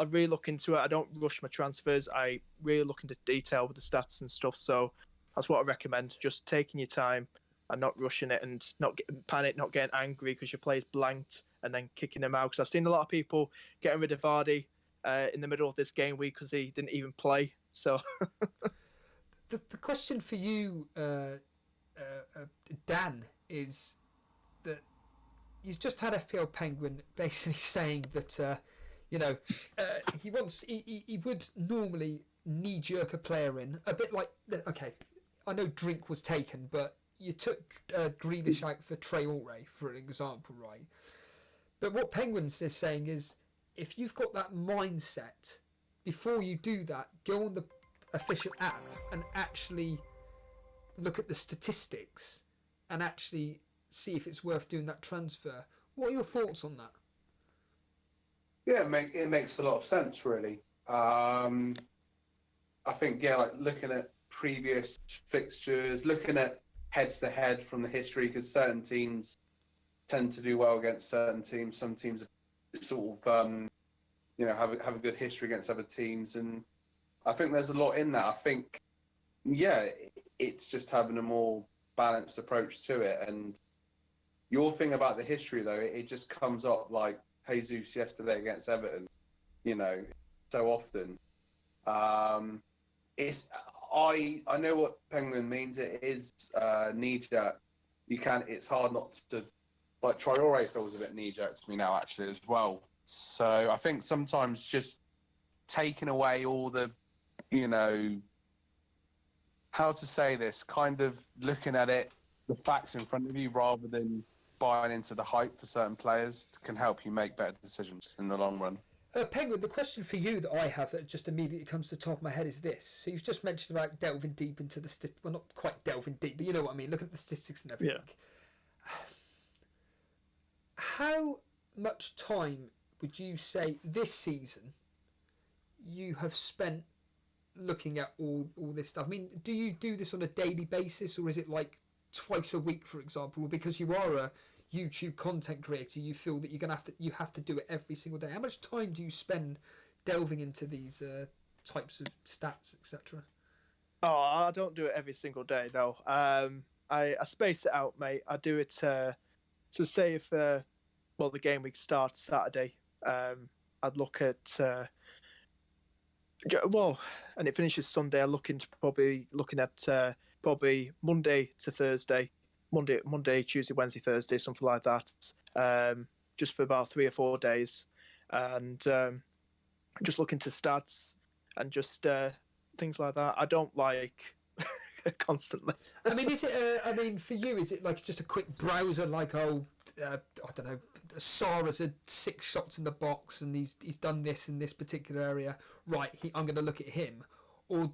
really look into it. I don't rush my transfers. I really look into detail with the stats and stuff. So that's what I recommend. Just taking your time, and not rushing it and not getting panic, not getting angry because your player's blanked and then kicking him out. Because I've seen a lot of people getting rid of Vardy in the middle of this game week because he didn't even play. So the question for you, Dan, is that you've just had FPL Penguin basically saying that he would normally knee-jerk a player in, a bit like, okay, I know Drink was taken, but you took Grealish out for Traore, for an example, right? But what Penguins is saying is, if you've got that mindset, before you do that, go on the official app and actually look at the statistics and actually see if it's worth doing that transfer. What are your thoughts on that? Yeah, it makes a lot of sense, really. I think, like looking at previous fixtures, looking at heads-to-head from the history, because certain teams tend to do well against certain teams. Some teams sort of, have a good history against other teams, and I think there's a lot in that. I think, it's just having a more balanced approach to it. And your thing about the history, though, it just comes up like Jesus yesterday against Everton, so often. I know what Penguin means. It is knee-jerk. It's hard not to, like Traore feels a bit knee-jerk to me now, actually, as well. So I think sometimes just taking away all the, how to say this, kind of looking at it, the facts in front of you, rather than buying into the hype for certain players, can help you make better decisions in the long run. Penguin, the question for you that I have that just immediately comes to the top of my head is this. So you've just mentioned about delving deep into the well, not quite delving deep, but you know what I mean, looking at the statistics and everything. Yeah. How much time would you say this season you have spent looking at all this stuff? I mean, do you do this on a daily basis, or is it like twice a week, for example? Or because you are a YouTube content creator, you feel that you have to do it every single day? How much time do you spend delving into these types of stats, etc.? Oh, I don't do it every single day, no. I space it out, mate. I do it. So say if the game week starts Saturday, I'd look at and it finishes Sunday. I look into looking at Monday to Thursday. Monday, Tuesday, Wednesday, Thursday, something like that, just for about 3 or 4 days, and just look into stats and just things like that. I don't like constantly. I mean, is it? For you, is it like just a quick browser? Like, I don't know, Sarah's had 6 shots in the box and he's done this in this particular area. Right, I'm going to look at him. Or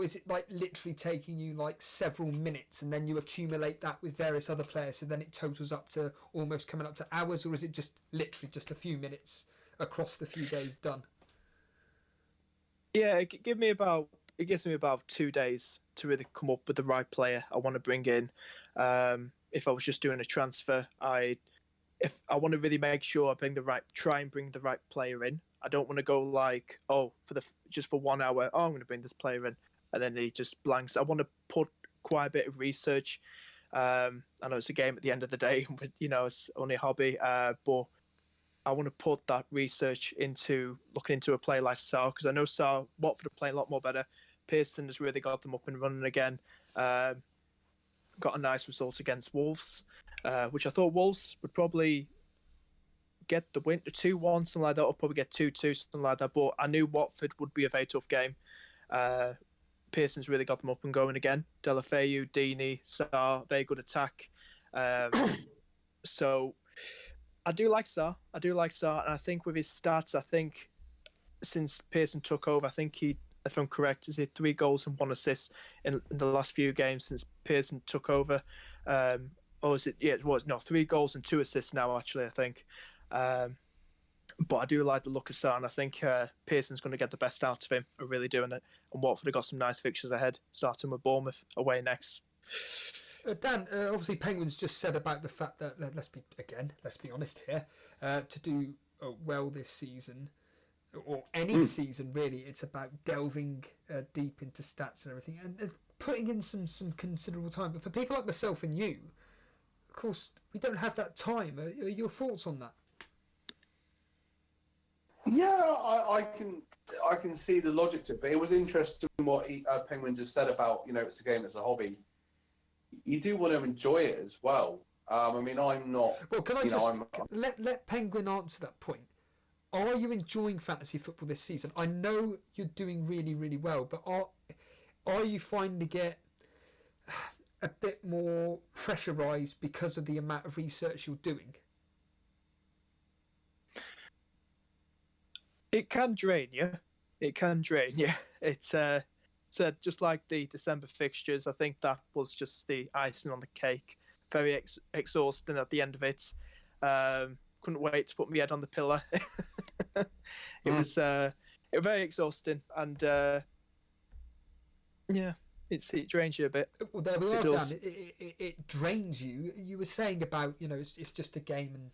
is it like literally taking you like several minutes and then you accumulate that with various other players, so then it totals up to almost coming up to hours? Or is it just literally just a few minutes across the few days done? Yeah, it gives me about 2 days to really come up with the right player I want to bring in. If I was just doing a transfer, if I want to really make sure I try and bring the right player in. I don't want to go like, just for 1 hour, I'm going to bring this player in, and then he just blanks. I want to put quite a bit of research. I know it's a game at the end of the day, but it's only a hobby. But I want to put that research into looking into a player like Sarr, because I know Sarr, Watford are playing a lot more better. Pearson has really got them up and running again. Got a nice result against Wolves, which I thought Wolves would probably get the win, 2-1, something like that, or probably get 2-2, something like that. But I knew Watford would be a very tough game. Pearson's really got them up and going again. Delafeu, Deeney, Sarr, very good attack. So I do like Sarr. And I think with his stats, since Pearson took over, I think he, if I'm correct, is it 3 goals and 1 assist in the last few games since Pearson took over. Or is it? Yeah, it was 3 goals and 2 assists now. Actually, I think. But I do like the look of Sarr, and I think Pearson's going to get the best out of him. I really do, and Watford have got some nice fixtures ahead, starting with Bournemouth away next. Dan, obviously Penguins just said about the fact that let's be honest here, to do well this season, or any season really, it's about delving deep into stats and everything, and putting in some considerable time. But for people like myself and you, of course, we don't have that time. Are your thoughts on that? Yeah, I can see the logic to it, but it was interesting what Penguin just said about, it's a game, it's a hobby. You do want to enjoy it as well. I mean, I'm not. Well, can I just let Penguin answer that point? Are you enjoying fantasy football this season? I know you're doing really, really well, but are you finding it a bit more pressurised because of the amount of research you're doing? It can drain you. It's just like the December fixtures. I think that was just the icing on the cake. Very exhausting at the end of it. Couldn't wait to put my head on the pillow. It was very exhausting, and it drains you a bit. Well, there we are, Dan. It drains you. You were saying about it's just a game, and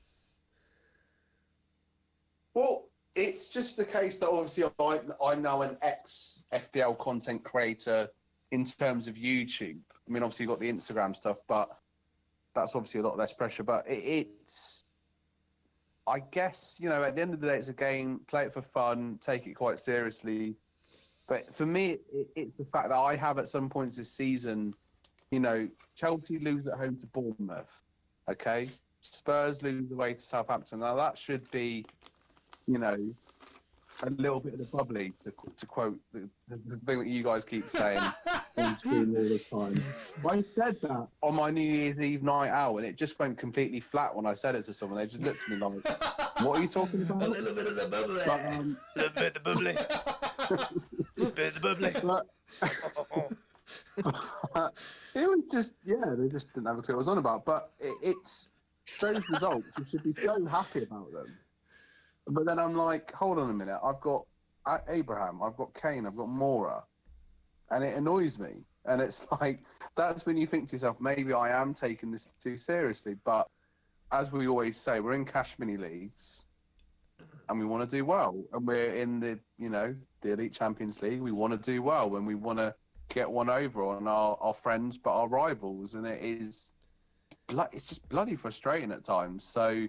well, it's just the case that obviously I'm now an ex-FPL content creator in terms of YouTube. I mean, obviously you've got the Instagram stuff, but that's obviously a lot less pressure. But it's, I guess, at the end of the day, it's a game. Play it for fun. Take it quite seriously. But for me, it's the fact that I have at some points this season, Chelsea lose at home to Bournemouth. Okay, Spurs lose away to Southampton. Now that should be, a little bit of the bubbly, to quote the thing that you guys keep saying on screen all the time. I said that on my New Year's Eve night out, and it just went completely flat when I said it to someone. They just looked at me like, "What are you talking about?" A little bit of the bubbly. But, a little bit of the bubbly. A bit of the bubbly. But it was just, they just didn't have a clue what I was on about. But it's those results. You should be so happy about them. But then I'm like, hold on a minute. I've got Abraham, I've got Kane, I've got Mora, and it annoys me. And it's like, that's when you think to yourself, maybe I am taking this too seriously. But as we always say, we're in cash mini leagues, and we want to do well. And we're in the Elite Champions League. We want to do well, and we want to get one over on our friends, but our rivals. And it's just bloody frustrating at times. So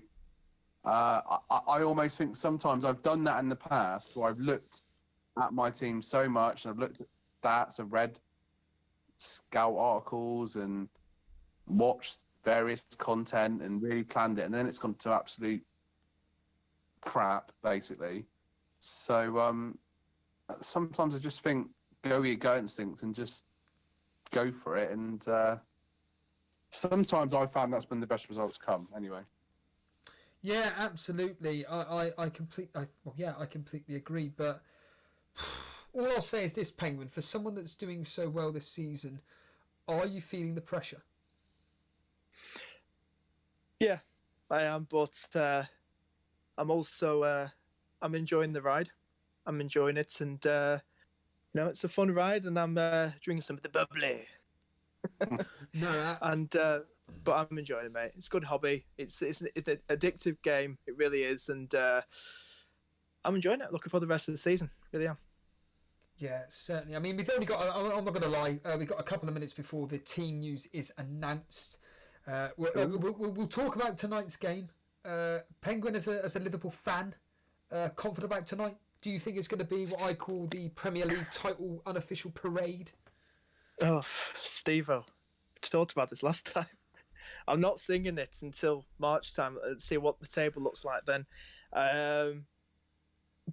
I almost think sometimes I've done that in the past, where I've looked at my team so much, and I've looked at stats, I've read scout articles and watched various content and really planned it, and then it's gone to absolute crap, basically. So sometimes I just think, go with your gut instinct and just go for it. And sometimes I found that's when the best results come, anyway. Yeah, absolutely. I completely agree. But all I'll say is this, Penguin, for someone that's doing so well this season, are you feeling the pressure? Yeah, I am, but I'm also I'm enjoying the ride. I'm enjoying it, and it's a fun ride, and I'm drinking some of the bubbly. But I'm enjoying it, mate. It's a good hobby. It's an addictive game. It really is, and I'm enjoying it. Looking for the rest of the season. Really am. Yeah, certainly. I mean, we've only got, I'm not going to lie, we've got a couple of minutes before the team news is announced. We'll talk about tonight's game. Penguin, as a Liverpool fan, confident about tonight? Do you think it's going to be what I call the Premier League title unofficial parade? Oh, Steve-o. We talked about this last time. I'm not singing it until March time. Let's see what the table looks like then.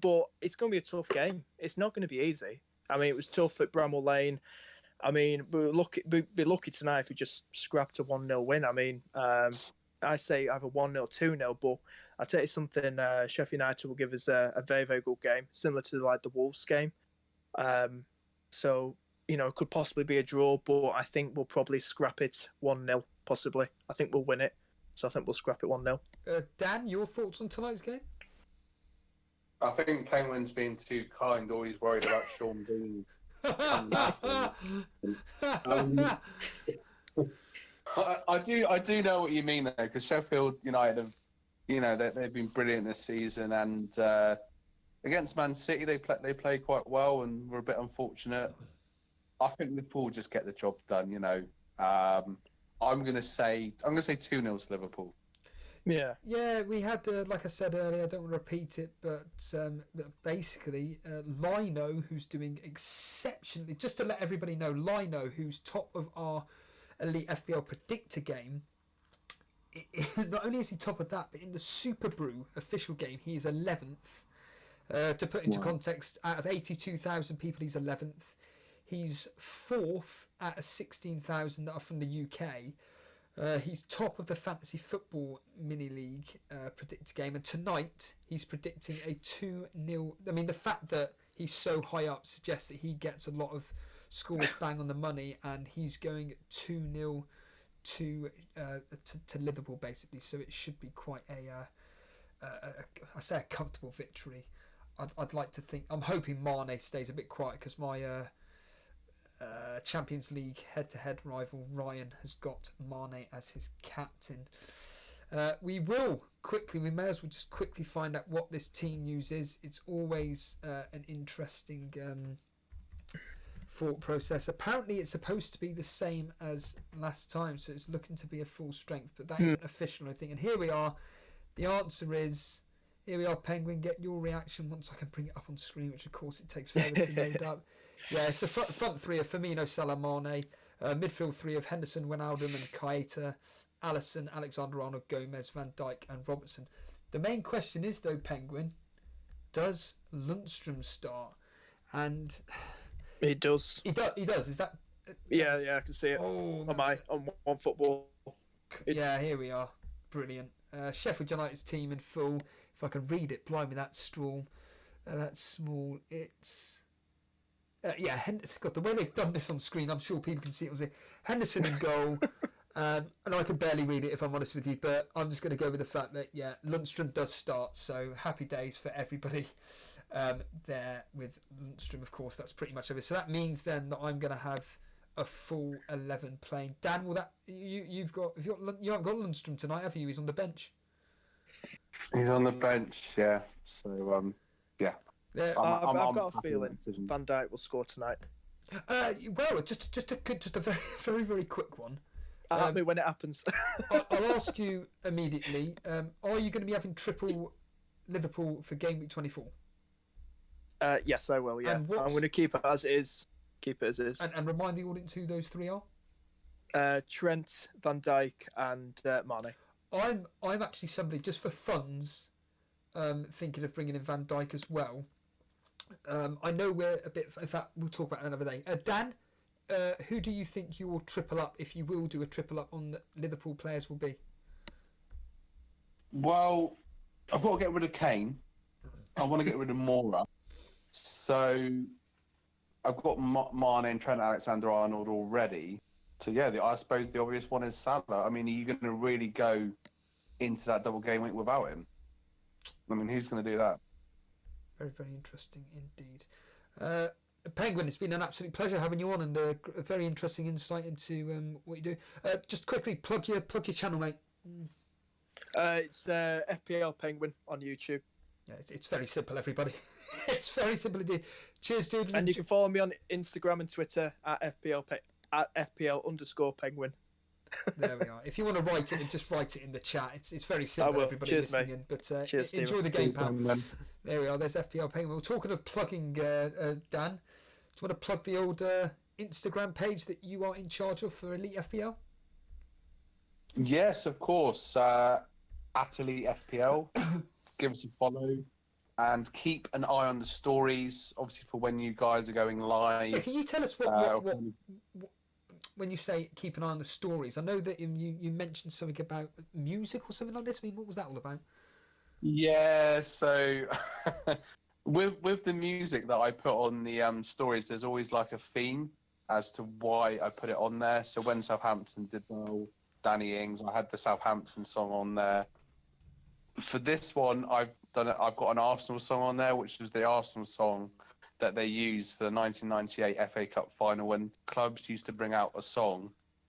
But it's going to be a tough game. It's not going to be easy. I mean, it was tough at Bramall Lane. I mean, we'd be lucky tonight if we just scrapped a 1-0 win. I mean, I say either 1-0, 2-0, but I'll tell you something, Sheffield United will give us a very, very good game, similar to the Wolves game. So, it could possibly be a draw, but I think we'll probably scrap it 1-0, possibly. I think we'll win it. So I think we'll scrap it 1-0. Dan, your thoughts on tonight's game? I think Penguin's being too kind, always worried about Sean Bean. I do know what you mean there, because Sheffield United have, they've been brilliant this season, and against Man City, they play quite well and were a bit unfortunate. I think Liverpool just get the job done. You know, I'm gonna say 2-0 to Liverpool. Yeah. Yeah, we had, like I said earlier, I don't want to repeat it, but basically, Lino, who's doing exceptionally, just to let everybody know, Lino, who's top of our Elite FPL predictor game, not only is he top of that, but in the Super Brew official game, he is 11th. To put into context, out of 82,000 people, he's 11th. He's 4th out of 16,000 that are from the UK. He's top of the Fantasy Football Mini League predictor game, and tonight he's predicting a 2-0. I mean, the fact that he's so high up suggests that he gets a lot of scores bang on the money, and he's going 2-0 to Liverpool basically. So it should be quite a comfortable victory. I'd like to think. I'm hoping Mane stays a bit quiet because my Champions League head-to-head rival Ryan has got Mane as his captain. We may as well just quickly find out what this team uses. It's always an interesting thought process. Apparently it's supposed to be the same as last time, so it's looking to be a full strength, but that isn't official, I think. And here we are. The answer is, here we are, Penguin. Get your reaction once I can bring it up on screen, which of course it takes forever to load up. Yeah, it's the front three of Firmino, Salah, Mane. Midfield three of Henderson, Wijnaldum and Keita. Alisson, Alexander-Arnold, Gomez, Van Dijk and Robertson. The main question is, though, Penguin, does Lundstram start? And he does. He does. Is that... Yeah, I can see it on One Football. Yeah, here we are. Brilliant. Sheffield United's team in full. If I can read it, blimey, that's small. That's small. It's... God, the way they've done this on screen, I'm sure people can see it. On screen. Henderson in goal. And I can barely read it, if I'm honest with you, but I'm just going to go with the fact that, Lundstram does start, so happy days for everybody there with Lundstram, of course. That's pretty much of it. So that means then that I'm going to have a full 11 playing. Dan, will that you haven't got Lundstram tonight, have you? He's on the bench. He's on the bench, yeah. So yeah. I've got a feeling Van Dijk will score tonight. Well, just a very, very, very quick one. At me when it happens. I'll ask you immediately. Are you going to be having triple Liverpool for game week 24? Yes, I will. Yeah, I'm going to keep it as is. And remind the audience who those three are. Trent, Van Dijk, and Mane. I'm actually somebody just for funds, thinking of bringing in Van Dijk as well. I know we're a bit. In fact, we'll talk about that another day. Dan, who do you think your triple up, if you will do a triple up on Liverpool players, will be? Well, I've got to get rid of Kane. I want to get rid of Moura. So I've got Mane and Trent Alexander-Arnold already. So yeah, I suppose the obvious one is Salah. I mean, are you going to really go into that double game week without him? I mean, who's going to do that? Very, very interesting indeed. Penguin, it's been an absolute pleasure having you on, and a very interesting insight into what you do. Just quickly plug your channel, mate. It's FPL Penguin on YouTube. Yeah, it's very simple, everybody. It's very simple indeed. Cheers, dude. And you can follow me on Instagram and Twitter at FPL_Penguin. There we are. If you want to write it, just write it in the chat. It's very simple, everybody. Cheers, listening mate. in. But cheers, enjoy Steven. the game, pal. There we are. There's FPL Penguin. We're talking of plugging, Dan. Do you want to plug the old Instagram page that you are in charge of for Elite FPL? Yes, of course. At Elite FPL. Give us a follow. And keep an eye on the stories, obviously, for when you guys are going live. Yeah, can you tell us what when you say keep an eye on the stories? I know that you mentioned something about music or something like this. I mean, what was that all about? Yeah, so with the music that I put on the stories, there's always like a theme as to why I put it on there. So when Southampton did well, Danny Ings, I had the Southampton song on there. For this one, I've got an Arsenal song on there, which was the Arsenal song that they used for the 1998 FA Cup final, when clubs used to bring out a song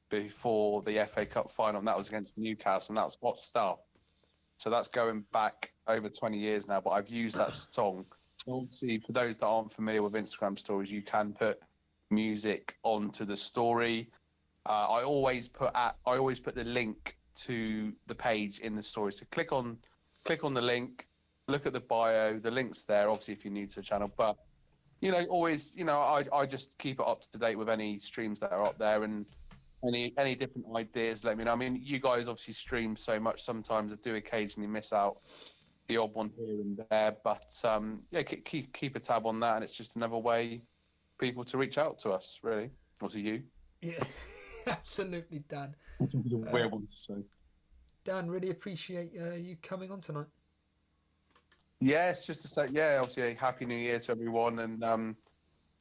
before the FA Cup final, and that was against Newcastle, and that was Hot Stuff. So that's going back over 20 years now, but I've used that song Obviously, for those that aren't familiar with Instagram stories, you can put music onto the story. I always put the link to the page in the story. So click on the link, look at the bio. The link's there, obviously, if you're new to the channel. But always, I just keep it up to date with any streams that are up there, and any different ideas, let me know. I mean, you guys obviously stream so much. Sometimes I do occasionally miss out the odd one here and there, but keep a tab on that, and it's just another way for people to reach out to us, really, or to you. Yeah, absolutely, Dan. That's a weird one to say. Dan, really appreciate you coming on tonight. Yes, just to say, obviously a happy New Year to everyone, and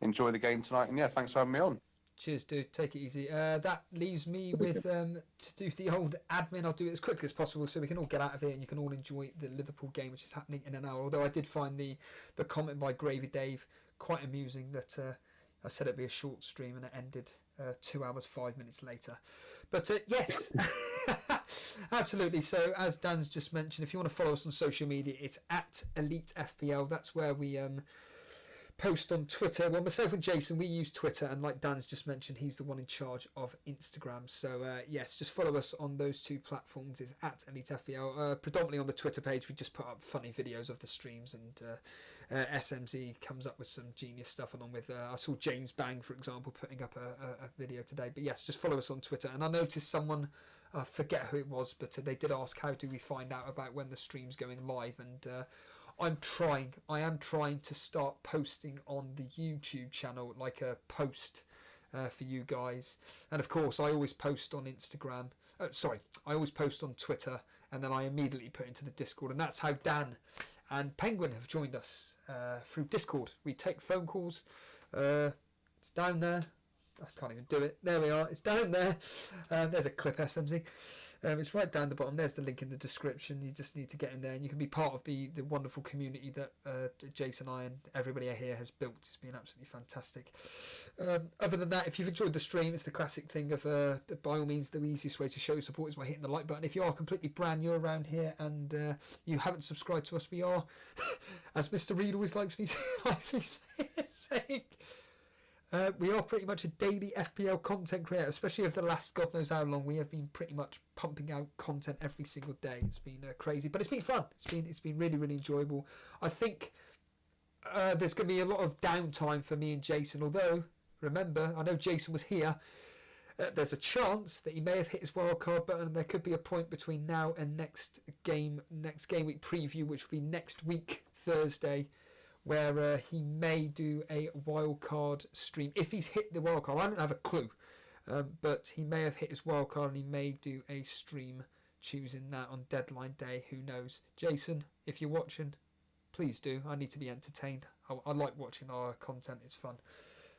enjoy the game tonight. And thanks for having me on. Cheers, dude. Take it easy. That leaves me with to do the old admin. I'll do it as quickly as possible so we can all get out of here and you can all enjoy the Liverpool game, which is happening in an hour. Although I did find the comment by Gravy Dave quite amusing that I said it'd be a short stream and it ended 2 hours 5 minutes later. But yes, absolutely. So as Dan's just mentioned, if you want to follow us on social media, it's at Elite FPL. That's where we post on Twitter. Well, myself and Jason, we use Twitter, and like Dan's just mentioned, he's the one in charge of Instagram. So yes, just follow us on those two platforms. It's at Elite FPL. Predominantly on the Twitter page, we just put up funny videos of the streams, and SMZ comes up with some genius stuff, along with I saw James Bang, for example, putting up a video today. But yes, just follow us on Twitter. And I noticed someone, I forget who it was, but they did ask how do we find out about when the stream's going live, and I am trying to start posting on the YouTube channel, like a post for you guys. And of course, I always post on Instagram. I always post on Twitter, and then I immediately put into the Discord. And that's how Dan and Penguin have joined us through Discord. We take phone calls. It's down there. I can't even do it. There we are. It's down there. There's a clip, SMZ. It's right down the bottom. There's the link in the description. You just need to get in there, and you can be part of the wonderful community that Jason, I, and everybody here has built. It's been absolutely fantastic. Other than that, if you've enjoyed the stream, it's the classic thing of by all means, the easiest way to show your support is by hitting the like button. If you are completely brand new around here and you haven't subscribed to us, we are, as Mr. Reed always likes me saying, we are pretty much a daily FPL content creator, especially over the last God knows how long. We have been pretty much pumping out content every single day. It's been crazy, but it's been fun. It's been really, really enjoyable. I think there's going to be a lot of downtime for me and Jason, although, remember, I know Jason was here. There's a chance that he may have hit his wildcard button, and there could be a point between now and next Gameweek Preview, which will be next week, Thursday, where he may do a wildcard stream. If he's hit the wildcard, I don't have a clue, but he may have hit his wildcard and he may do a stream choosing that on deadline day. Who knows? Jason, if you're watching, please do. I need to be entertained. I like watching our content. It's fun.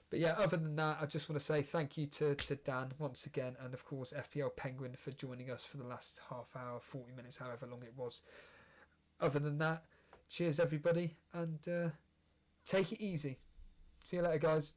But yeah, other than that, I just want to say thank you to Dan once again, and of course FPL Penguin for joining us for the last half hour, 40 minutes, however long it was. Other than that, cheers everybody, and take it easy. See you later, guys.